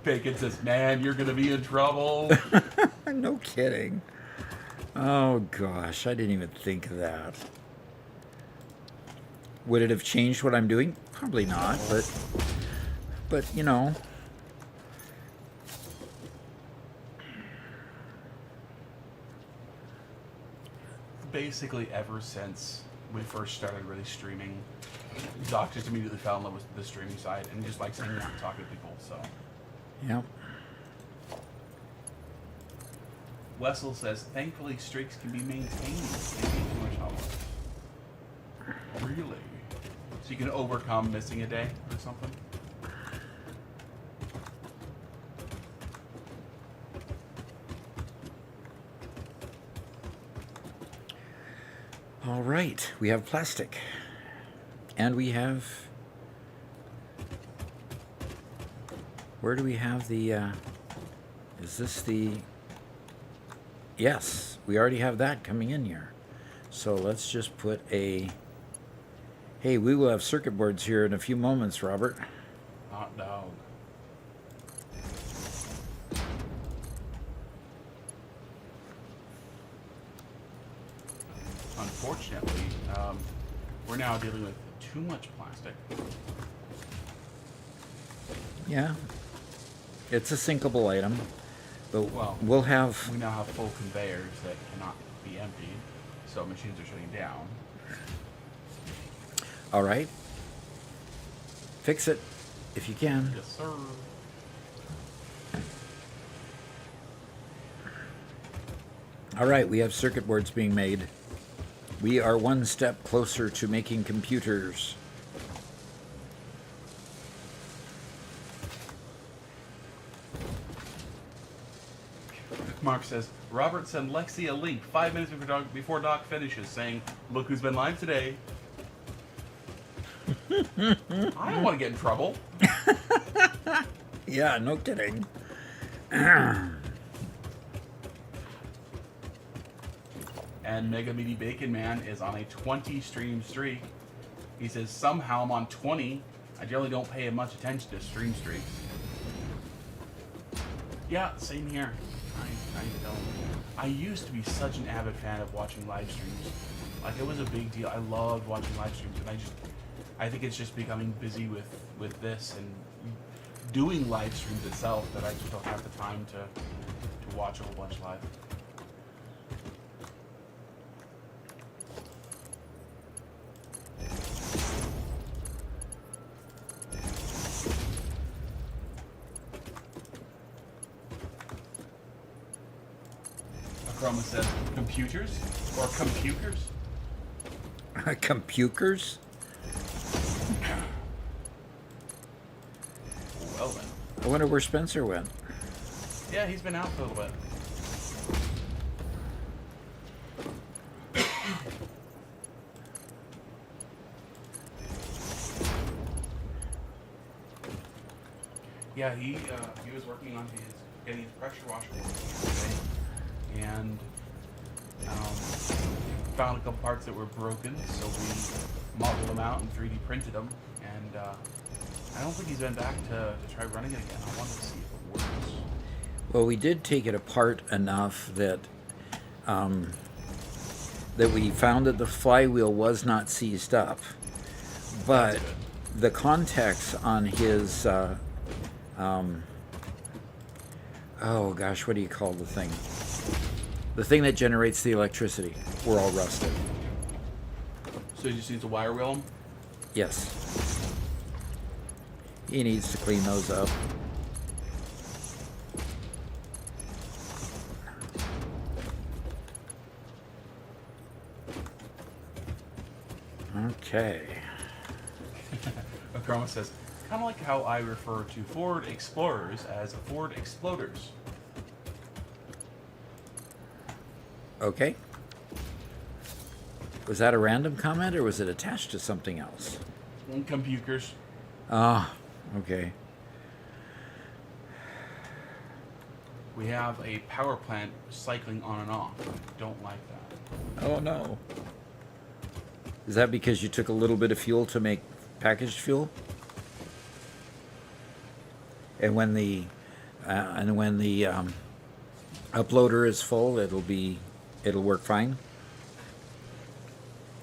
Bacon says, man, you're going to be in trouble. No kidding. Oh, gosh. I didn't even think of that. Would it have changed what I'm doing? Probably not, but you know. Basically, ever since we first started really streaming, Doc just immediately fell in love with the streaming side and just likes hanging out and talking to people, so. Yep. Wessel says, thankfully streaks can be maintained. Thank you too much help. Really? So you can overcome missing a day or something? All right. We have plastic. And we have... Where do we have the... Is this the... Yes. We already have that coming in here. So let's just put a... Hey, we will have circuit boards here in a few moments, Robert. Hot dog. Unfortunately, we're now dealing with too much plastic. Yeah. It's a sinkable item. But Well, we'll have... We now have full conveyors that cannot be emptied, so machines are shutting down. All right. Fix it if you can. Yes, sir. All right, we have circuit boards being made. We are one step closer to making computers. Mark says, Robert sent Lexi a link 5 minutes before Doc finishes, saying, look who's been live today. I don't want to get in trouble. Yeah, no kidding. And Mega Meaty Bacon Man is on a 20 stream streak. He says, somehow I'm on 20. I generally don't pay much attention to stream streaks. Yeah, same here. I don't. I used to be such an avid fan of watching live streams. Like, it was a big deal. I loved watching live streams, and I think it's just becoming busy with this and doing live streams itself that I just don't have the time to watch a whole bunch live. Chroma says computers or computers? Computers? Well then. I wonder where Spencer went. Yeah, he's been out for a little bit. Yeah, he was working on getting his pressure washer working today, and found a couple parts that were broken, so we modeled them out and 3D printed them, and I don't think he's been back to try running it again. I want to see if it works. Well, we did take it apart enough that that we found that the flywheel was not seized up, but the contacts on his oh gosh, what do you call the thing? The thing that generates the electricity were all rusted. So you just need to wire wheel them? Yes. He needs to clean those up. Okay. Akroma says, kind of like how I refer to Ford Explorers as Ford Exploders. Okay. Was that a random comment or was it attached to something else? Computers. Ah, okay. We have a power plant cycling on and off. Don't like that. Oh no. Is that because you took a little bit of fuel to make packaged fuel? And when the uploader is full, it'll work fine.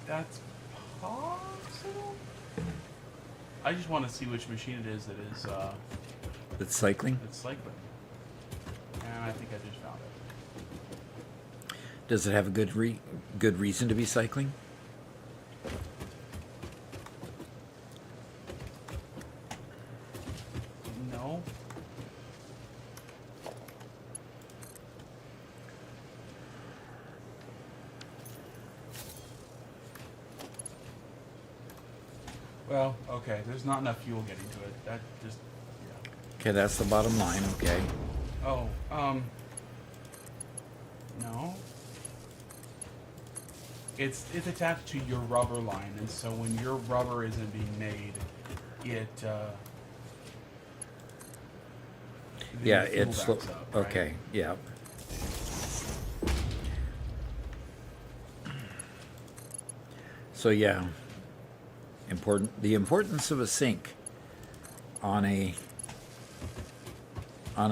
That's possible. I just want to see which machine it is that is It's cycling. that's cycling. And I think I just found it. Does it have a good reason to be cycling? No. Well, okay. There's not enough fuel getting to it. That just, yeah. Okay, that's the bottom line. Okay. Oh, no. It's attached to your rubber line, and so when your rubber isn't being made, it Yeah, the fuel it's backs up, right? okay. Yeah. So yeah, the importance of a sink on a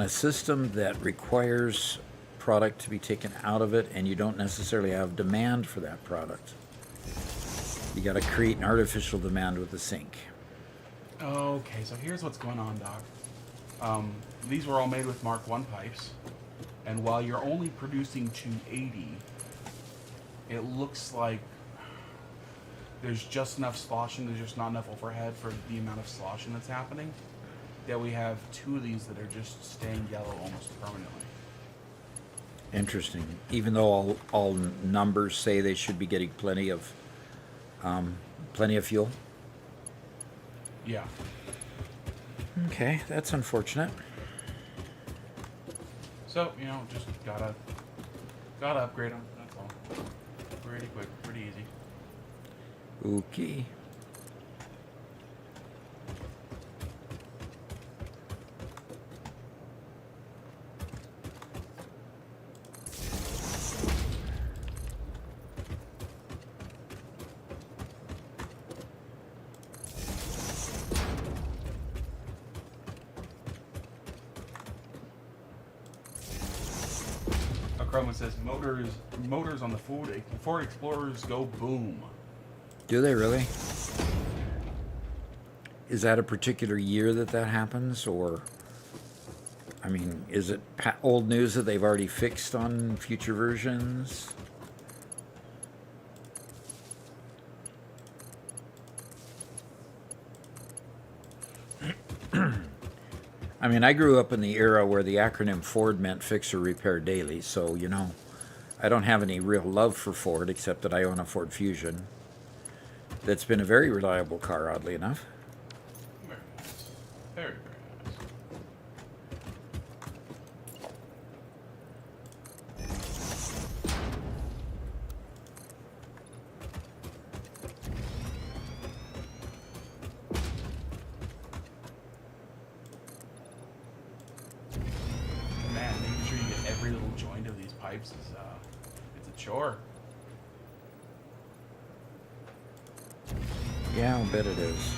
system that requires product to be taken out of it and you don't necessarily have demand for that product. You got to create an artificial demand with the sink. Okay, so here's what's going on, Doc. These were all made with Mark I pipes, and while you're only producing 280, it looks like there's just enough sloshing, there's just not enough overhead for the amount of sloshing that's happening, that we have 2 of these that are just staying yellow almost permanently. Interesting. Even though all numbers say they should be getting plenty of fuel. Yeah. Okay, that's unfortunate. So, just gotta upgrade them, that's all. Pretty quick, pretty easy. Okay. Chroma says motors on the Ford Explorers go boom. Do they really? Is that a particular year that happens, or I mean, is it old news that they've already fixed on future versions? I mean, I grew up in the era where the acronym Ford meant fix or repair daily, so, I don't have any real love for Ford, except that I own a Ford Fusion that's been a very reliable car, oddly enough. Very nice. Very, very nice. Man, making sure you get every little joint of these pipes is it's a chore. Yeah, I'll bet it is.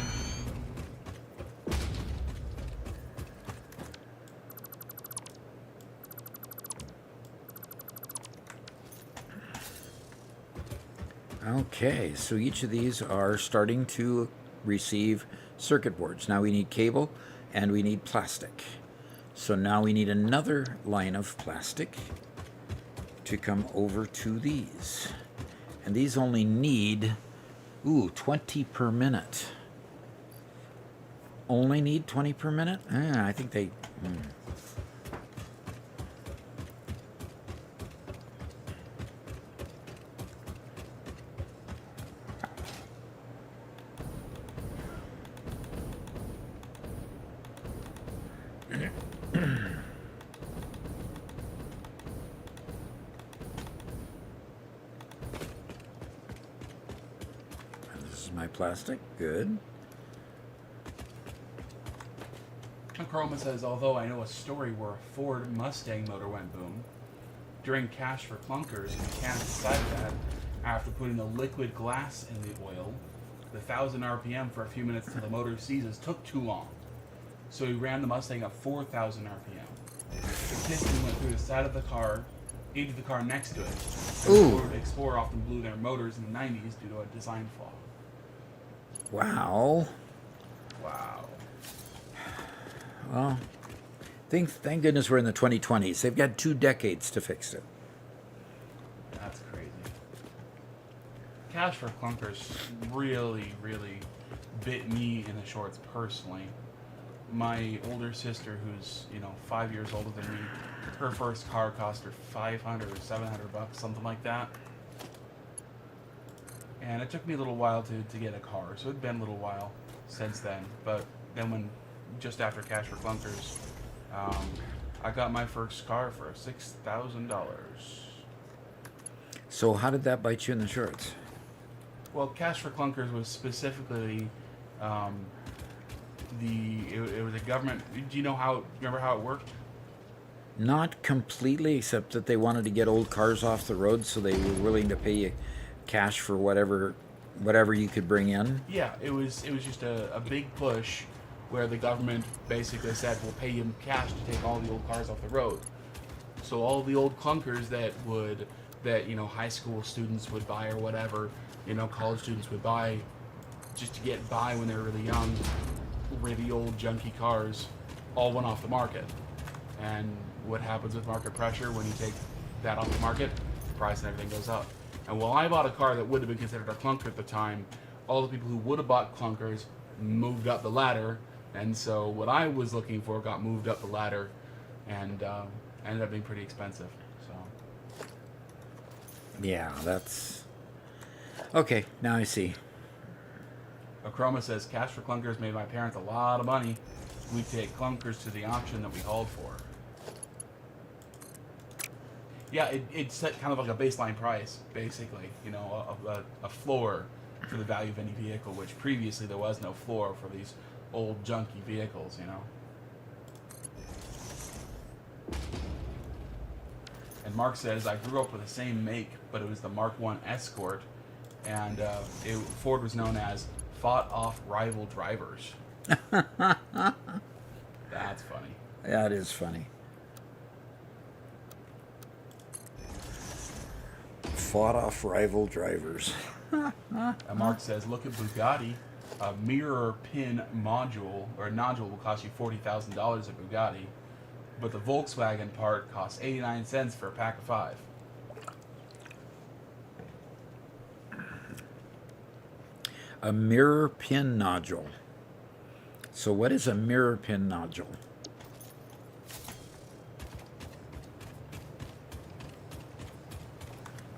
Okay, so each of these are starting to receive circuit boards. Now we need cable and we need plastic. So now we need another line of plastic to come over to these. And these only need, 20 per minute. Only need 20 per minute? I think they... This is my plastic. Good. Chroma says, although I know a story where a Ford Mustang motor went boom, during Cash for Clunkers, the mechanic decided that after putting the liquid glass in the oil, the 1,000 RPM for a few minutes till the motor seizes took too long. So he ran the Mustang at 4,000 RPM. The piston went through the side of the car, into the car next to it. Ford Explorer often blew their motors in the 90s due to a design flaw. Wow. Wow. Well, thank goodness we're in the 2020s. They've got 2 decades to fix it. That's crazy. Cash for Clunkers really, really bit me in the shorts personally. My older sister, who's 5 years older than me, her first car cost her $500 or $700, something like that. And it took me a little while to get a car, so it'd been a little while since then. But then just after Cash for Clunkers, I got my first car for $6,000. So how did that bite you in the shorts? Well, Cash for Clunkers was specifically it was a government. Do you remember how it worked? Not completely, except that they wanted to get old cars off the road, so they were willing to pay you cash for whatever you could bring in. Yeah, it was just a big push where the government basically said, we'll pay you cash to take all the old cars off the road. So all the old clunkers that high school students would buy or whatever, college students would buy just to get by when they were really young, really old junky cars, all went off the market. And what happens with market pressure when you take that off the market? The price and everything goes up. And while I bought a car that would have been considered a clunker at the time, all the people who would have bought clunkers moved up the ladder, and so what I was looking for got moved up the ladder, and ended up being pretty expensive. So yeah, that's okay. Now I see. Chroma says, Cash for Clunkers made my parents a lot of money. We take clunkers to the auction that we hauled for. Yeah, it set kind of like a baseline price, basically, a floor for the value of any vehicle, which previously there was no floor for these old junky vehicles, And Mark says, I grew up with the same make, but it was the Mark I Escort, and Ford was known as fought off rival drivers. That's funny. That is funny. Fought off rival drivers. And Mark says, look at Bugatti. A mirror pin module or nodule will cost you $40,000 at Bugatti, but the Volkswagen part costs 89 cents for a pack of 5. A mirror pin nodule. So what is a mirror pin nodule?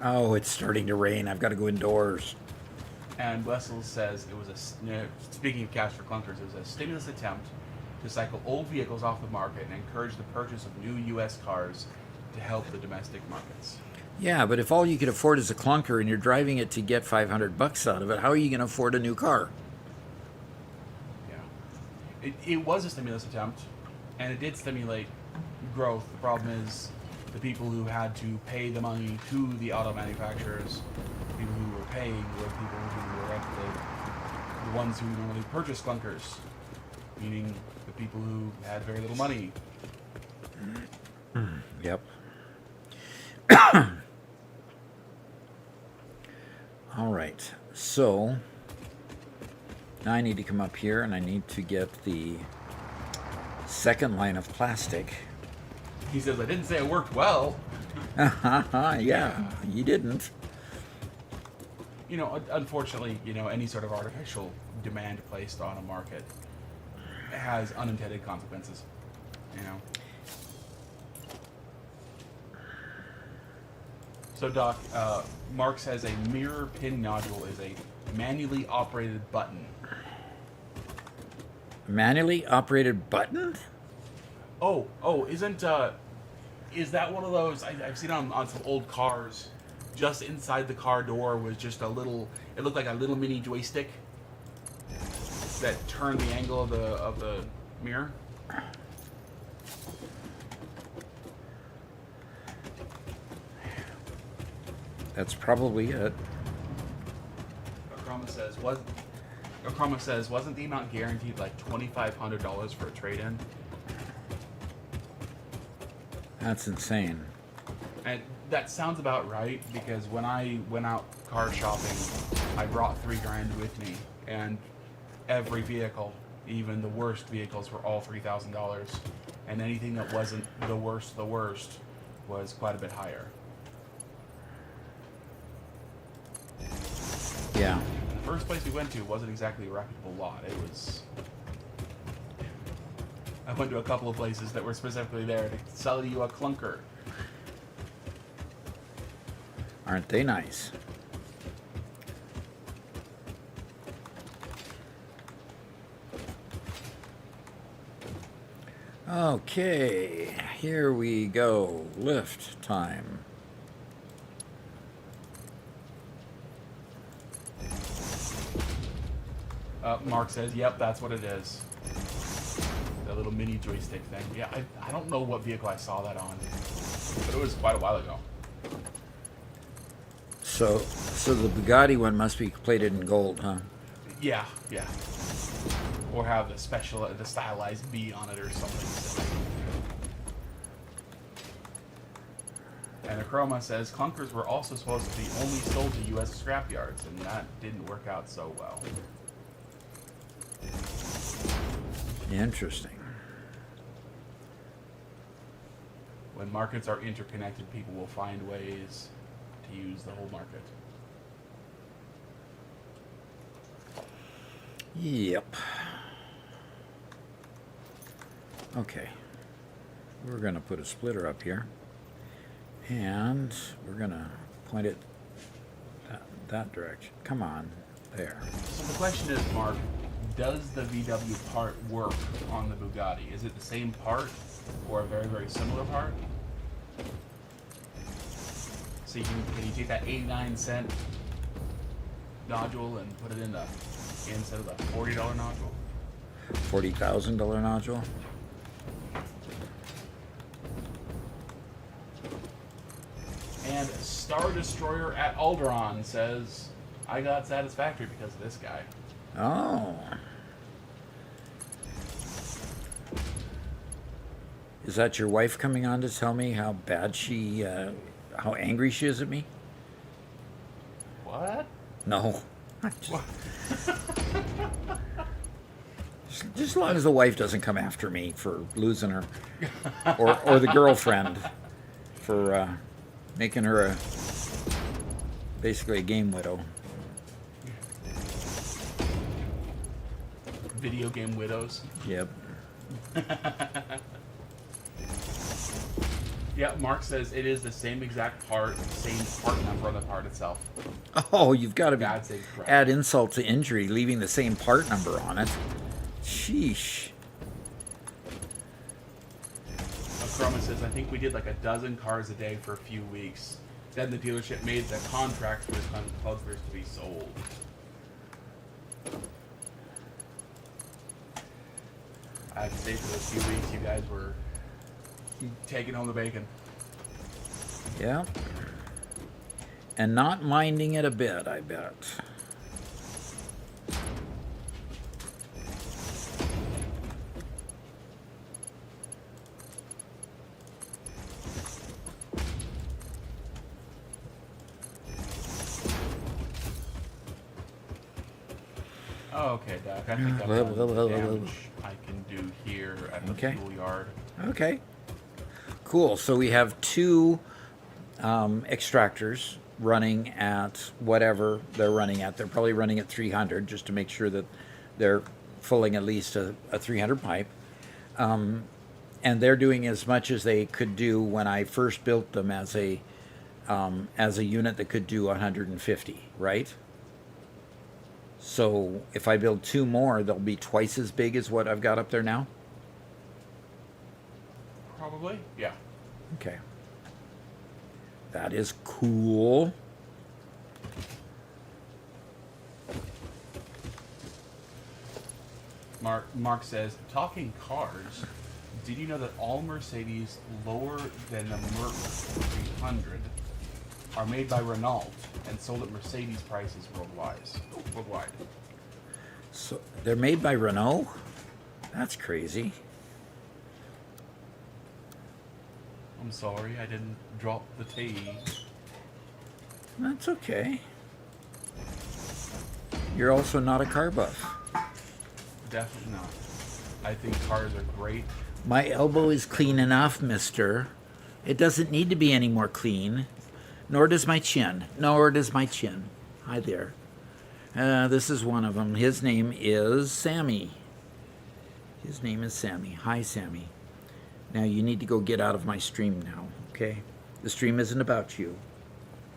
Oh, it's starting to rain. I've got to go indoors. And Wessel says it was speaking of Cash for Clunkers, it was a stimulus attempt to cycle old vehicles off the market and encourage the purchase of new U.S. cars to help the domestic markets. Yeah, but if all you could afford is a clunker and you're driving it to get $500 out of it, how are you going to afford a new car? Yeah. It was a stimulus attempt, and it did stimulate growth. The problem is the people who had to pay the money to the auto manufacturers, the people who were paying were people who were actually the ones who normally purchase clunkers, meaning the people who had very little money. Yep. All right. So now I need to come up here and I need to get the second line of plastic. He says, I didn't say it worked well. Yeah, you didn't. You know, unfortunately, you know, any sort of artificial demand placed on a market has unintended consequences. You know. So, Doc, Mark says a mirror pin nodule is a manually operated button. Manually operated button? Oh, isn't is that one of those? I've seen on some old cars. Just inside the car door was just a little. It looked like a little mini joystick that turned the angle of the mirror. That's probably it. Akrama says wasn't the amount guaranteed like $2,500 for a trade-in? That's insane. And that sounds about right, because when I went out car shopping, I brought $3,000 with me, and every vehicle, even the worst vehicles, were all $3,000, and anything that wasn't the worst, was quite a bit higher. Yeah. The first place we went to wasn't exactly a reputable lot. It was. I went to a couple of places that were specifically there to sell you a clunker. Aren't they nice? Okay, here we go. Lift time. Mark says, yep, that's what it is. That little mini joystick thing. Yeah, I don't know what vehicle I saw that on, but it was quite a while ago. So the Bugatti one must be plated in gold, huh? Yeah. Or have the stylized B on it or something. And Akroma says clunkers were also supposed to be only sold to U.S. scrapyards, and that didn't work out so well. Interesting. When markets are interconnected, people will find ways to use the whole market. Yep. Okay. We're going to put a splitter up here. And we're going to point it that direction. Come on. There. So the question is, Mark, does the VW part work on the Bugatti? Is it the same part or a very, very similar part? So can you take that 89-cent nodule and put it in instead of the $40 nodule? $40,000 nodule? And Star Destroyer at Alderon says, I got Satisfactory because of this guy. Oh. Is that your wife coming on to tell me how bad how angry she is at me? What? No. Just as long as the wife doesn't come after me for losing her, or the girlfriend for making her basically a game widow. Video game widows. Yep. Yeah, Mark says it is the same exact part, same part number on the part itself. Oh, you've got to God save Christ. add insult to injury, leaving the same part number on it. Sheesh. Akroma says, I think we did like a dozen cars a day for a few weeks. Then the dealership made the contracts for the clunkers to be sold. I have to say, for those few weeks, you guys were taking home the bacon. Yeah. And not minding it a bit, I bet. Oh, okay, Doc. I think I'm Well, done well, with well, the well, damage I can do here at the Okay. schoolyard. Okay. Cool. So we have two extractors running at whatever they're running at. They're probably running at 300 just to make sure that they're filling at least a 300 pipe. And they're doing as much as they could do when I first built them as a unit that could do 150, right? So if I build two more, they'll be twice as big as what I've got up there now. Probably, yeah. Okay. That is cool. Mark says, talking cars, did you know that all Mercedes lower than the Merc 300 are made by Renault and sold at Mercedes prices worldwide? So they're made by Renault? That's crazy. I'm sorry, I didn't drop the T. That's okay. You're also not a car buff. Definitely not. I think cars are great. My elbow is clean enough, mister. It doesn't need to be any more clean. Nor does my chin. Nor does my chin. Hi there. This is one of them. His name is Sammy. His name is Sammy. Hi, Sammy. Now you need to go get out of my stream now, okay? The stream isn't about you.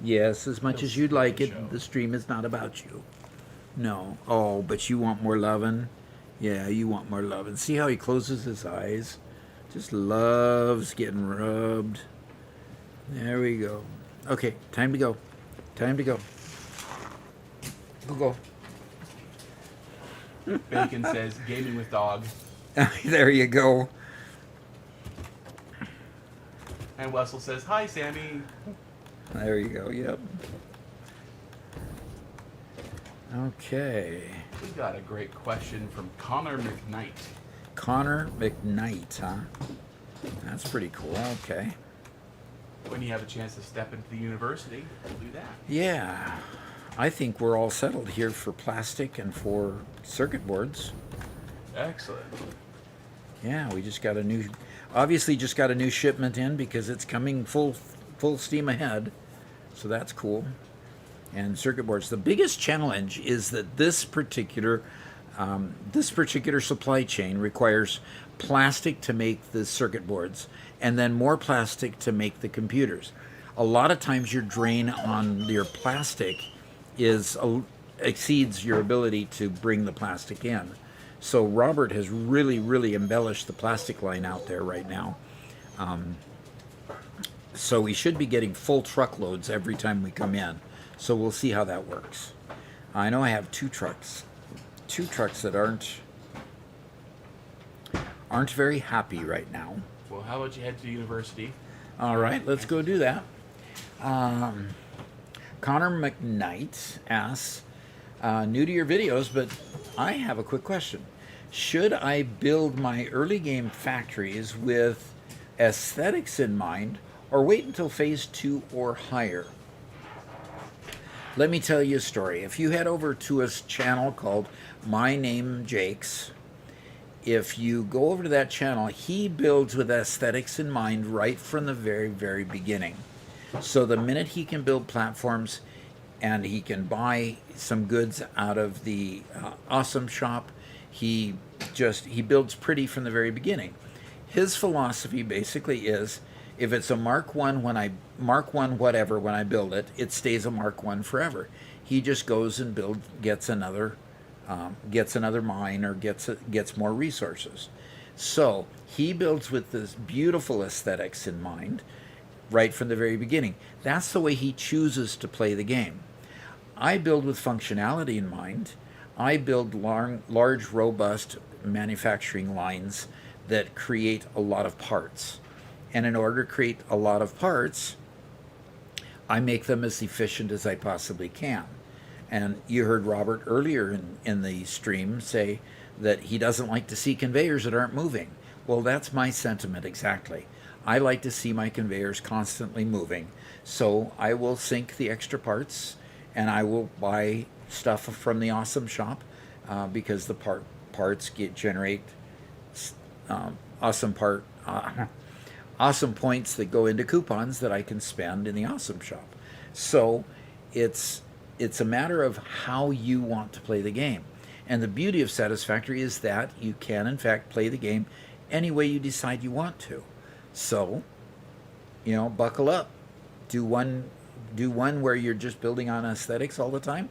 Yes, as much as you'd like it, the stream is not about you. No. Oh, but you want more lovin'? Yeah, you want more lovin'. See how he closes his eyes? Just loves getting rubbed. There we go. Okay, time to go. Time to go. Go. Bacon says, gaming with dog. There you go. And Wessel says, hi, Sammy. There you go, yep. Okay. We got a great question from Connor McKnight. Connor McKnight, huh? That's pretty cool, okay. When you have a chance to step into the university, we'll do that. Yeah. I think we're all settled here for plastic and for circuit boards. Excellent. Yeah, we just got a new, obviously just got a new shipment in because it's coming full steam ahead. So that's cool. And circuit boards. The biggest challenge is that this particular supply chain requires plastic to make the circuit boards and then more plastic to make the computers. A lot of times your drain on your plastic exceeds your ability to bring the plastic in. So Robert has really embellished the plastic line out there right now. So we should be getting full truckloads every time we come in. So we'll see how that works. I know I have two trucks that aren't very happy right now. Well, how about you head to the university? All right, let's go do that. Connor McKnight asks, new to your videos, but I have a quick question. Should I build my early game factories with aesthetics in mind or wait until phase 2 or higher? Let me tell you a story. If you head over to a channel called My Name Jakes, if you go over to that channel, he builds with aesthetics in mind right from the very beginning. So the minute he can build platforms and he can buy some goods out of the awesome shop, he builds pretty from the very beginning. His philosophy basically is, if it's a Mark 1 when I build it, it stays a Mark 1 forever. He just goes and gets another mine or gets more resources. So he builds with this beautiful aesthetics in mind right from the very beginning. That's the way he chooses to play the game. I build with functionality in mind. I build large, robust manufacturing lines that create a lot of parts. And in order to create a lot of parts, I make them as efficient as I possibly can. And you heard Robert earlier in the stream say that he doesn't like to see conveyors that aren't moving. Well, that's my sentiment exactly. I like to see my conveyors constantly moving. So I will sink the extra parts and I will buy stuff from the awesome shop because the parts generate awesome points that go into coupons that I can spend in the Awesome Shop. So it's a matter of how you want to play the game. And the beauty of Satisfactory is that you can, in fact, play the game any way you decide you want to. So, buckle up. Do one where you're just building on aesthetics all the time.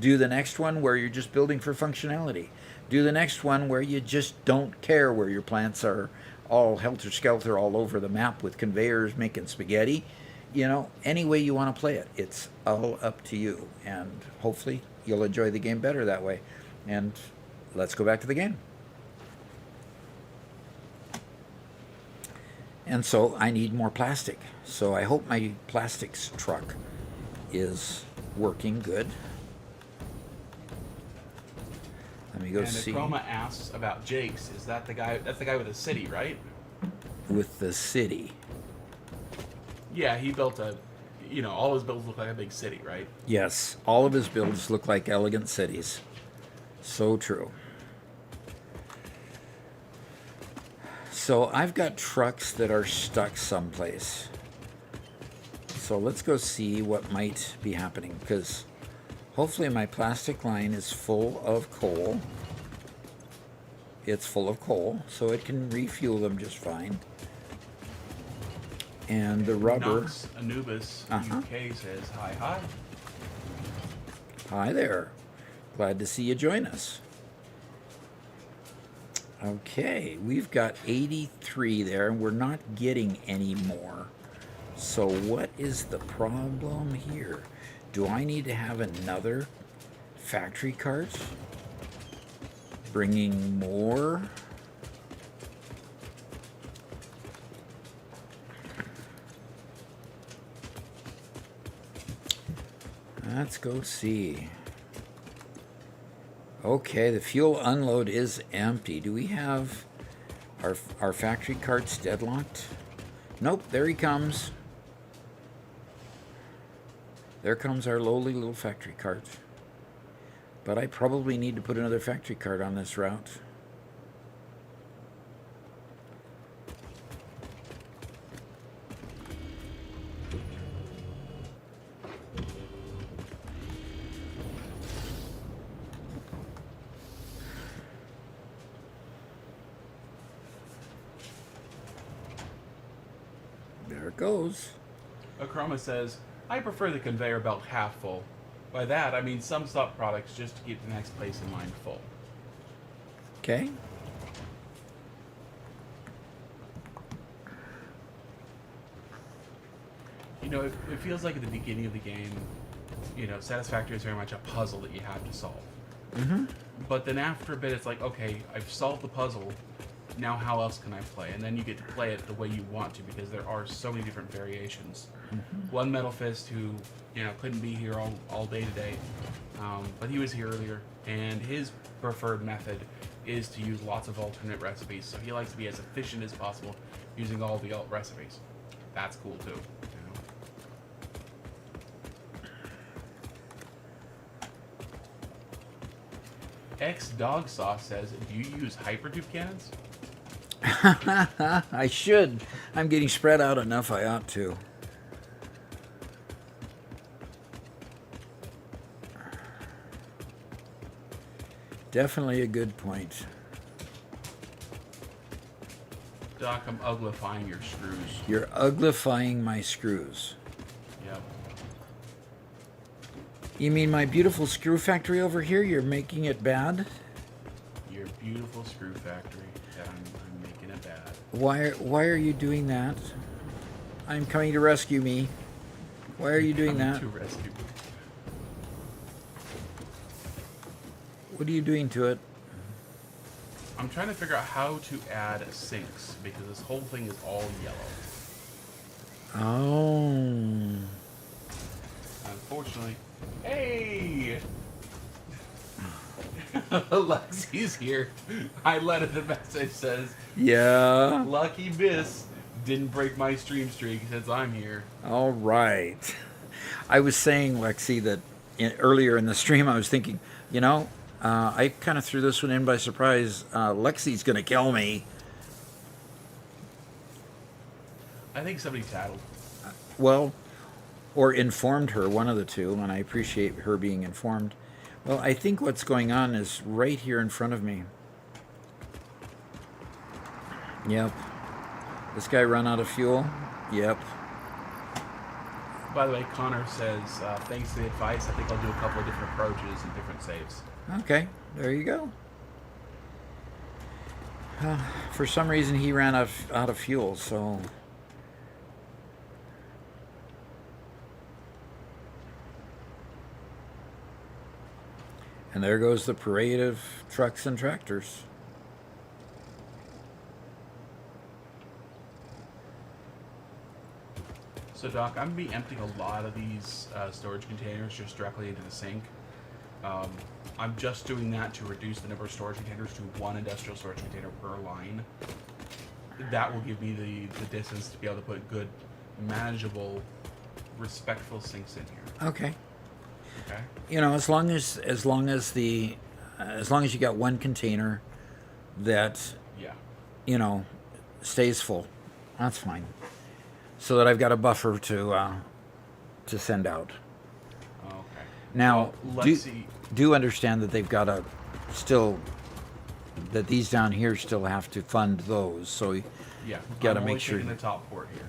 Do the next one where you're just building for functionality. Do the next one where you just don't care where your plants are all helter-skelter all over the map with conveyors making spaghetti. Any way you want to play it. It's all up to you. And hopefully you'll enjoy the game better that way. And let's go back to the game. And so I need more plastic. So I hope my plastics truck is working good. Let me go see. And Chroma asks about Jake's. Is that the guy? That's the guy with the city, right? With the city. Yeah, he built all his builds look like a big city, right? Yes, all of his builds look like elegant cities. So true. So I've got trucks that are stuck someplace. So let's go see what might be happening, because hopefully my plastic line is full of coal. It's full of coal, so it can refuel them just fine. And the rubber... Nox Anubis UK says, hi. Hi there. Glad to see you join us. Okay, we've got 83 there, and we're not getting any more. So what is the problem here? Do I need to have another factory cart? Bringing more? Let's go see. Okay, the fuel unload is empty. Do we have our factory carts deadlocked? Nope, there he comes. There comes our lowly little factory cart. But I probably need to put another factory cart on this route. There it goes. Akrama says, I prefer the conveyor belt half full. By that, I mean some stock products just to keep the next place in line full. Okay. It feels like at the beginning of the game, Satisfactory is very much a puzzle that you have to solve. Mm-hmm. But then after a bit, it's like, okay, I've solved the puzzle. Now how else can I play? And then you get to play it the way you want to, because there are so many different variations. Mm-hmm. One Metal Fist who, couldn't be here all day today, but he was here earlier, and his preferred method is to use lots of alternate recipes. So he likes to be as efficient as possible using all the alt recipes. That's cool too. X Dog Sauce says, do you use hypertube cannons? I should. I'm getting spread out enough, I ought to. Definitely a good point. Doc, I'm uglifying your screws. You're uglifying my screws. Yep. You mean my beautiful screw factory over here? You're making it bad? Your beautiful screw factory. That I'm making it bad. Why are you doing that? I'm coming to rescue me. Why are you doing that? To rescue me. What are you doing to it? I'm trying to figure out how to add sinks, because this whole thing is all yellow. Oh. Unfortunately. Hey! Lexi's here. Highlighted the message says, Yeah. lucky miss, didn't break my stream streak since I'm here. All right. I was saying, Lexi, that earlier in the stream I was thinking, I kind of threw this one in by surprise. Lexi's going to kill me. I think somebody tattled. Well, or informed her, one of the two, and I appreciate her being informed. Well, I think what's going on is right here in front of me. Yep. This guy run out of fuel? Yep. By the way, Connor says, thanks for the advice. I think I'll do a couple of different approaches and different saves. Okay, there you go. For some reason, he ran out of fuel, so... And there goes the parade of trucks and tractors. So, Doc, I'm going to be emptying a lot of these storage containers just directly into the sink. I'm just doing that to reduce the number of storage containers to one industrial storage container per line. That will give me the distance to be able to put good, manageable, respectful sinks in here. Okay. Okay? You know, as long as you got one container that, Yeah. you know, stays full, that's fine. So that I've got a buffer to send out. Okay. Now, Well, let's see. do understand that they've got to still, that these down here still have to fund those. So you Yeah. got to I'm make only sure. taking the top port here.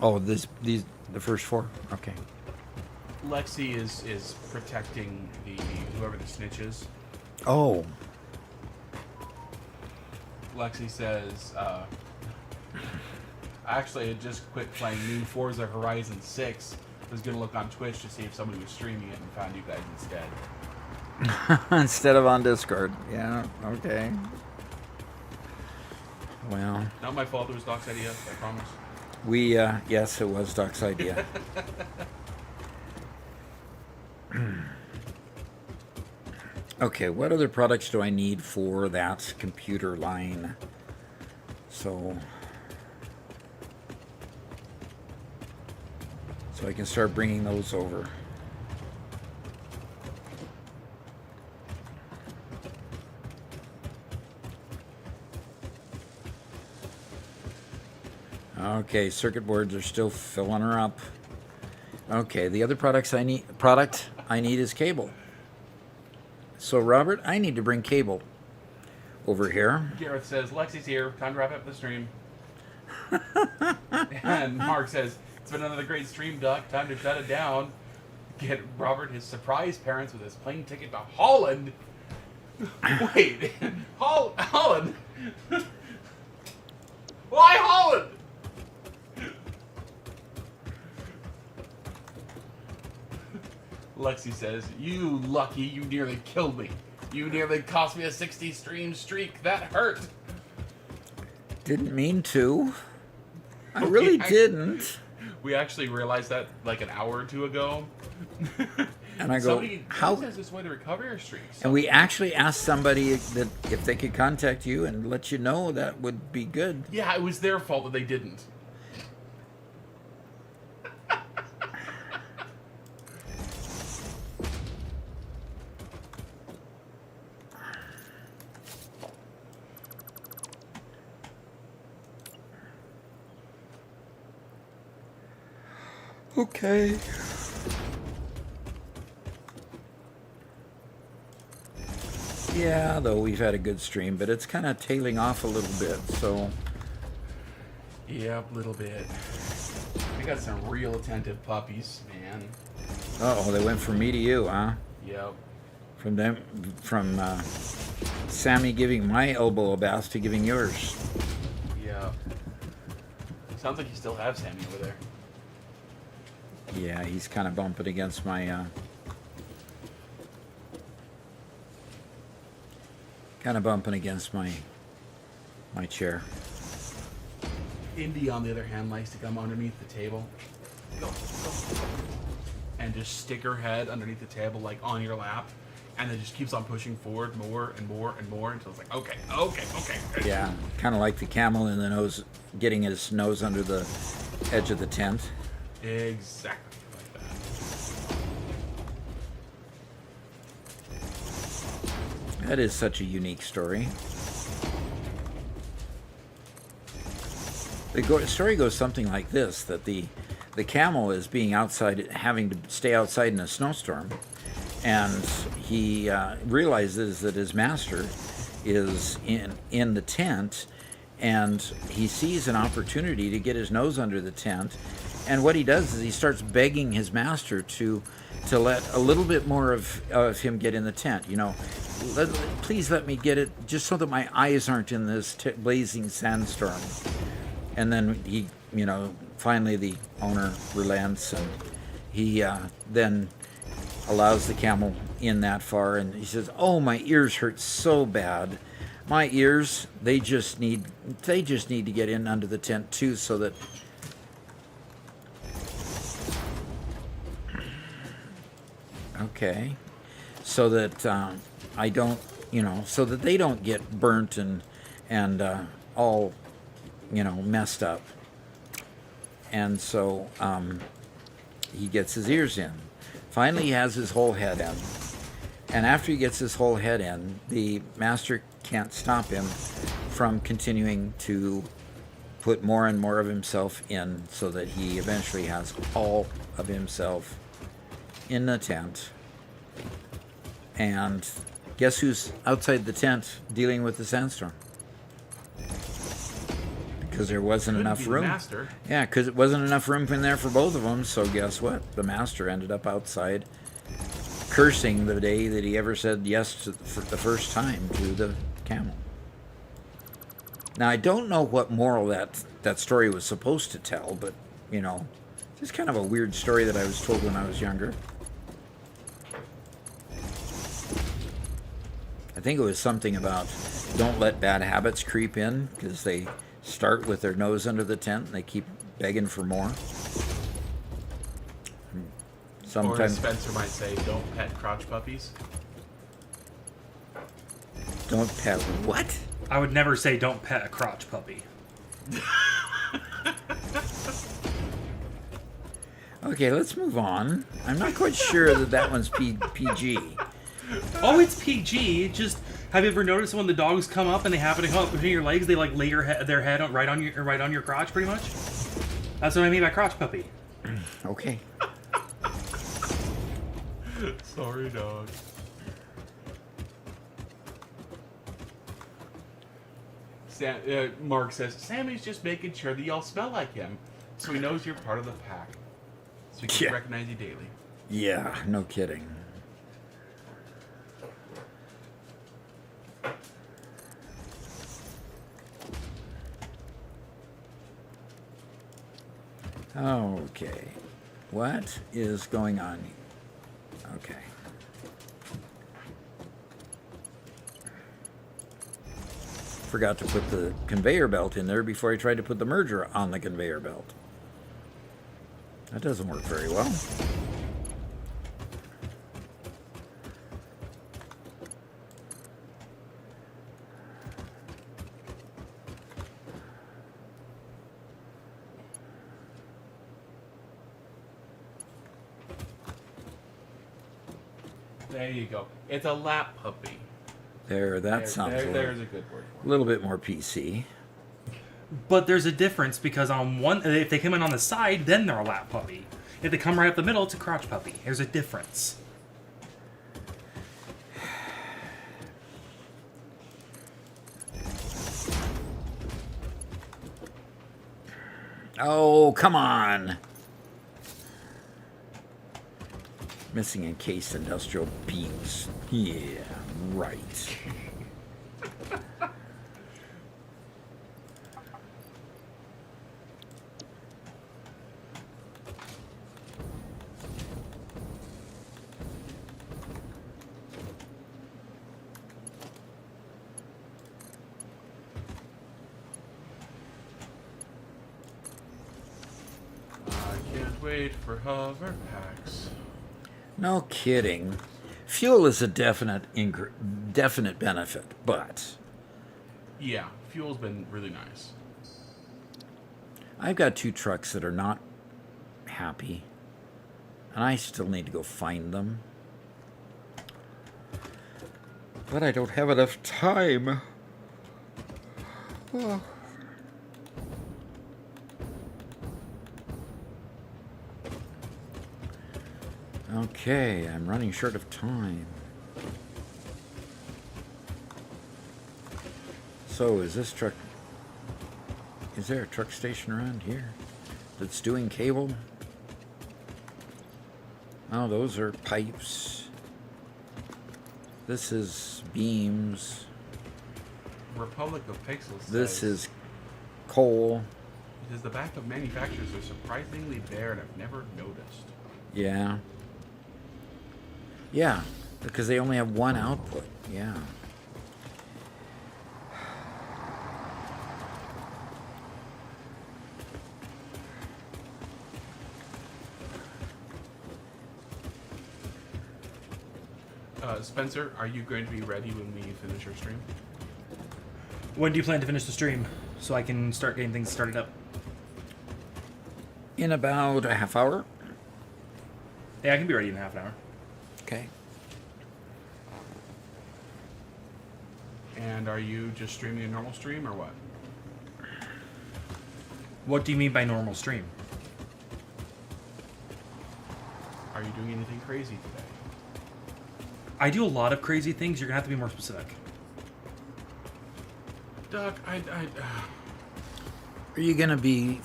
Oh, the first four? Okay. Lexi is protecting whoever the snitch is. Oh, Lexi says, actually, I just quit playing new Forza Horizon 6. I was going to look on Twitch to see if somebody was streaming it and found you guys instead. instead of on Discord. Yeah, okay. Well, Not my fault, it was Doc's idea, I promise. yes, it was Doc's idea. Okay, what other products do I need for that computer line? So I can start bringing those over. Okay, circuit boards are still filling her up. Okay, the other product I need is cable. So Robert, I need to bring cable over here. Gareth says, Lexi's here, time to wrap up the stream. And Mark says, it's been another great stream, Doc, time to shut it down. Get Robert his surprise parents with his plane ticket to Holland. Wait, Holland? Why Holland? Lexi says, you lucky, you nearly killed me. You nearly cost me a 60 stream streak. That hurt. Didn't mean to. I really didn't. We actually realized that like an hour or two ago. And I go, Somebody how? says this way to recover your streaks. And we actually asked somebody that if they could contact you and let you know, that would be good. Yeah, it was their fault that they didn't. Okay. Yeah, though we've had a good stream, but it's kind of tailing off a little bit, so... Yep, a little bit. We got some real attentive puppies, man. Uh-oh, they went from me to you, huh? Yep. From Sammy giving my elbow a bath to giving yours. Yep. Sounds like you still have Sammy over there. Yeah, he's kind of bumping against my, my chair. Indy, on the other hand, likes to come underneath the table. Go. And just stick her head underneath the table, like on your lap. And then just keeps on pushing forward more and more and more until it's like, okay. Yeah, kind of like the camel in the nose, getting his nose under the edge of the tent. Exactly like that. That is such a unique story. The story goes something like this, that the camel is being outside, having to stay outside in a snowstorm, and he realizes that his master is in the tent, and he sees an opportunity to get his nose under the tent, and what he does is he starts begging his master to let a little bit more of him get in the tent. You know, please let me get it, just so that my eyes aren't in this blazing sandstorm. And then he, you know, finally the owner relents, and he then allows the camel in that far, and he says, "Oh, my ears hurt so bad. My ears, they just need to get in under the tent too, so that..." Okay, so that I don't, you know, so that they don't get burnt and all, you know, messed up. And so he gets his ears in. Finally, he has his whole head in. And after he gets his whole head in, the master can't stop him from continuing to put more and more of himself in, so that he eventually has all of himself in the tent. And guess who's outside the tent dealing with the sandstorm? Because there wasn't enough room. Master. Yeah, because it wasn't enough room in there for both of them. So guess what? The master ended up outside, cursing the day that he ever said yes for the first time to the camel. Now, I don't know what moral that story was supposed to tell, but, you know, just kind of a weird story that I was told when I was younger. I think it was something about don't let bad habits creep in, because they start with their nose under the tent and they keep begging for more. Or Sometimes as Spencer might say, don't pet crotch puppies. don't pet what? I would never say don't pet a crotch puppy. Okay, let's move on. I'm not quite sure that one's PG. Oh, it's PG. Just have you ever noticed when the dogs come up and they happen to come up between your legs, they like lay their head right on your crotch, pretty much. That's what I mean by crotch puppy. Okay. Sorry, dog. Mark says, Sammy's just making sure that y'all smell like him, so he knows you're part of the pack. So he can recognize you daily. Yeah, no kidding. Okay. What is going on? Okay. Forgot to put the conveyor belt in there before I tried to put the merger on the conveyor belt. That doesn't work very well. There you go. It's a lap puppy. That sounds there's a good word for a little bit more PC. But there's a difference, because on one, if they come in on the side, then they're a lap puppy. If they come right up the middle, it's a crotch puppy. There's a difference. Oh, come on. Missing encased industrial beams. Yeah, right. I can't wait for hover packs. No kidding. Fuel is a definite benefit, but Yeah, fuel's been really nice. I've got 2 trucks that are not happy, and I still need to go find them. But I don't have enough time. Oh. Okay, I'm running short of time. So, is there a truck station around here that's doing cable? Oh, those are pipes. This is beams. Republic of Pixels This says, is coal. It says the back of manufacturers are surprisingly bare and I've never noticed. Yeah. Yeah, because they only have one output. Yeah. Spencer, are you going to be ready when we finish our stream? When do you plan to finish the stream so I can start getting things started up? In about a half hour. Yeah, I can be ready in half an hour. Okay. And are you just streaming a normal stream or what? What do you mean by normal stream? Are you doing anything crazy today? I do a lot of crazy things. You're going to have to be more specific. Doc, Are you going to be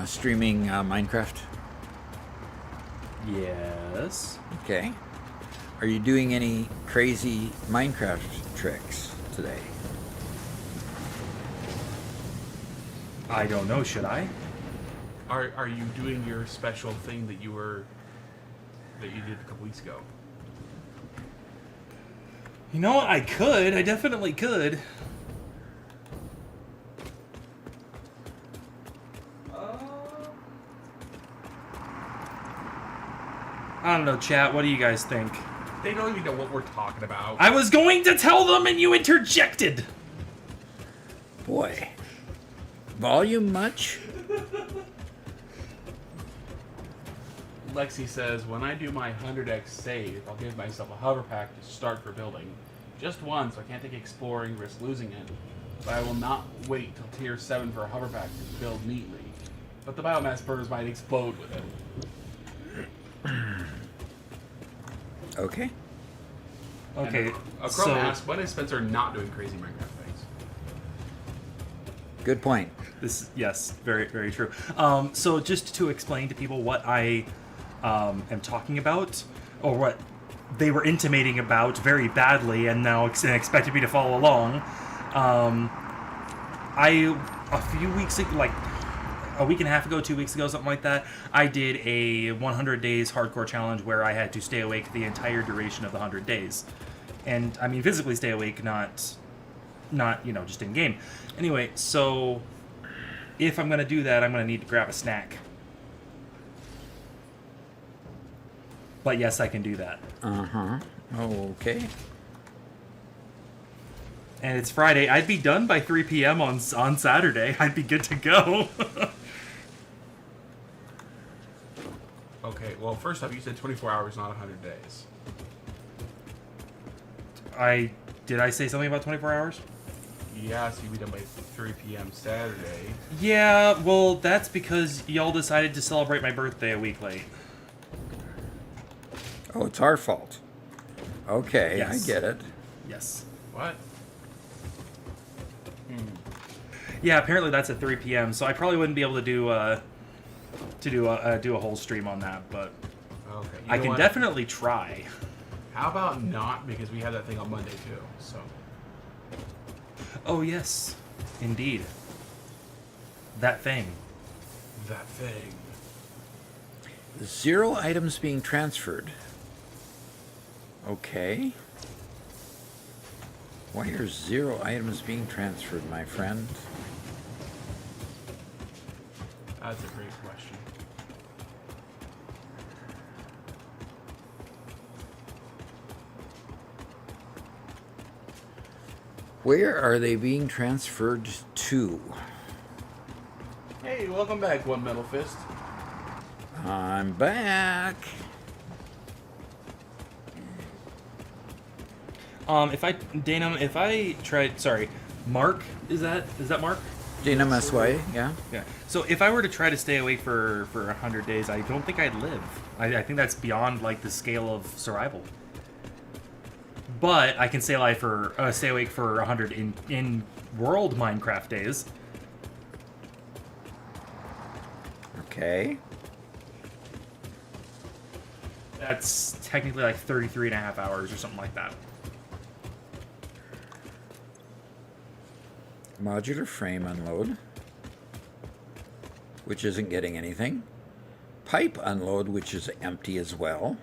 streaming Minecraft? Yes. Okay. Are you doing any crazy Minecraft tricks today? I don't know. Should I? Are you doing your special thing that you did a couple weeks ago? You know what? I could. I definitely could. I don't know, chat. What do you guys think? They don't even know what we're talking about. I was going to tell them and you interjected. Boy. Volume much? Lexi says, when I do my 100x save, I'll give myself a hover pack to start for building. Just one, so I can't take exploring, risk losing it. But I will not wait till tier 7 for a hover pack to build neatly. But the biomass burners might explode with it. Okay. Okay. Chrome asks, when is Spencer not doing crazy Minecraft things? Good point. Yes, very, very true. So just to explain to people what I am talking about, or what they were intimating about very badly, and now expected me to follow along. A few weeks ago, like a week and a half ago, 2 weeks ago, something like that, I did a 100 days hardcore challenge where I had to stay awake the entire duration of the 100 days. And I mean physically stay awake, not just in game. Anyway, so if I'm going to do that, I'm going to need to grab a snack. But yes, I can do that. Uh-huh. Okay. And it's Friday. I'd be done by 3 p.m. on Saturday. I'd be good to go. Okay, well, first off, you said 24 hours, not 100 days. Did I say something about 24 hours? Yeah, so you'll be done by 3 p.m. Saturday. Yeah, well, that's because y'all decided to celebrate my birthday a week late. Oh, it's our fault. Okay, Yes. I get it. Yes. What? Yeah, apparently that's at 3 p.m. So I probably wouldn't be able to do a whole stream on that, but Okay. I can definitely try. How about not? Because we have that thing on Monday, too, so... Oh yes, indeed. That thing. That thing. 0 items being transferred. Okay. Why are 0 items being transferred, my friend? That's a great question. Where are they being transferred to? Hey, welcome back, One Metal Fist. I'm back. If I tried, sorry, Mark, is that Mark? Dana Masway, yeah. Yeah. So if I were to try to stay awake for 100 days, I don't think I'd live. I think that's beyond like the scale of survival. But I can stay awake for 100 in world Minecraft days. Okay. That's technically like 33 and a half hours or something like that. Modular frame unload, which isn't getting anything. Pipe unload, which is empty as well.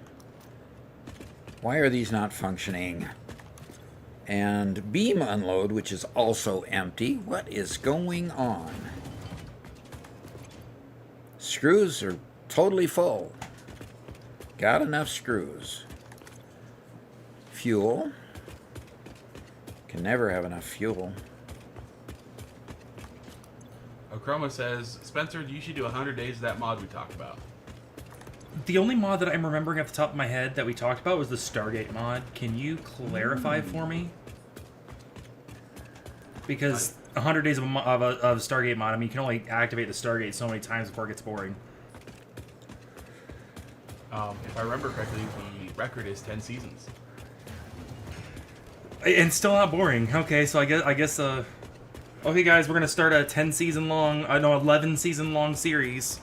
Why are these not functioning? And beam unload, which is also empty. What is going on? Screws are totally full. Got enough screws. Fuel. Can never have enough fuel. Chroma says, Spencer, you should do 100 days of that mod we talked about. The only mod that I'm remembering off the top of my head that we talked about was the Stargate mod. Can you clarify for me? Because 100 days of Stargate mod, I mean, you can only activate the Stargate so many times before it gets boring. If I remember correctly, the record is 10 seasons. And still not boring. Okay, so I guess okay, guys, we're gonna start a 11 season long series.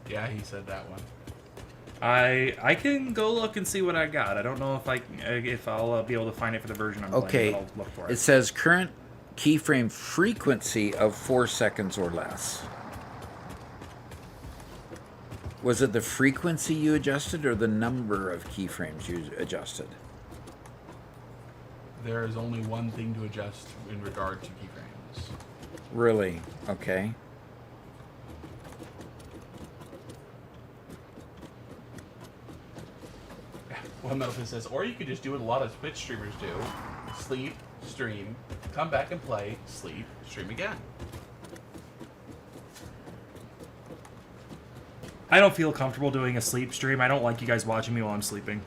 Yeah, he said that one. I can go look and see what I got. I don't know if I'll be able to find it for the version I'm playing. Okay, But I'll look for it. it says current keyframe frequency of 4 seconds or less. Was it the frequency you adjusted or the number of keyframes you adjusted? There is only one thing to adjust in regard to keyframes. Really? Okay. One notice says, or you could just do what a lot of Twitch streamers do. Sleep, stream, come back and play, sleep, stream again. I don't feel comfortable doing a sleep stream. I don't like you guys watching me while I'm sleeping.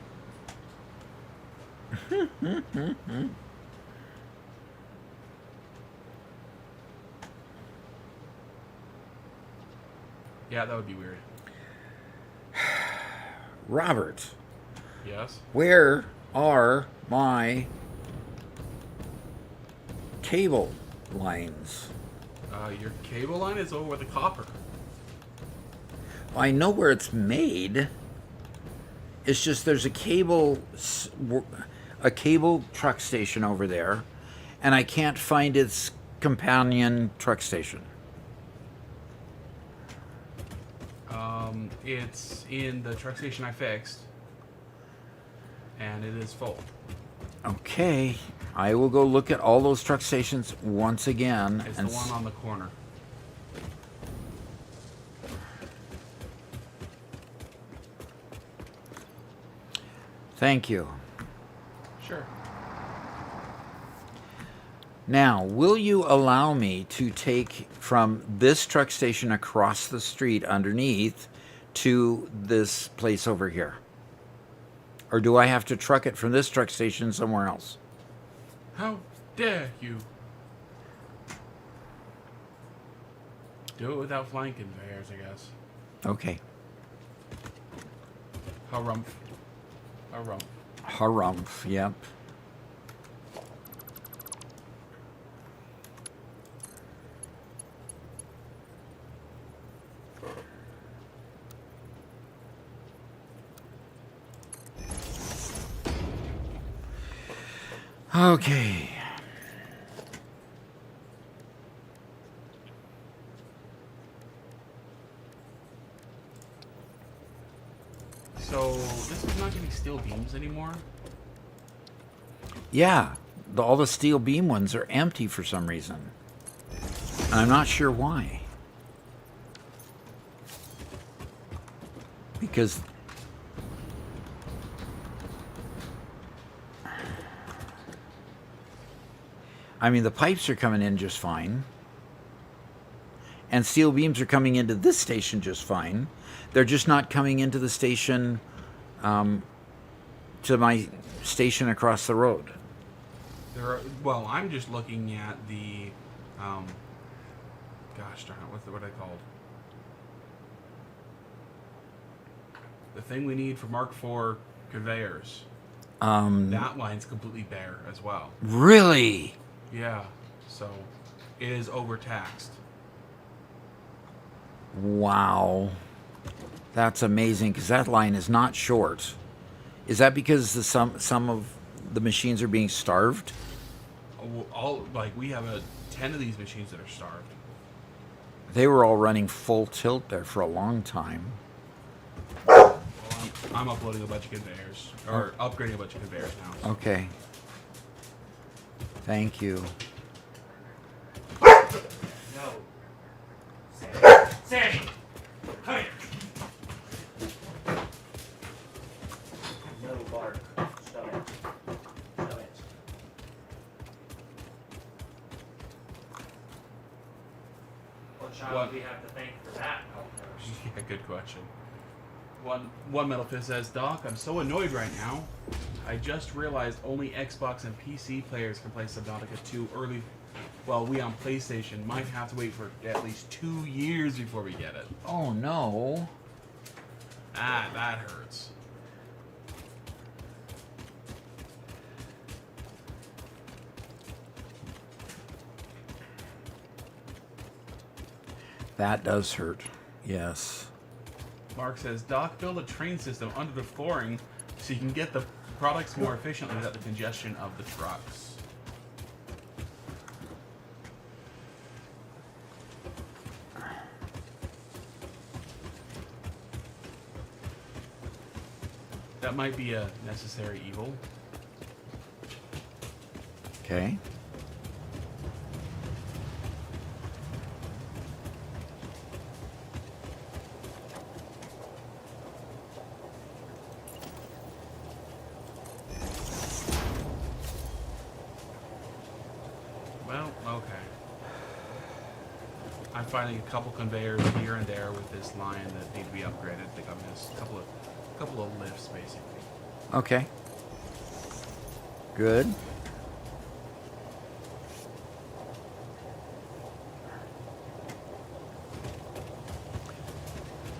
Yeah, that would be weird. Robert, Yes? where are my cable lines? Your cable line is over with the copper. I know where it's made. It's just there's a cable truck station over there, and I can't find its companion truck station. It's in the truck station I fixed, and it is full. Okay, I will go look at all those truck stations once again. It's the one on the corner. Thank you. Sure. Now, will you allow me to take from this truck station across the street underneath to this place over here? Or do I have to truck it from this truck station somewhere else? How dare you? Do it without flying conveyors, I guess. Okay. Harumph. Harumph. Harumph, yep. Okay. So, this is not getting steel beams anymore? Yeah, all the steel beam ones are empty for some reason. And I'm not sure why. Because I mean, the pipes are coming in just fine. And steel beams are coming into this station just fine. They're just not coming into the station, to my station across the road. Well, I'm just looking at the, gosh darn it, what are they called? The thing we need for Mark IV conveyors. That line's completely bare as well. Really? Yeah, so it is overtaxed. Wow. That's amazing, because that line is not short. Is that because some of the machines are being starved? We have 10 of these machines that are starved. They were all running full tilt there for a long time. Well, I'm uploading a bunch of conveyors, or upgrading a bunch of conveyors now. So. Okay. Thank you. No. Sammy, come here. No bark. Show it. Show it. What child do we have to thank for that? Yeah, good question. One Metal Fist says, Doc, I'm so annoyed right now. I just realized only Xbox and PC players can play Subnautica 2 early. Well, we on PlayStation might have to wait for at least 2 years before we get it. Oh no. Ah, that hurts. That does hurt. Yes. Mark says, Doc, build a train system under the flooring so you can get the products more efficiently without the congestion of the trucks. That might be a necessary evil. Okay. Well, okay. I'm finding a couple conveyors here and there with this line that need to be upgraded. I think I'm missed a couple of lifts basically. Okay. Good.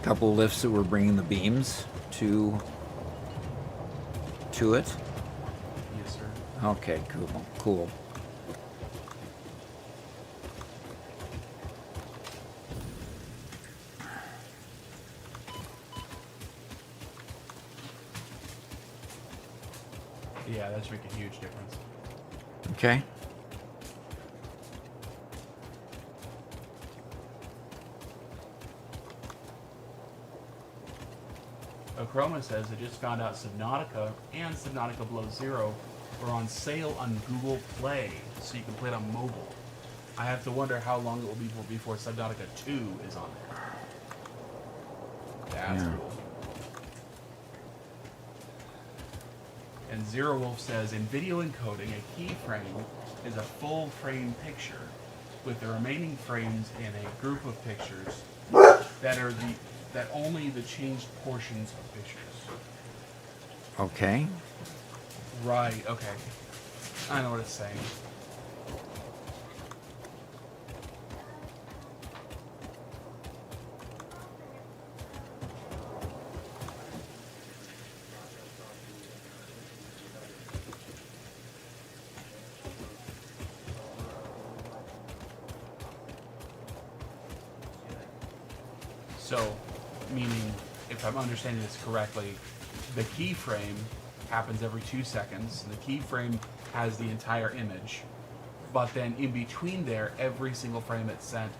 Couple of lifts that were bringing the beams to it. Yes, sir. Okay, cool. Yeah, that's making a huge difference. Okay. Chroma says I just found out Subnautica and Subnautica Below Zero are on sale on Google Play, so you can play it on mobile. I have to wonder how long it will be before Subnautica 2 is on there. That's Yeah. cool. And Zero Wolf says, in video encoding, a keyframe is a full frame picture, with the remaining frames in a group of pictures that only the changed portions of pictures. Okay. Right, okay. I know what it's saying. So, meaning, if I'm understanding this correctly, the keyframe happens every 2 seconds. The keyframe has the entire image, but then in between there, every single frame it's sent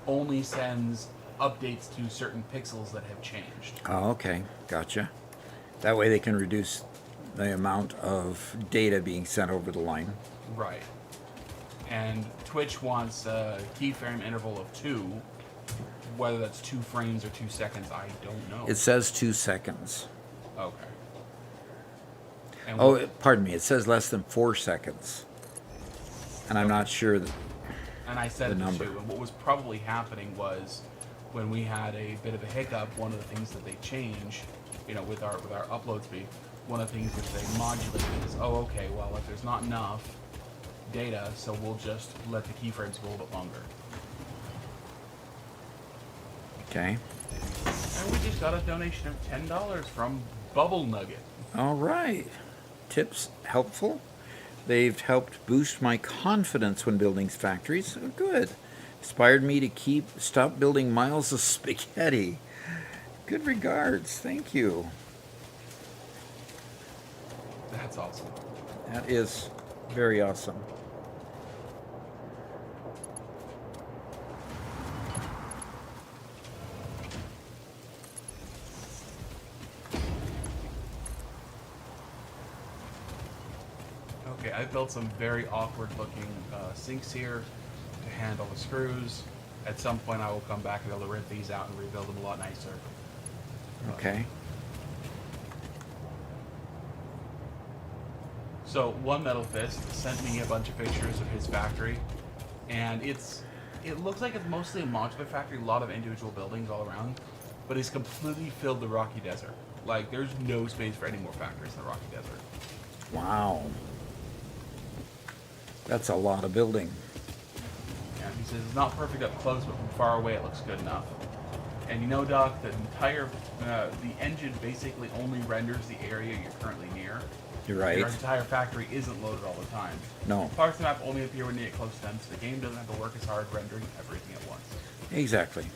only sends updates to certain pixels that have changed. Oh, okay. Gotcha. That way they can reduce the amount of data being sent over the line. Right. And Twitch wants a keyframe interval of 2. Whether that's 2 frames or 2 seconds, I don't know. It says 2 seconds. Okay. And Oh, pardon me. It says less than 4 seconds. And I'm not sure that... And I said the it number. too. And what was probably happening was when we had a bit of a hiccup, one of the things that they change, with our upload speed, one of the things that they modulate is, okay, well, if there's not enough data, so we'll just let the keyframes go a little bit longer. Okay. And we just got a donation of $10 from Bubble Nugget. All right. Tips helpful. They've helped boost my confidence when building factories. Oh, good. Inspired me to stop building miles of spaghetti. Good regards. Thank you. That's awesome. That is very awesome. Okay, I've built some very awkward looking sinks here to handle the screws. At some point I will come back and be able to rip these out and rebuild them a lot nicer. Okay. So One Metal Fist sent me a bunch of pictures of his factory, and it looks like it's mostly a modular factory, a lot of individual buildings all around, but he's completely filled the Rocky Desert. Like, there's no space for any more factories in the Rocky Desert. Wow. That's a lot of building. And he says it's not perfect up close, but from far away it looks good enough. And Doc, the engine basically only renders the area you're currently near. You're right. Your entire factory isn't loaded all the time. No. Parts of the map only appear when you get close to them, so the game doesn't have to work as hard rendering everything at once. Exactly.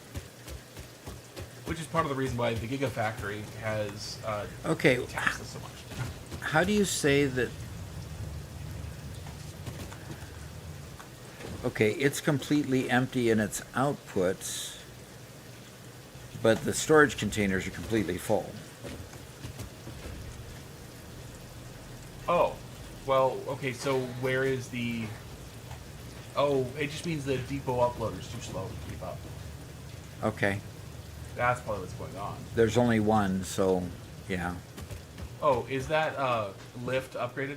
Which is part of the reason why the Gigafactory has Okay. taxed us so much. How do you say that? Okay, it's completely empty in its outputs, but the storage containers are completely full. Oh, well, okay, so where is the... Oh, it just means the depot uploader's too slow to keep up. Okay. That's probably what's going on. There's only one, so yeah. Oh, is that lift upgraded?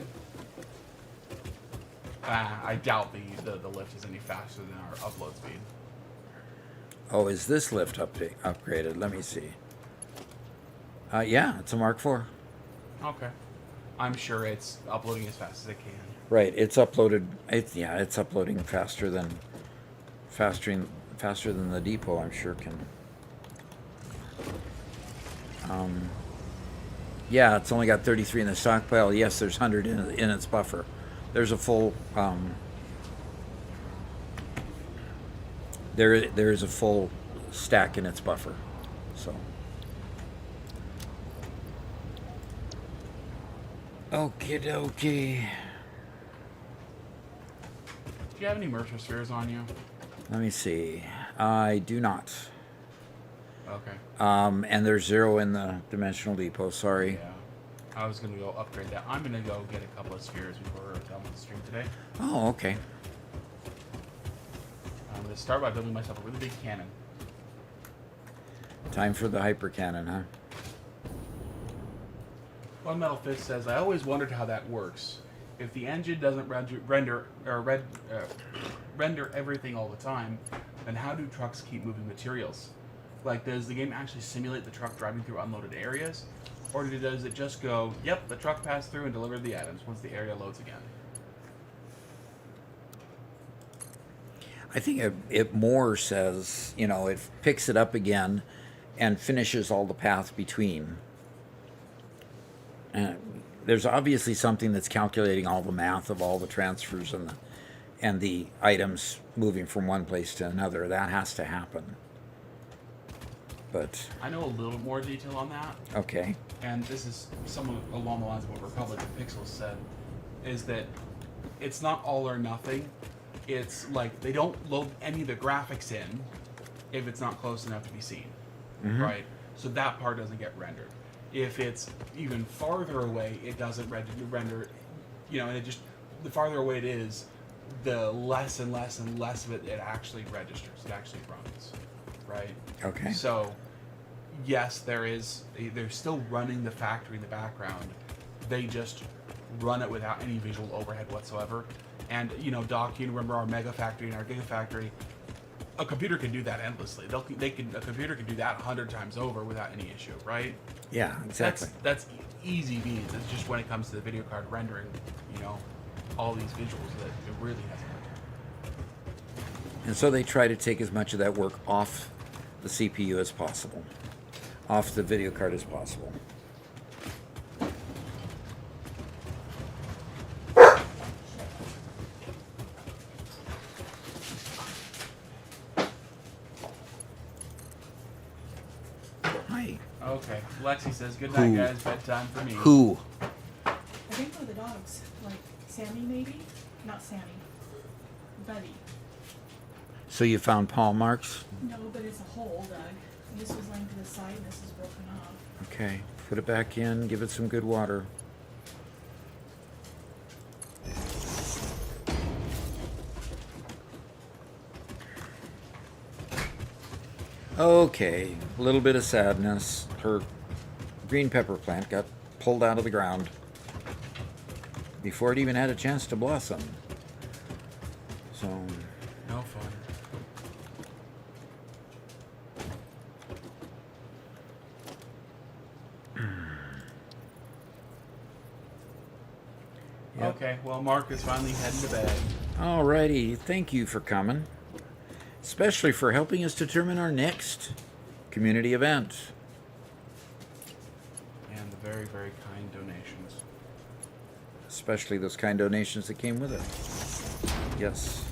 I doubt the lift is any faster than our upload speed. Oh, is this lift upgraded? Let me see. Yeah, it's a Mark IV. Okay. I'm sure it's uploading as fast as it can. Right, it's uploaded. It's uploading faster than the depot. I'm sure can. Yeah, it's only got 33 in the stockpile. Yes, there's 100 in its buffer. There's a full. There is a full stack in its buffer, so. Okie dokie. Do you have any Mercer spheres on you? Let me see. I do not. Okay. And there's 0 in the dimensional depot. Sorry. Yeah. I was going to go upgrade that. I'm going to go get a couple of spheres before we're done with the stream today. Oh, okay. I'm going to start by building myself a really big cannon. Time for the hyper cannon, huh? One Metal Fist says, I always wondered how that works. If the engine doesn't render everything all the time, then how do trucks keep moving materials? Like, does the game actually simulate the truck driving through unloaded areas? Or does it just go, yep, the truck passed through and delivered the items once the area loads again? I think it more says, it picks it up again and finishes all the path between. There's obviously something that's calculating all the math of all the transfers and the items moving from one place to another. That has to happen. But I know a little more detail on that. Okay. And this is somewhat along the lines of what Republic of Pixels said, is that it's not all or nothing. It's like they don't load any of the graphics in if it's not close enough to be seen, right? So that part doesn't get rendered. If it's even farther away, it doesn't render, and it just, the farther away it is, the less and less and less of it actually registers, it actually runs, right? Okay. So, yes, they're still running the factory in the background. They just run it without any visual overhead whatsoever. And, you know, Doc, you remember our Mega Factory and our Giga Factory. A computer can do that endlessly. A computer can do that 100 times over without any issue, right? Yeah, exactly. That's easy beans. It's just when it comes to the video card rendering, you know, all these visuals that it really has a hard time. And so they try to take as much of that work off the CPU as possible, off the video card as possible. Hi. Okay. Lexi says, good night, Who? guys. Bedtime for me. Who? I think one of the dogs, like Sammy maybe? Not Sammy. Buddy. So you found paw marks? No, but it's a hole, Doug. And this was laying to the side and this is broken off. Okay. Put it back in. Give it some good water. Okay. A little bit of sadness. Her green pepper plant got pulled out of the ground before it even had a chance to blossom. So, No fun. Yep. Okay, well, Mark is finally heading to bed. alrighty. Thank you for coming, especially for helping us determine our next community event. And the very, very kind donations. Especially those kind donations that came with it. Yes.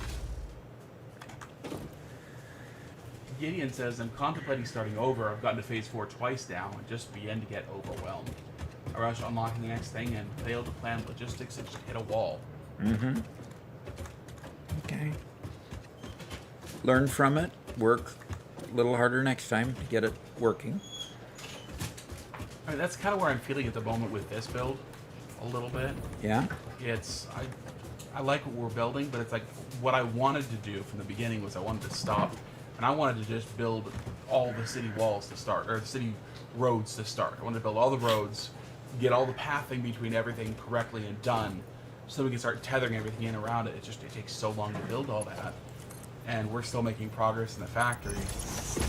Gideon says, I'm contemplating starting over. I've gotten to phase 4 twice now and just begin to get overwhelmed. I rush unlocking the next thing and fail to plan logistics and just hit a wall. Mm-hmm. Okay. Learn from it. Work a little harder next time to get it working. I mean, that's kind of where I'm feeling at the moment with this build, a little bit. Yeah? It's, I like what we're building, but it's like what I wanted to do from the beginning was I wanted to stop, and I wanted to just build all the city walls to start, or the city roads to start. I wanted to build all the roads, get all the pathing between everything correctly and done, so we can start tethering everything in around it. It takes so long to build all that, and we're still making progress in the factory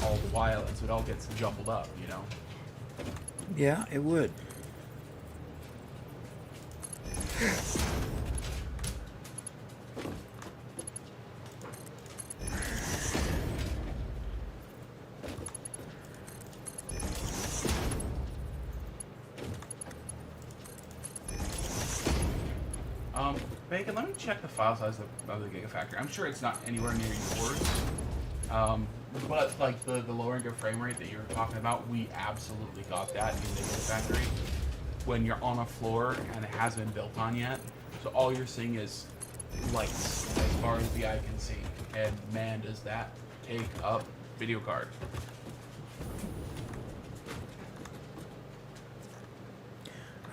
all the while, and so it all gets jumbled up, you know. Yeah, it would. Bacon, let me check the file size of the Gigafactory. I'm sure it's not anywhere near yours. But like the lowering of frame rate that you were talking about, we absolutely got that in the Gigafactory. When you're on a floor and it hasn't been built on yet, so all you're seeing is lights as far as the eye can see. And man, does that take up video card.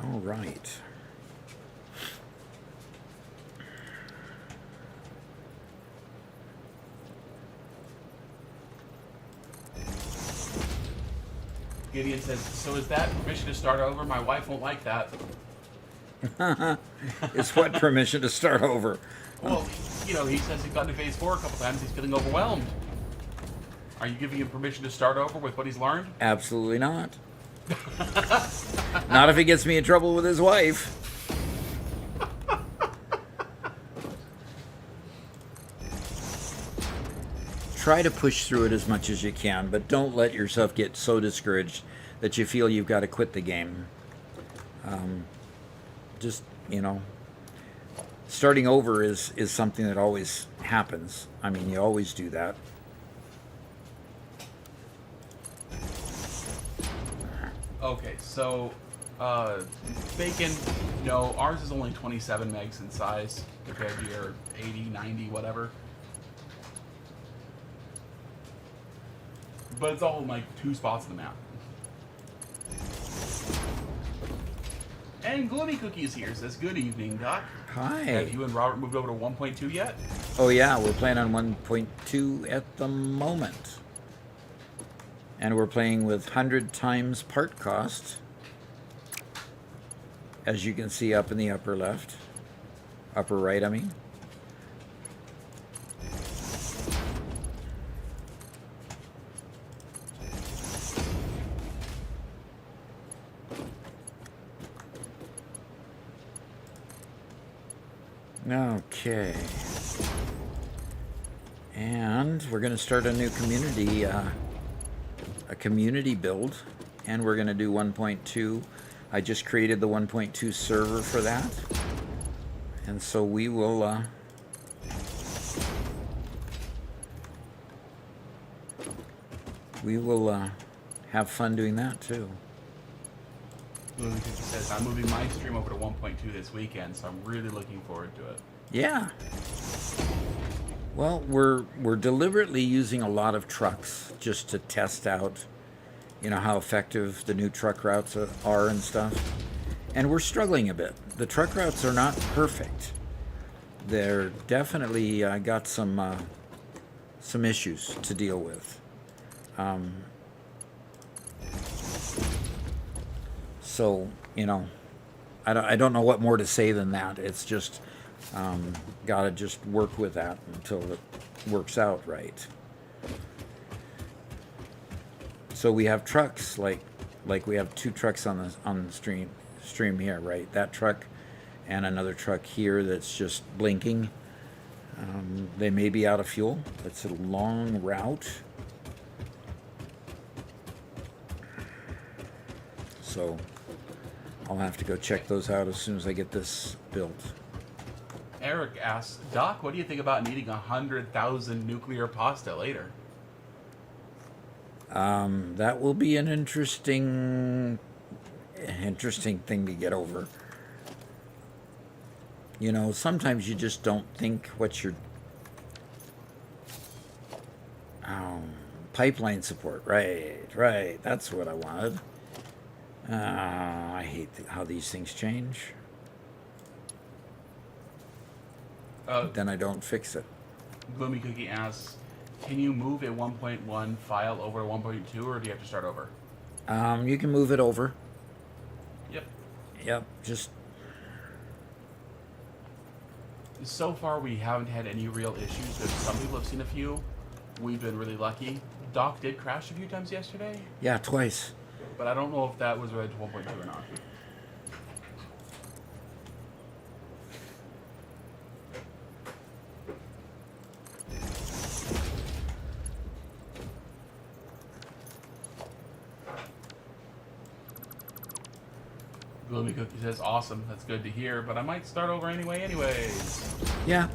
All right. Gideon says, so is that permission to start over? My wife won't like that. It's what permission to start over? Well, you know, he says he's gotten to phase 4 a couple times. He's feeling overwhelmed. Are you giving him permission to start over with what he's learned? Absolutely not. Not if it gets me in trouble with his wife. Try to push through it as much as you can, but don't let yourself get so discouraged that you feel you've got to quit the game. Just, you know, starting over is something that always happens. I mean, you always do that. Okay, so, Bacon, no, ours is only 27 megs in size compared to your 80, 90, whatever. But it's all in like 2 spots on the map. And Gloomy Cookie is here. Says, good evening, Doc. Hi. Have you and Robert moved over to 1.2 yet? Oh yeah, we're playing on 1.2 at the moment. And we're playing with 100 times part cost. As you can see up in the upper left. Upper right, I mean. Okay. And we're going to start a new community, a community build, and we're going to do 1.2. I just created the 1.2 server for that, and so we will have fun doing that too. Moving Cookie says, I'm moving my stream over to 1.2 this weekend, so I'm really looking forward to it. Yeah. Well, we're deliberately using a lot of trucks just to test out, you know, how effective the new truck routes are and stuff. And we're struggling a bit. The truck routes are not perfect. They're definitely got some issues to deal with. So, you know, I don't know what more to say than that. It's just gotta just work with that until it works out right. So we have trucks like we have two trucks on the stream here, right? That truck and another truck here that's just blinking. They may be out of fuel. It's a long route. So I'll have to go check those out as soon as I get this built. Eric asks, Doc, what do you think about needing 100,000 nuclear pasta later? That will be an interesting thing to get over. You know, sometimes you just don't think what your pipeline support. Right. That's what I wanted. I hate how these things change. Then I don't fix it. Gloomy Cookie asks, can you move a 1.1 file over to 1.2, or do you have to start over? You can move it over. Yep. Just so far we haven't had any real issues. Some people have seen a few. We've been really lucky. Doc did crash a few times yesterday, yeah, twice. but I don't know if that was related to 1.2 or not. Gloomy Cookie says, awesome, that's good to hear, but I might start over anyways. Yeah.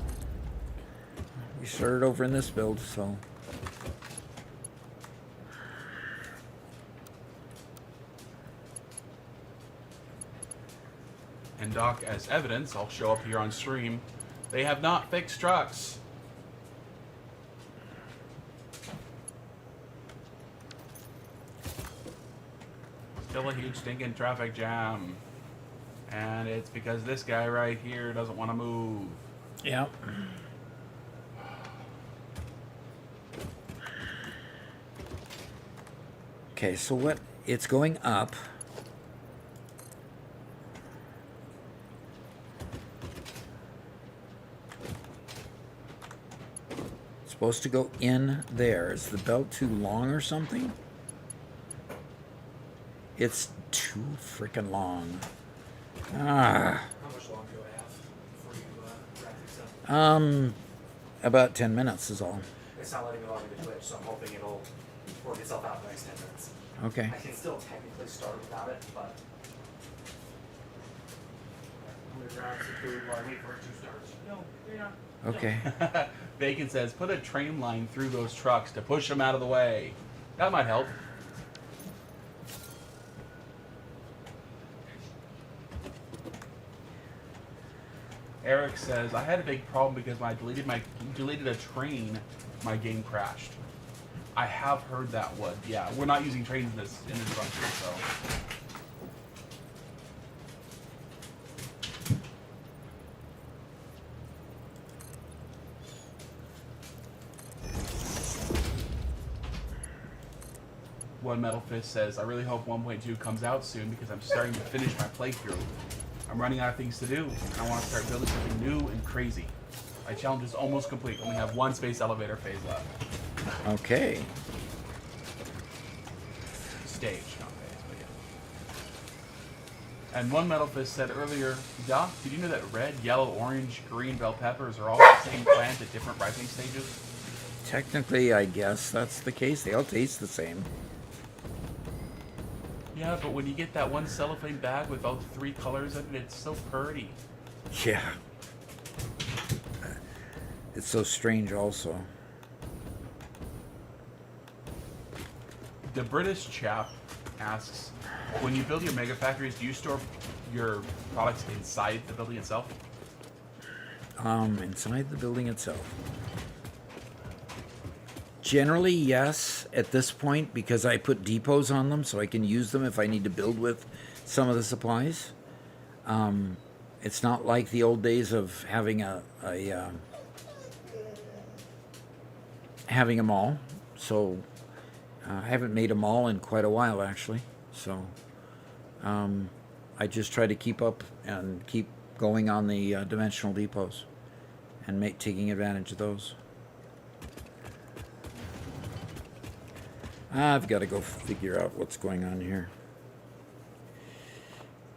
We started over in this build, so. And Doc, as evidence, I'll show up here on stream. They have not fixed trucks. Still a huge stinking traffic jam. And it's because this guy right here doesn't want to move. Yeah. Okay, so what? It's going up. It's supposed to go in there. Is the belt too long or something? It's too freaking long. How much longer do I have before you wrap this up? About 10 minutes is all. It's not letting me log into Twitch, so I'm hoping it'll work itself out in the next 10 minutes. Okay. I can still technically start without it, but I'm gonna grab some food while I wait for it to start. No, you're not. Okay. Bacon says, put a train line through those trucks to push them out of the way. That might help. Eric says, I had a big problem because when I deleted a train, my game crashed. I have heard that one. Yeah, we're not using trains in this bunker, so. One Metal Fist says, I really hope 1.2 comes out soon because I'm starting to finish my playthrough. I'm running out of things to do. I want to start building something new and crazy. My challenge is almost complete. Only have one space elevator phase left. Okay. Stage, not phase, but And one Metal Fist said earlier, Doc, did you know that red, yellow, orange, green bell peppers are all the same plant at different ripening stages? Technically, I guess that's the case. They all taste the same. Yeah, but when you get that one cellophane bag with all 3 colors in it, it's so pretty. Yeah. It's so strange also. The British chap asks, when you build your mega factories, do you store your products inside the building itself? Inside the building itself. Generally, yes, at this point, because I put depots on them so I can use them if I need to build with some of the supplies. It's not like the old days of having having a mall. So I haven't made a mall in quite a while, actually. So I just try to keep up and keep going on the dimensional depots and taking advantage of those. I've got to go figure out what's going on here.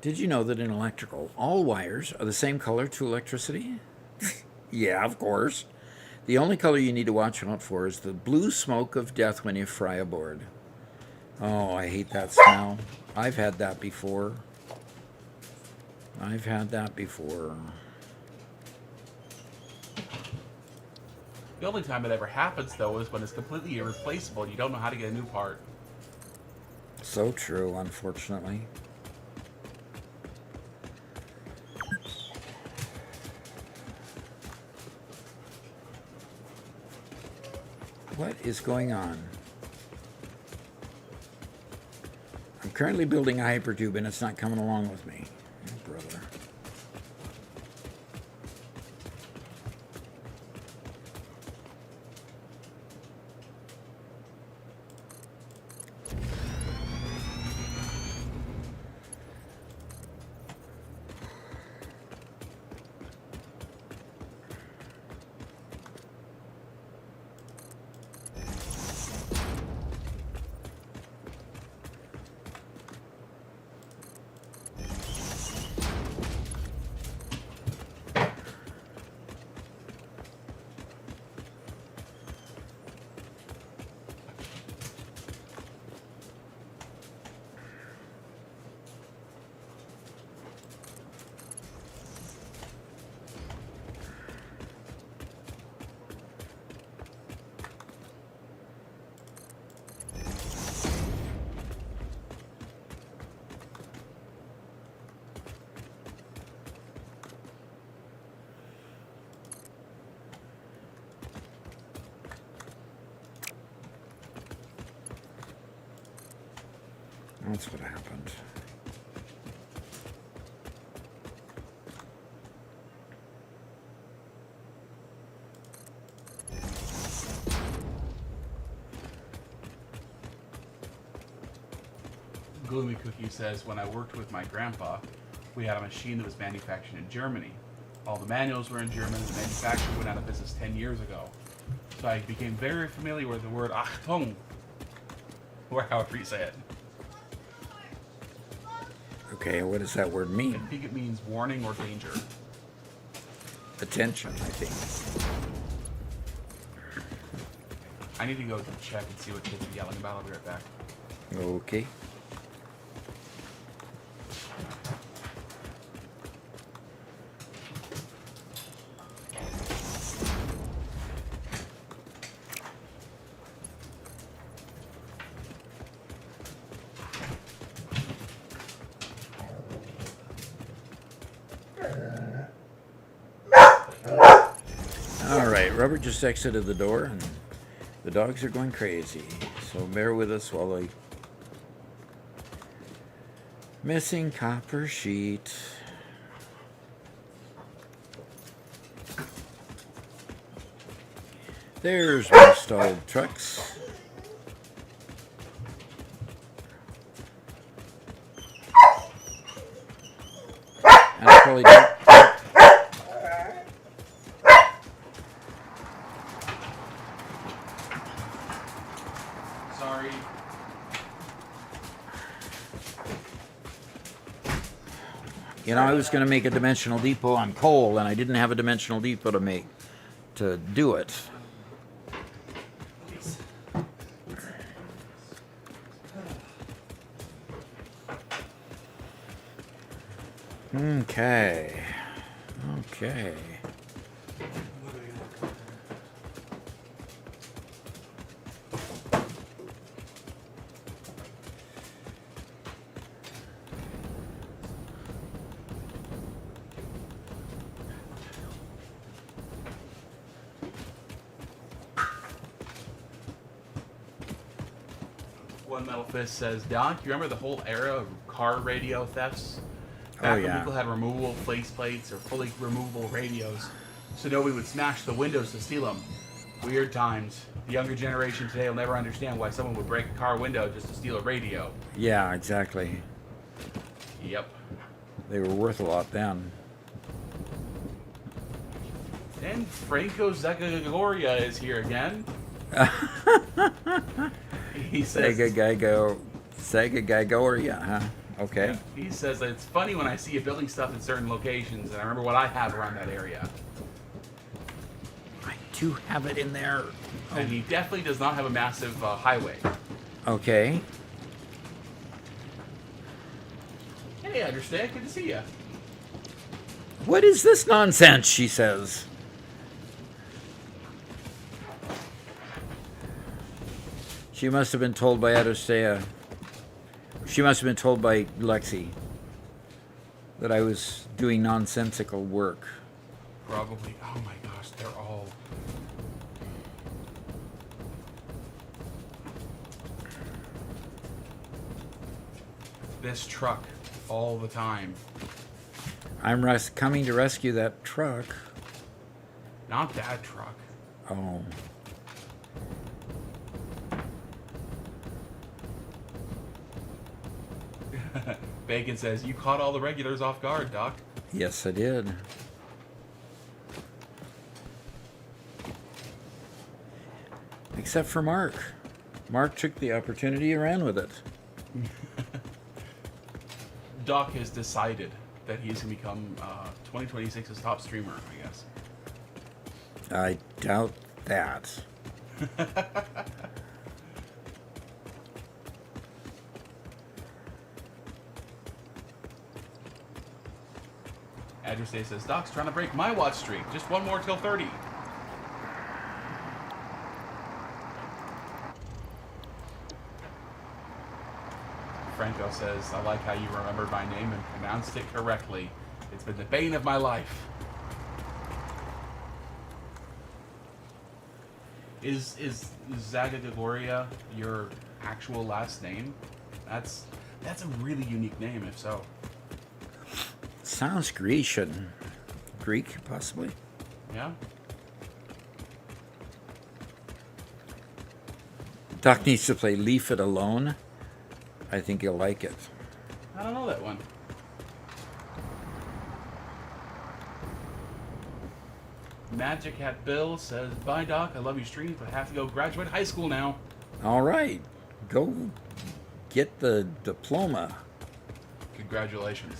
Did you know that in electrical, all wires are the same color to electricity? Yeah, of course. The only color you need to watch out for is the blue smoke of death when you fry a board. Oh, I hate that smell. I've had that before. The only time it ever happens, though, is when it's completely irreplaceable and you don't know how to get a new part. So true, unfortunately. What is going on? I'm currently building a hypertube and it's not coming along with me. Oh, brother. That's what happened. Gloomy Cookie says, when I worked with my grandpa, we had a machine that was manufactured in Germany. All the manuals were in German, and the manufacturer went out of business 10 years ago. So I became very familiar with the word Achtung, or however you say it. Okay, what does that word mean? I think it means warning or danger. Attention, I think. I need to go check and see what kids are yelling about. I'll be right back. Okay. Robert just exited the door and the dogs are going crazy, so bear with us while I... Missing copper sheet. There's my stalled trucks. And I probably don't... You know, I was going to make a dimensional depot on coal, and I didn't have a dimensional depot to do it. Okay. Okay. One Metal Fist says, Doc, you remember the whole era of car radio thefts? Back when yeah. people had removable faceplates or fully removable radios, so nobody would smash the windows to steal them. Weird times. The younger generation today will never understand why someone would break a car window just to steal a radio. Yeah, exactly. Yep. They were worth a lot then. And Franco Zagagoria is here again. He says, Sega Gygoria, huh? Okay. He says that it's funny when I see you building stuff in certain locations, and I remember what I have around that area. I do have it in there. And he definitely does not have a massive highway. Okay. Hey, I understand. Good to see you. What is this nonsense, she says. She must have been told by Adostea. She must have been told by Lexi that I was doing nonsensical work. Probably. Oh my gosh, they're all... This truck all the time. I'm coming to rescue that truck. Not that truck. Oh. Bacon says, you caught all the regulars off guard, Doc. Yes, I did. Except for Mark. Mark took the opportunity and ran with it. Doc has decided that he's going to become 2026's top streamer, I guess. I doubt that. Address Day says, Doc's trying to break my watch streak. Just one more till 30. Franco says, I like how you remembered my name and pronounced it correctly. It's been the bane of my life. Is Zagagoria your actual last name? That's a really unique name, if so. Sounds Grecian. Greek, possibly. Yeah? Doc needs to play Leaf It Alone. I think he'll like it. I don't know that one. Magic Hat Bill says, bye Doc, I love your streams, but I have to go graduate high school now. All right. Go get the diploma. Congratulations.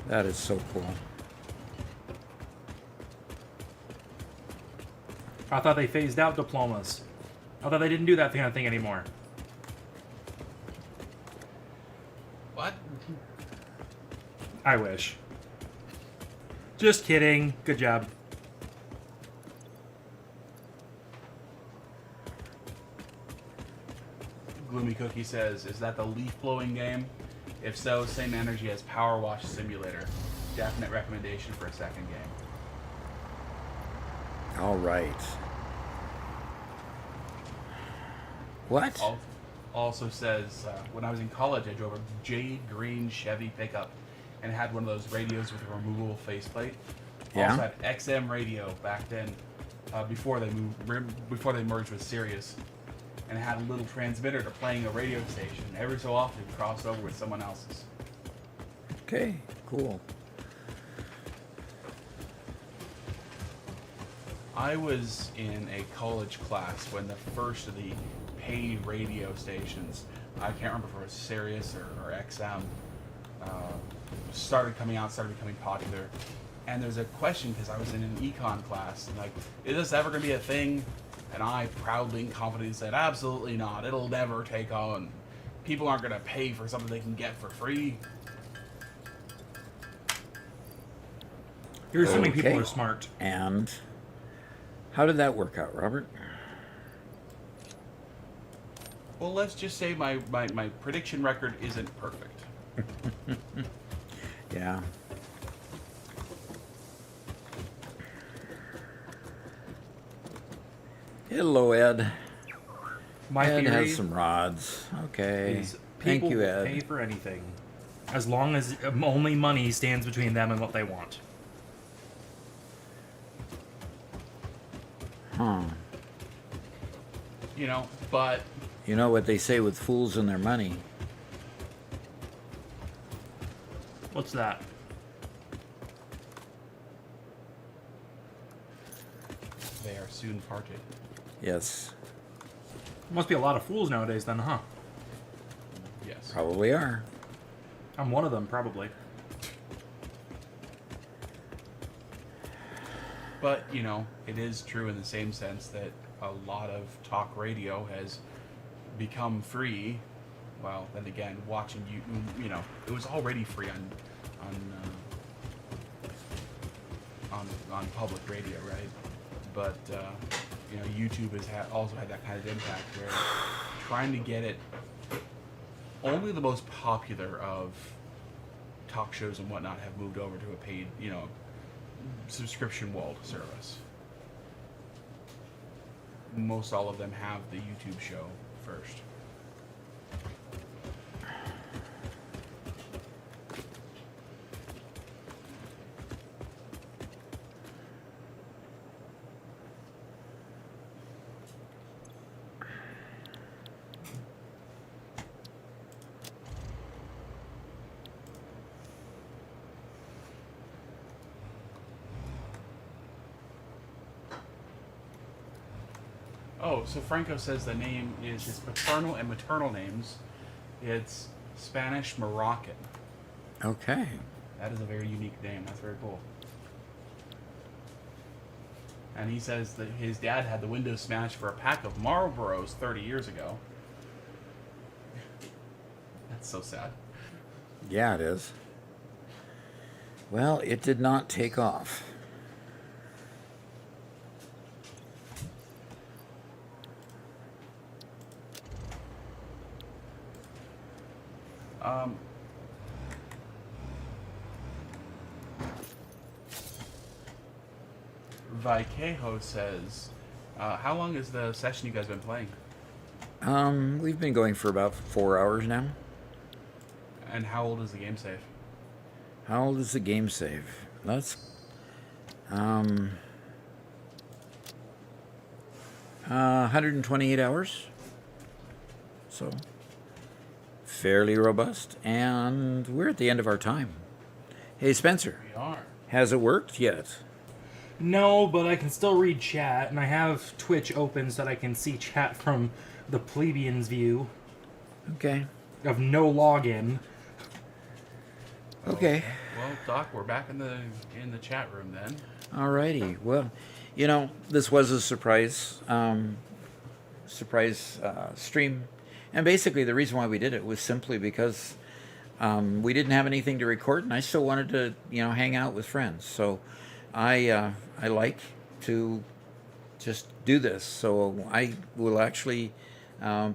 That is so cool. I thought they phased out diplomas. I thought they didn't do that kind of thing anymore. What? I wish. Just kidding. Good job. Gloomy Cookie says, is that the leaf blowing game? If so, same energy as Power Wash Simulator. Definite recommendation for a second game. All right. What? Also says, when I was in college, I drove a jade green Chevy pickup and had one of those radios with a removable faceplate. Yeah. Also had XM radio back then, before they merged with Sirius, and it had a little transmitter to playing a radio station. Every so often, it crossed over with someone else's. Okay, cool. I was in a college class when the first of the paid radio stations, I can't remember if it was Sirius or XM, started becoming popular. And there's a question, because I was in an econ class, and like, is this ever going to be a thing? And I proudly and confidently said, absolutely not. It'll never take on. People aren't going to pay for something they can get for free. You're assuming people Okay. are smart. And how did that work out, Robert? Well, let's just say my prediction record isn't perfect. Yeah. Hello, Ed. My Ed theory has some rods. Okay. is Thank people you, will Ed. pay for anything, as long as only money stands between them and what they want. Huh. You know, but You know what they say with fools and their money? What's that? they are soon parted. Yes, Must be a lot of fools nowadays, then, huh? Yes. probably are. I'm one of them, probably. But, you know, it is true in the same sense that a lot of talk radio has become free. Well, then again, watching you know, it was already free on public radio, right? But you know, YouTube has also had that kind of impact where trying to get it, only the most popular of talk shows and whatnot have moved over to a paid, you know, subscription walled service. Most all of them have the YouTube show first. Oh, so Franco says the name is his paternal and maternal names. It's Spanish Moroccan. Okay. That is a very unique name. That's very cool. And he says that his dad had the windows smashed for a pack of Marlboros 30 years ago. That's so sad. Yeah, it is. Well, it did not take off. Vikejo says, how long is the session you guys been playing? We've been going for about 4 hours now. And how old is the game save? How old is the game save? Let's 128 hours. So fairly robust, and we're at the end of our time. Hey Spencer, We are. has it worked yet? No, but I can still read chat, and I have Twitch open so that I can see chat from the plebeian's view Okay. of no login. Okay. Well, Doc, we're back in the chat room then. Alrighty. Well, you know, this was a surprise stream, and basically the reason why we did it was simply because we didn't have anything to record, and I still wanted to, you know, hang out with friends. So I like to just do this. So I will actually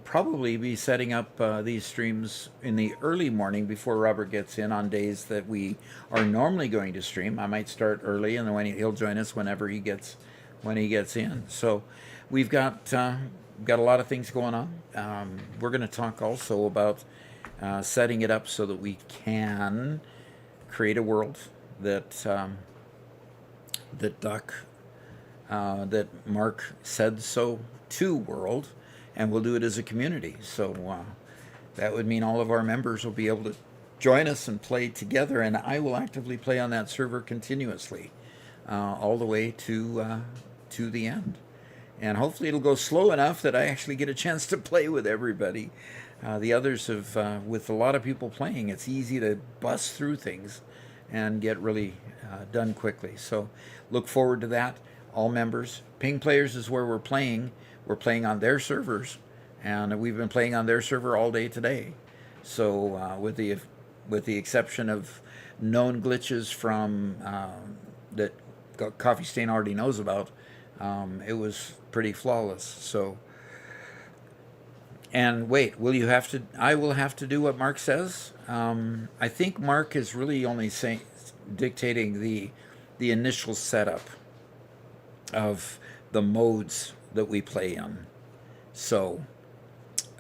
probably be setting up these streams in the early morning before Robert gets in on days that we are normally going to stream. I might start early, and then he'll join us whenever he gets in. So we've got a lot of things going on. We're going to talk also about setting it up so that we can create a world that that Mark said so to world, and we'll do it as a community. So that would mean all of our members will be able to join us and play together, and I will actively play on that server continuously all the way to to the end. And hopefully it'll go slow enough that I actually get a chance to play with everybody. The others have, with a lot of people playing, it's easy to bust through things and get really done quickly. So look forward to that. All members. Ping Players is where we're playing. We're playing on their servers, and we've been playing on their server all day today. So with the exception of known glitches from that Coffee Stain already knows about, it was pretty flawless. So, and wait, will you have to? I will have to do what Mark says. I think Mark is really only dictating the initial setup of the modes that we play in. So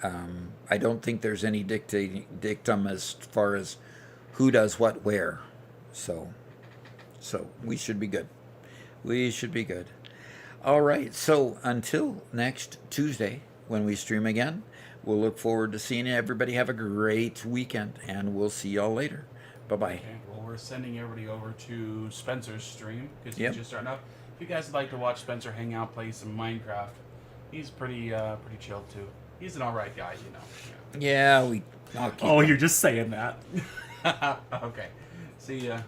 I don't think there's any dictum as far as who does what where. So we should be good. We should be good. All right. So until next Tuesday when we stream again, we'll look forward to seeing you. Everybody have a great weekend, and we'll see y'all later. Bye-bye. Okay, well, we're sending everybody over to Spencer's stream because Yep. he's just starting up. If you guys would like to watch Spencer hang out, play some Minecraft, he's pretty chill too. He's an alright guy, you know. Yeah, I'll keep Oh, you're just saying that. Okay. See ya.